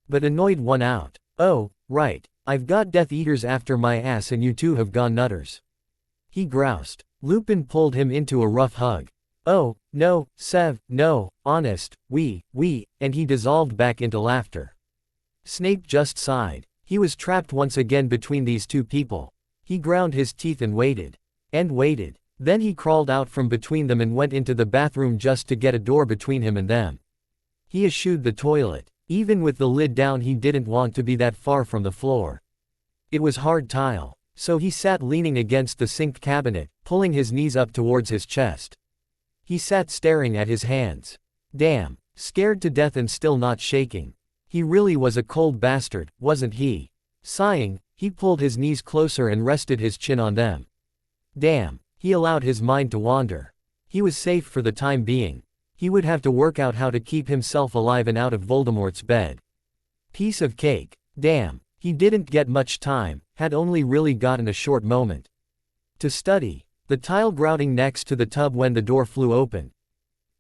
But annoyed won out. "Oh, right. I've got Death Eaters after my ass and you two have gone nutters," he groused. Lupin pulled him into a rough hug. "Oh, no, Sev, no, honest, we," and he dissolved back into laughter. Snape just sighed. He was trapped once again between these two people. He ground his teeth and waited. And waited. Then he crawled out from between them and went into the bathroom just to get a door between him and them. He eschewed the toilet. Even with the lid down, he didn't want to be that far from the floor. It was hard tile. So he sat leaning against the sink cabinet, pulling his knees up towards his chest. He sat staring at his hands. Damn, scared to death and still not shaking. He really was a cold bastard, wasn't he? Sighing, he pulled his knees closer and rested his chin on them. Damn, he allowed his mind to wander. He was safe for the time being. He would have to work out how to keep himself alive and out of Voldemort's bed. Piece of cake. Damn, he didn't get much time, had only really gotten a short moment to study. The tile grouting next to the tub when the door flew open.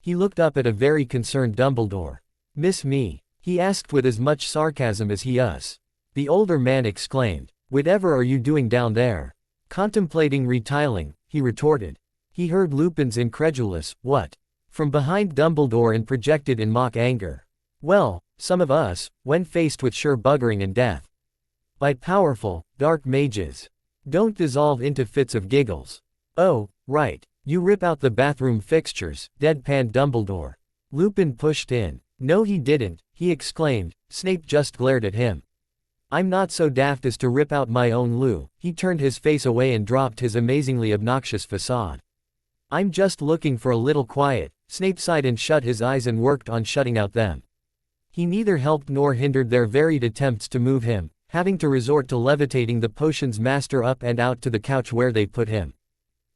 He looked up at a very concerned Dumbledore. "Miss me?" he asked with as much sarcasm as he us. The older man exclaimed, "Whatever are you doing down there?" "Contemplating retiling," he retorted. He heard Lupin's incredulous, "What?" from behind Dumbledore and projected in mock anger. "Well, some of us, when faced with sure buggering and death by powerful, dark mages, don't dissolve into fits of giggles." "Oh, right. You rip out the bathroom fixtures," deadpanned Dumbledore. Lupin pushed in. "No he didn't," he exclaimed. Snape just glared at him. "I'm not so daft as to rip out my own loo." He turned his face away and dropped his amazingly obnoxious facade. "I'm just looking for a little quiet." Snape sighed and shut his eyes and worked on shutting out them. He neither helped nor hindered their varied attempts to move him, having to resort to levitating the potion's master up and out to the couch where they put him.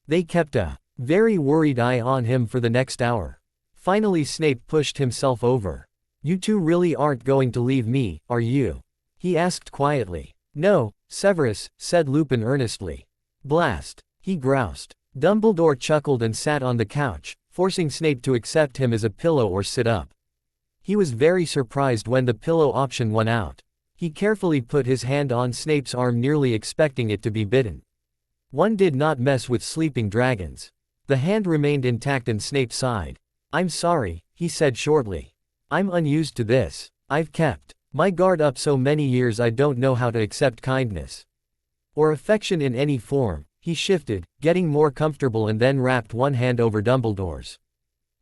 They kept a very worried eye on him for the next hour. Finally Snape pushed himself over. "You two really aren't going to leave me, are you?" he asked quietly. "No, Severus," said Lupin earnestly. "Blast," he groused. Dumbledore chuckled and sat on the couch, forcing Snape to accept him as a pillow or sit up. He was very surprised when the pillow option won out. He carefully put his hand on Snape's arm, nearly expecting it to be bitten. One did not mess with sleeping dragons. The hand remained intact and Snape sighed. "I'm sorry," he said shortly. "I'm unused to this. I've kept my guard up so many years I don't know how to accept kindness or affection in any form." He shifted, getting more comfortable, and then wrapped one hand over Dumbledore's.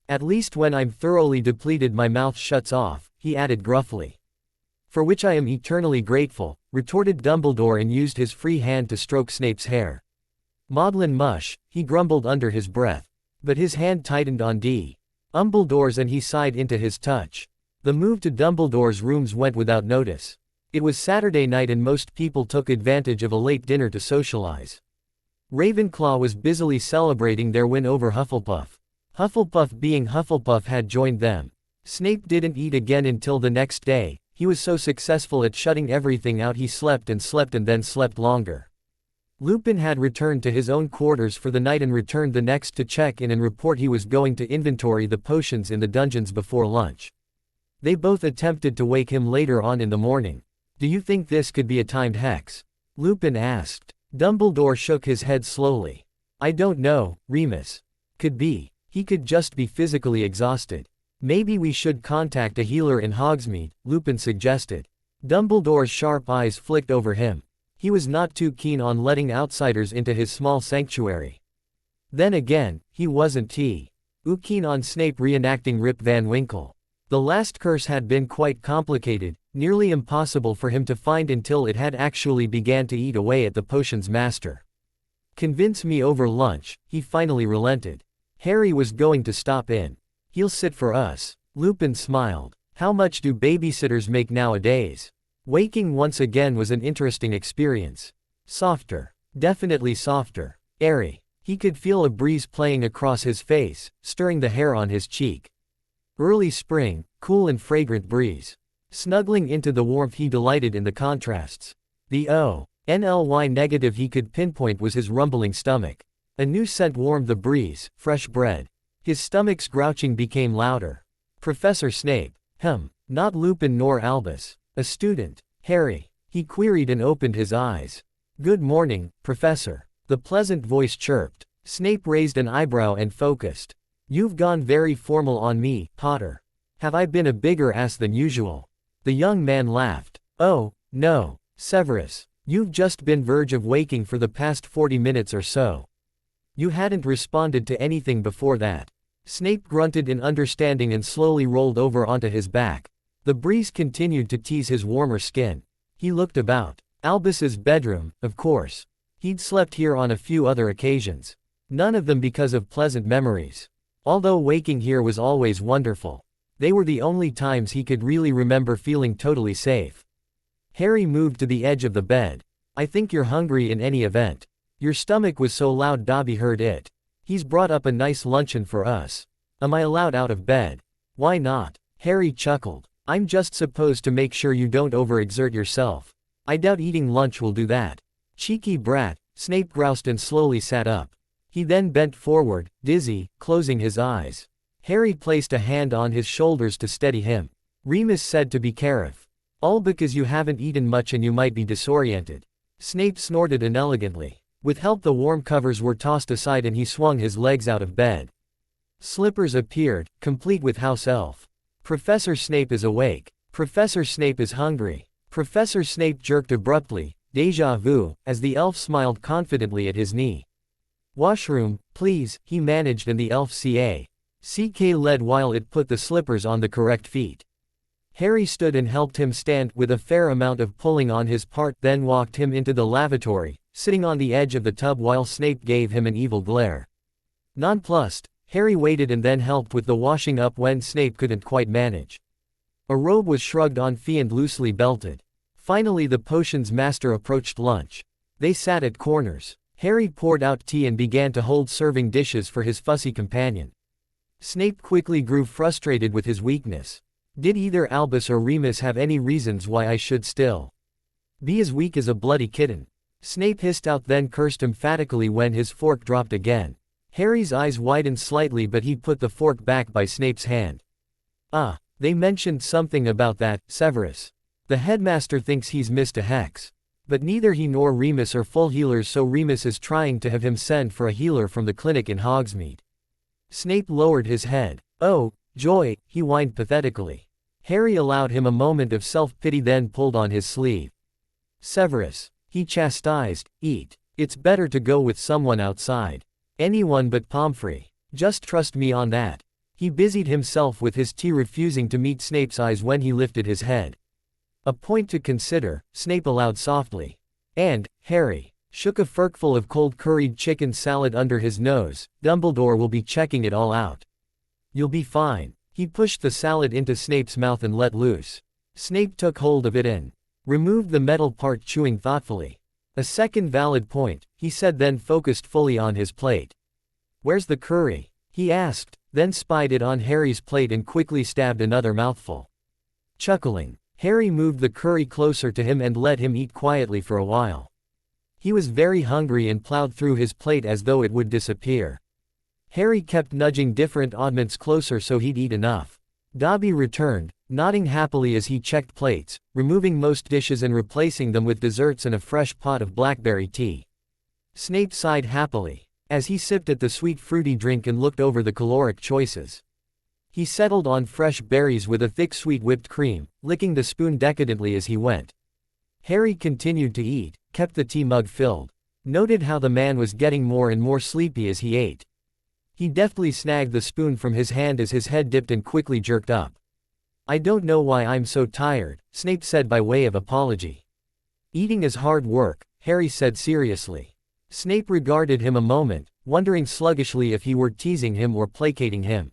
"At least when I'm thoroughly depleted my mouth shuts off," he added gruffly. "For which I am eternally grateful," retorted Dumbledore and used his free hand to stroke Snape's hair. "Maudlin mush," he grumbled under his breath. But his hand tightened on Dumbledore's and he sighed into his touch. The move to Dumbledore's rooms went without notice. It was Saturday night and most people took advantage of a late dinner to socialize. Ravenclaw was busily celebrating their win over Hufflepuff. Hufflepuff being Hufflepuff had joined them. Snape didn't eat again until the next day. He was so successful at shutting everything out he slept and then slept longer. Lupin had returned to his own quarters for the night and returned the next to check in and report he was going to inventory the potions in the dungeons before lunch. They both attempted to wake him later on in the morning. "Do you think this could be a timed hex?" Lupin asked. Dumbledore shook his head slowly. "I don't know, Remus. Could be. He could just be physically exhausted." "Maybe we should contact a healer in Hogsmeade," Lupin suggested. Dumbledore's sharp eyes flicked over him. He was not too keen on letting outsiders into his small sanctuary. Then again, he wasn't too keen on Snape reenacting Rip Van Winkle. The last curse had been quite complicated, nearly impossible for him to find until it had actually began to eat away at the potion's master. "Convince me over lunch," he finally relented. "Harry was going to stop in. He'll sit for us." Lupin smiled. How much do babysitters make nowadays? Waking once again was an interesting experience. Softer. Definitely softer. Airy. He could feel a breeze playing across his face, stirring the hair on his cheek. Early spring, cool and fragrant breeze. Snuggling into the warmth he delighted in the contrasts. The O-NLY negative he could pinpoint was his rumbling stomach. A new scent warmed the breeze, fresh bread. His stomach's grouching became louder. Professor Snape. Not Lupin nor Albus. A student. Harry. He queried and opened his eyes. Good morning, Professor. The pleasant voice chirped. Snape raised an eyebrow and focused. You've gone very formal on me, Potter. Have I been a bigger ass than usual? The young man laughed. Oh, no, Severus. You've just been verge of waking for the past 40 minutes or so. You hadn't responded to anything before that. Snape grunted in understanding and slowly rolled over onto his back. The breeze continued to tease his warmer skin. He looked about. Albus's bedroom, of course. He'd slept here on a few other occasions. None of them because of pleasant memories. Although waking here was always wonderful. They were the only times he could really remember feeling totally safe. Harry moved to the edge of the bed. I think you're hungry in any event. Your stomach was so loud Dobby heard it. He's brought up a nice luncheon for us. Am I allowed out of bed? Why not? Harry chuckled. I'm just supposed to make sure you don't overexert yourself. I doubt eating lunch will do that. Cheeky brat, Snape groused and slowly sat up. He then bent forward, dizzy, closing his eyes. Harry placed a hand on his shoulders to steady him. Remus said to be careful. All because you haven't eaten much and you might be disoriented. Snape snorted inelegantly. With help the warm covers were tossed aside and he swung his legs out of bed. Slippers appeared, complete with house elf. Professor Snape is awake. Professor Snape is hungry. Professor Snape jerked abruptly, déjà vu, as the elf smiled confidently at his knee. Washroom, please, he managed and the elf CK led while it put the slippers on the correct feet. Harry stood and helped him stand with a fair amount of pulling on his part, then walked him into the lavatory, sitting on the edge of the tub while Snape gave him an evil glare. Nonplussed, Harry waited and then helped with the washing up when Snape couldn't quite manage. A robe was shrugged on Fee and loosely belted. Finally the potions master approached lunch. They sat at corners. Harry poured out tea and began to hold serving dishes for his fussy companion. Snape quickly grew frustrated with his weakness. Did either Albus or Remus have any reasons why I should still be as weak as a bloody kitten? Snape hissed out then cursed emphatically when his fork dropped again. Harry's eyes widened slightly but he put the fork back by Snape's hand. Ah, they mentioned something about that, Severus. The headmaster thinks he's missed a hex. But neither he nor Remus are full healers, so Remus is trying to have him send for a healer from the clinic in Hogsmeade. Snape lowered his head. Oh, joy, he whined pathetically. Harry allowed him a moment of self-pity then pulled on his sleeve. Severus, he chastised, eat. It's better to go with someone outside. Anyone but Pomfrey. Just trust me on that. He busied himself with his tea, refusing to meet Snape's eyes when he lifted his head. A point to consider, Snape allowed softly. And, Harry, shook a forkful of cold curried chicken salad under his nose. Dumbledore will be checking it all out. You'll be fine. He pushed the salad into Snape's mouth and let loose. Snape took hold of it and removed the metal part, chewing thoughtfully. A second valid point, he said, then focused fully on his plate. Where's the curry? He asked, then spied it on Harry's plate and quickly stabbed another mouthful. Chuckling, Harry moved the curry closer to him and let him eat quietly for a while. He was very hungry and plowed through his plate as though it would disappear. Harry kept nudging different oddments closer so he'd eat enough. Dobby returned, nodding happily as he checked plates, removing most dishes and replacing them with desserts and a fresh pot of blackberry tea. Snape sighed happily, as he sipped at the sweet fruity drink and looked over the caloric choices. He settled on fresh berries with a thick sweet whipped cream, licking the spoon decadently as he went. Harry continued to eat, kept the tea mug filled, noted how the man was getting more and more sleepy as he ate. He deftly snagged the spoon from his hand as his head dipped and quickly jerked up. I don't know why I'm so tired, Snape said by way of apology. Eating is hard work, Harry said seriously. Snape regarded him a moment, wondering sluggishly if he were teasing him or placating him.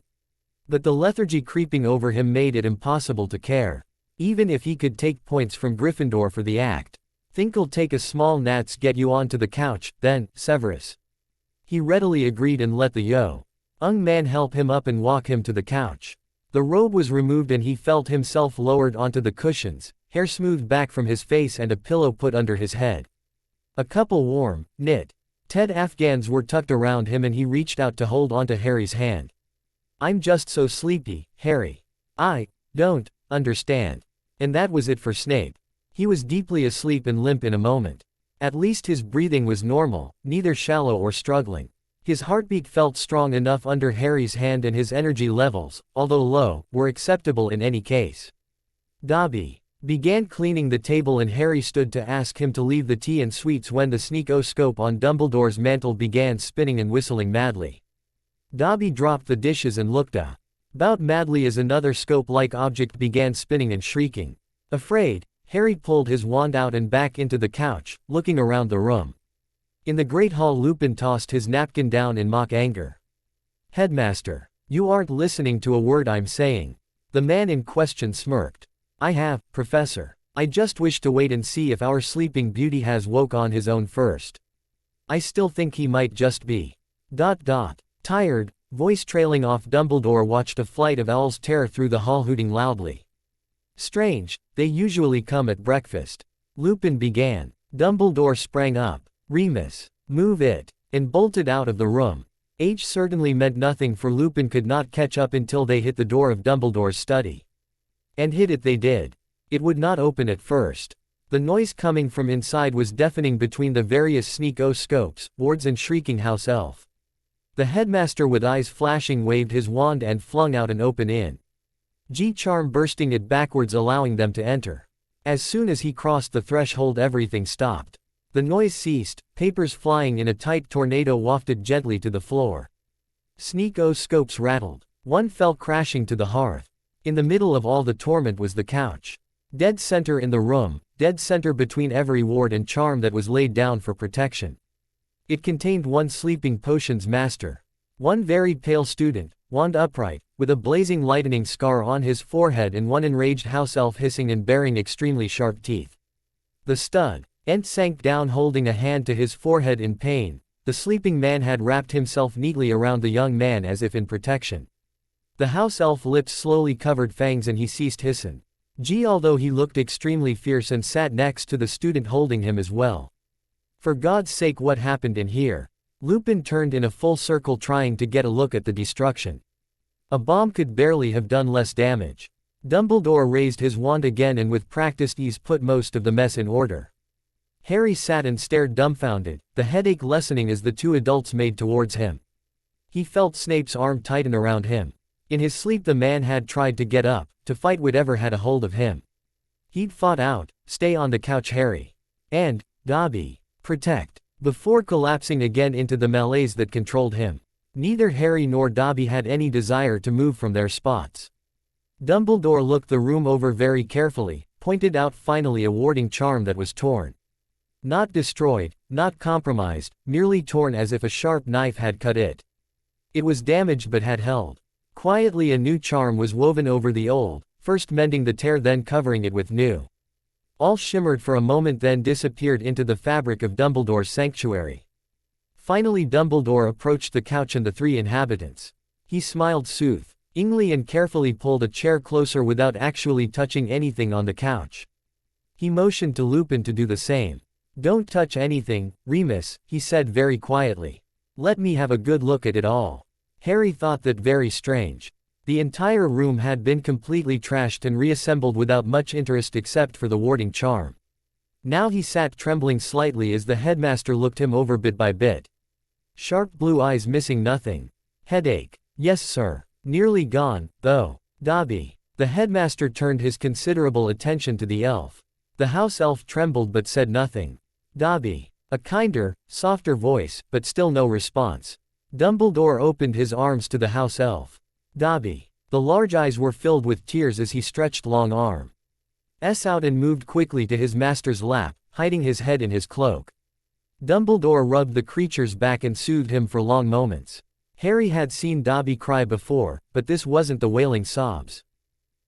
But the lethargy creeping over him made it impossible to care. Even if he could take points from Gryffindor for the act. Think'll take a small gnats get you onto the couch, then, Severus. He readily agreed and let the young man help him up and walk him to the couch. The robe was removed and he felt himself lowered onto the cushions, hair smoothed back from his face and a pillow put under his head. A couple warm, knit Ted Afghans were tucked around him and he reached out to hold onto Harry's hand. "I'm just so sleepy, Harry. I don't understand." And that was it for Snape. He was deeply asleep and limp in a moment. At least his breathing was normal, neither shallow or struggling. His heartbeat felt strong enough under Harry's hand and his energy levels, although low, were acceptable in any case. Dobby began cleaning the table and Harry stood to ask him to leave the tea and sweets when the sneakoscope on Dumbledore's mantle began spinning and whistling madly. Dobby dropped the dishes and looked about madly as another scope-like object began spinning and shrieking. Afraid, Harry pulled his wand out and back into the couch, looking around the room. In the Great Hall, Lupin tossed his napkin down in mock anger. "Headmaster, you aren't listening to a word I'm saying." The man in question smirked. "I have, Professor. I just wish to wait and see if our sleeping beauty has woke on his own first. I still think he might just be. ... Tired, voice trailing off, Dumbledore watched a flight of owls tear through the hall, hooting loudly. "Strange, they usually come at breakfast," Lupin began. Dumbledore sprang up. "Remus, move it," and bolted out of the room. H certainly meant nothing, for Lupin could not catch up until they hit the door of Dumbledore's study. And hit it they did. It would not open at first. The noise coming from inside was deafening between the various sneakoscopes, wards and shrieking house elf. The headmaster, with eyes flashing, waved his wand and flung out an open-in charm, bursting it backwards, allowing them to enter. As soon as he crossed the threshold, everything stopped. The noise ceased, papers flying in a tight tornado wafted gently to the floor. Sneakoscopes rattled. One fell crashing to the hearth. In the middle of all the torment was the couch. Dead center in the room, dead center between every ward and charm that was laid down for protection. It contained one sleeping potions master. One very pale student, wand upright, with a blazing lightning scar on his forehead, and one enraged house elf hissing and baring extremely sharp teeth. The stud Ent sank down, holding a hand to his forehead in pain. The sleeping man had wrapped himself neatly around the young man as if in protection. The house elf lips slowly covered fangs and he ceased hissing. Although he looked extremely fierce and sat next to the student, holding him as well. "For God's sake, what happened in here?" Lupin turned in a full circle, trying to get a look at the destruction. A bomb could barely have done less damage. Dumbledore raised his wand again and with practiced ease put most of the mess in order. Harry sat and stared dumbfounded, the headache lessening as the two adults made towards him. He felt Snape's arm tighten around him. In his sleep the man had tried to get up, to fight whatever had a hold of him. He'd fought out, "Stay on the couch, Harry. And, Dobby, protect," before collapsing again into the malaise that controlled him. Neither Harry nor Dobby had any desire to move from their spots. Dumbledore looked the room over very carefully, pointed out finally a warding charm that was torn. Not destroyed, not compromised, merely torn as if a sharp knife had cut it. It was damaged but had held. Quietly a new charm was woven over the old, first mending the tear, then covering it with new. All shimmered for a moment, then disappeared into the fabric of Dumbledore's sanctuary. Finally Dumbledore approached the couch and the three inhabitants. He smiled soothingly and carefully pulled a chair closer without actually touching anything on the couch. He motioned to Lupin to do the same. "Don't touch anything, Remus," he said very quietly. "Let me have a good look at it all." Harry thought that very strange. The entire room had been completely trashed and reassembled without much interest except for the warding charm. Now he sat trembling slightly as the headmaster looked him over bit by bit. Sharp blue eyes missing nothing. "Headache? Yes, sir. Nearly gone, though. Dobby." The headmaster turned his considerable attention to the elf. The house elf trembled but said nothing. "Dobby." A kinder, softer voice, but still no response. Dumbledore opened his arms to the house elf. "Dobby." The large eyes were filled with tears as he stretched long arms out and moved quickly to his master's lap, hiding his head in his cloak. Dumbledore rubbed the creature's back and soothed him for long moments. Harry had seen Dobby cry before, but this wasn't the wailing sobs.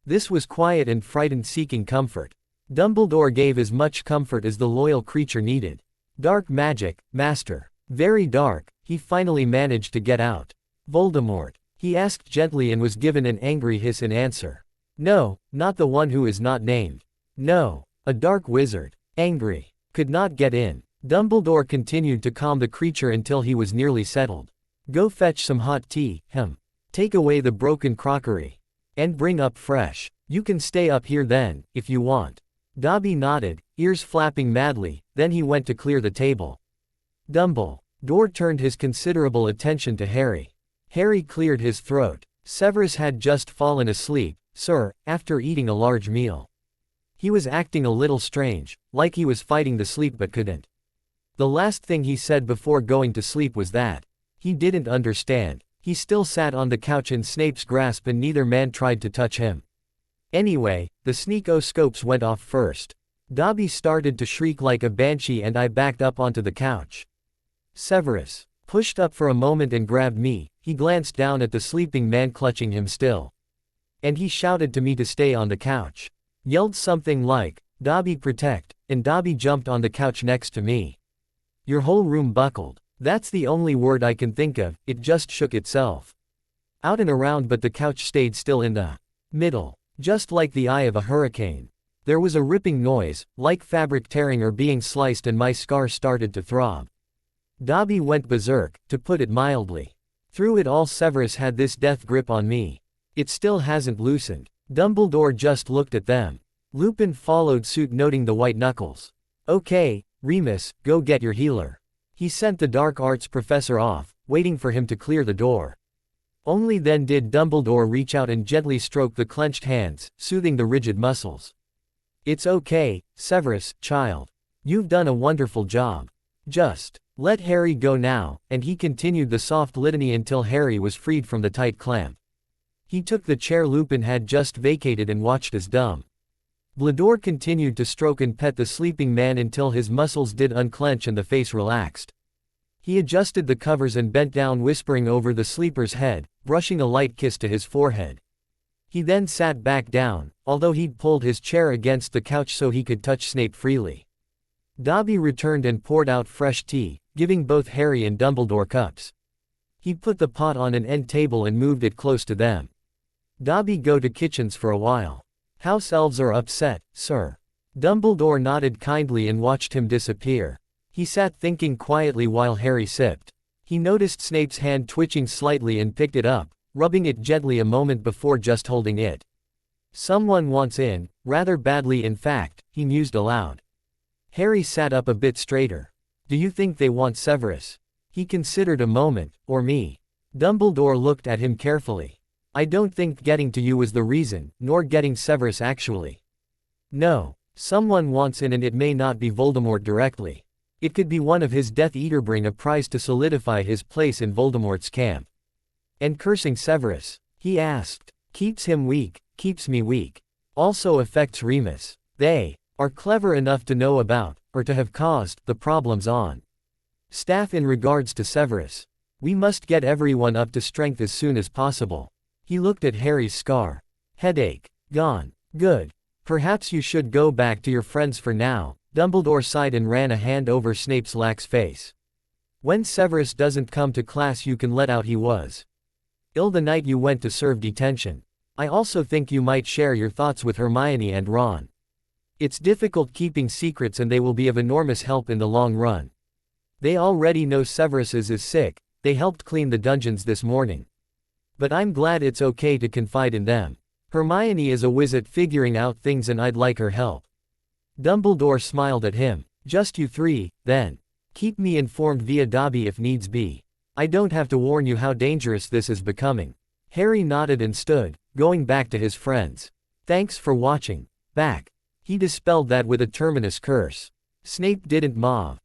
This was quiet and frightened, seeking comfort. Dumbledore gave as much comfort as the loyal creature needed. "Dark magic, master." "Very dark," he finally managed to get out. "Voldemort?" he asked gently and was given an angry hiss in answer. "No, not the one who is not named. No, a dark wizard. Angry. Could not get in." Dumbledore continued to calm the creature until he was nearly settled. Go fetch some hot tea, Take away the broken crockery. And bring up fresh. You can stay up here then, if you want. Dobby nodded, ears flapping madly, then he went to clear the table. Dumbledore turned his considerable attention to Harry. Harry cleared his throat. Severus had just fallen asleep, sir, after eating a large meal. He was acting a little strange, like he was fighting the sleep but couldn't. The last thing he said before going to sleep was that he didn't understand. He still sat on the couch in Snape's grasp and neither man tried to touch him. Anyway, the sneak-o-scopes went off first. Dobby started to shriek like a banshee and I backed up onto the couch. Severus pushed up for a moment and grabbed me. He glanced down at the sleeping man clutching him still. And he shouted to me to stay on the couch. Yelled something like, Dobby protect, and Dobby jumped on the couch next to me. Your whole room buckled. That's the only word I can think of, it just shook itself. Out and around but the couch stayed still in the middle, just like the eye of a hurricane. There was a ripping noise, like fabric tearing or being sliced and my scar started to throb. Dobby went berserk, to put it mildly. Through it all Severus had this death grip on me. It still hasn't loosened. Dumbledore just looked at them. Lupin followed suit noting the white knuckles. Okay, Remus, go get your healer. He sent the dark arts professor off, waiting for him to clear the door. Only then did Dumbledore reach out and gently stroke the clenched hands, soothing the rigid muscles. It's okay, Severus, child. You've done a wonderful job. Just let Harry go now, and he continued the soft litany until Harry was freed from the tight clamp. He took the chair Lupin had just vacated and watched as Dumbledore continued to stroke and pet the sleeping man until his muscles did unclench and the face relaxed. He adjusted the covers and bent down whispering over the sleeper's head, brushing a light kiss to his forehead. He then sat back down, although he'd pulled his chair against the couch so he could touch Snape freely. Dobby returned and poured out fresh tea, giving both Harry and Dumbledore cups. He put the pot on an end table and moved it close to them. Dobby go to kitchens for a while. House elves are upset, sir. Dumbledore nodded kindly and watched him disappear. He sat thinking quietly while Harry sipped. He noticed Snape's hand twitching slightly and picked it up, rubbing it gently a moment before just holding it. Someone wants in, rather badly in fact, he mused aloud. Harry sat up a bit straighter. Do you think they want Severus? He considered a moment, or me. Dumbledore looked at him carefully. I don't think getting to you is the reason, nor getting Severus actually. No, someone wants in and it may not be Voldemort directly. It could be one of his Death Eater bring a prize to solidify his place in Voldemort's camp. And cursing Severus, he asked, keeps him weak, keeps me weak. Also affects Remus. They are clever enough to know about, or to have caused, the problems on staff in regards to Severus. We must get everyone up to strength as soon as possible. He looked at Harry's scar. Headache. Gone. Good. Perhaps you should go back to your friends for now. Dumbledore sighed and ran a hand over Snape's lax face. When Severus doesn't come to class you can let out he was ill the night you went to serve detention. I also think you might share your thoughts with Hermione and Ron. It's difficult keeping secrets and they will be of enormous help in the long run. They already know Severus is sick, they helped clean the dungeons this morning. But I'm glad it's okay to confide in them. Hermione is a whiz at figuring out things and I'd like her help. Dumbledore smiled at him. Just you three, then. Keep me informed via Dobby if needs be. I don't have to warn you how dangerous this is becoming. Harry nodded and stood, going back to his friends. Thanks for watching. Back. He dispelled that with a terminus curse. Snape didn't move.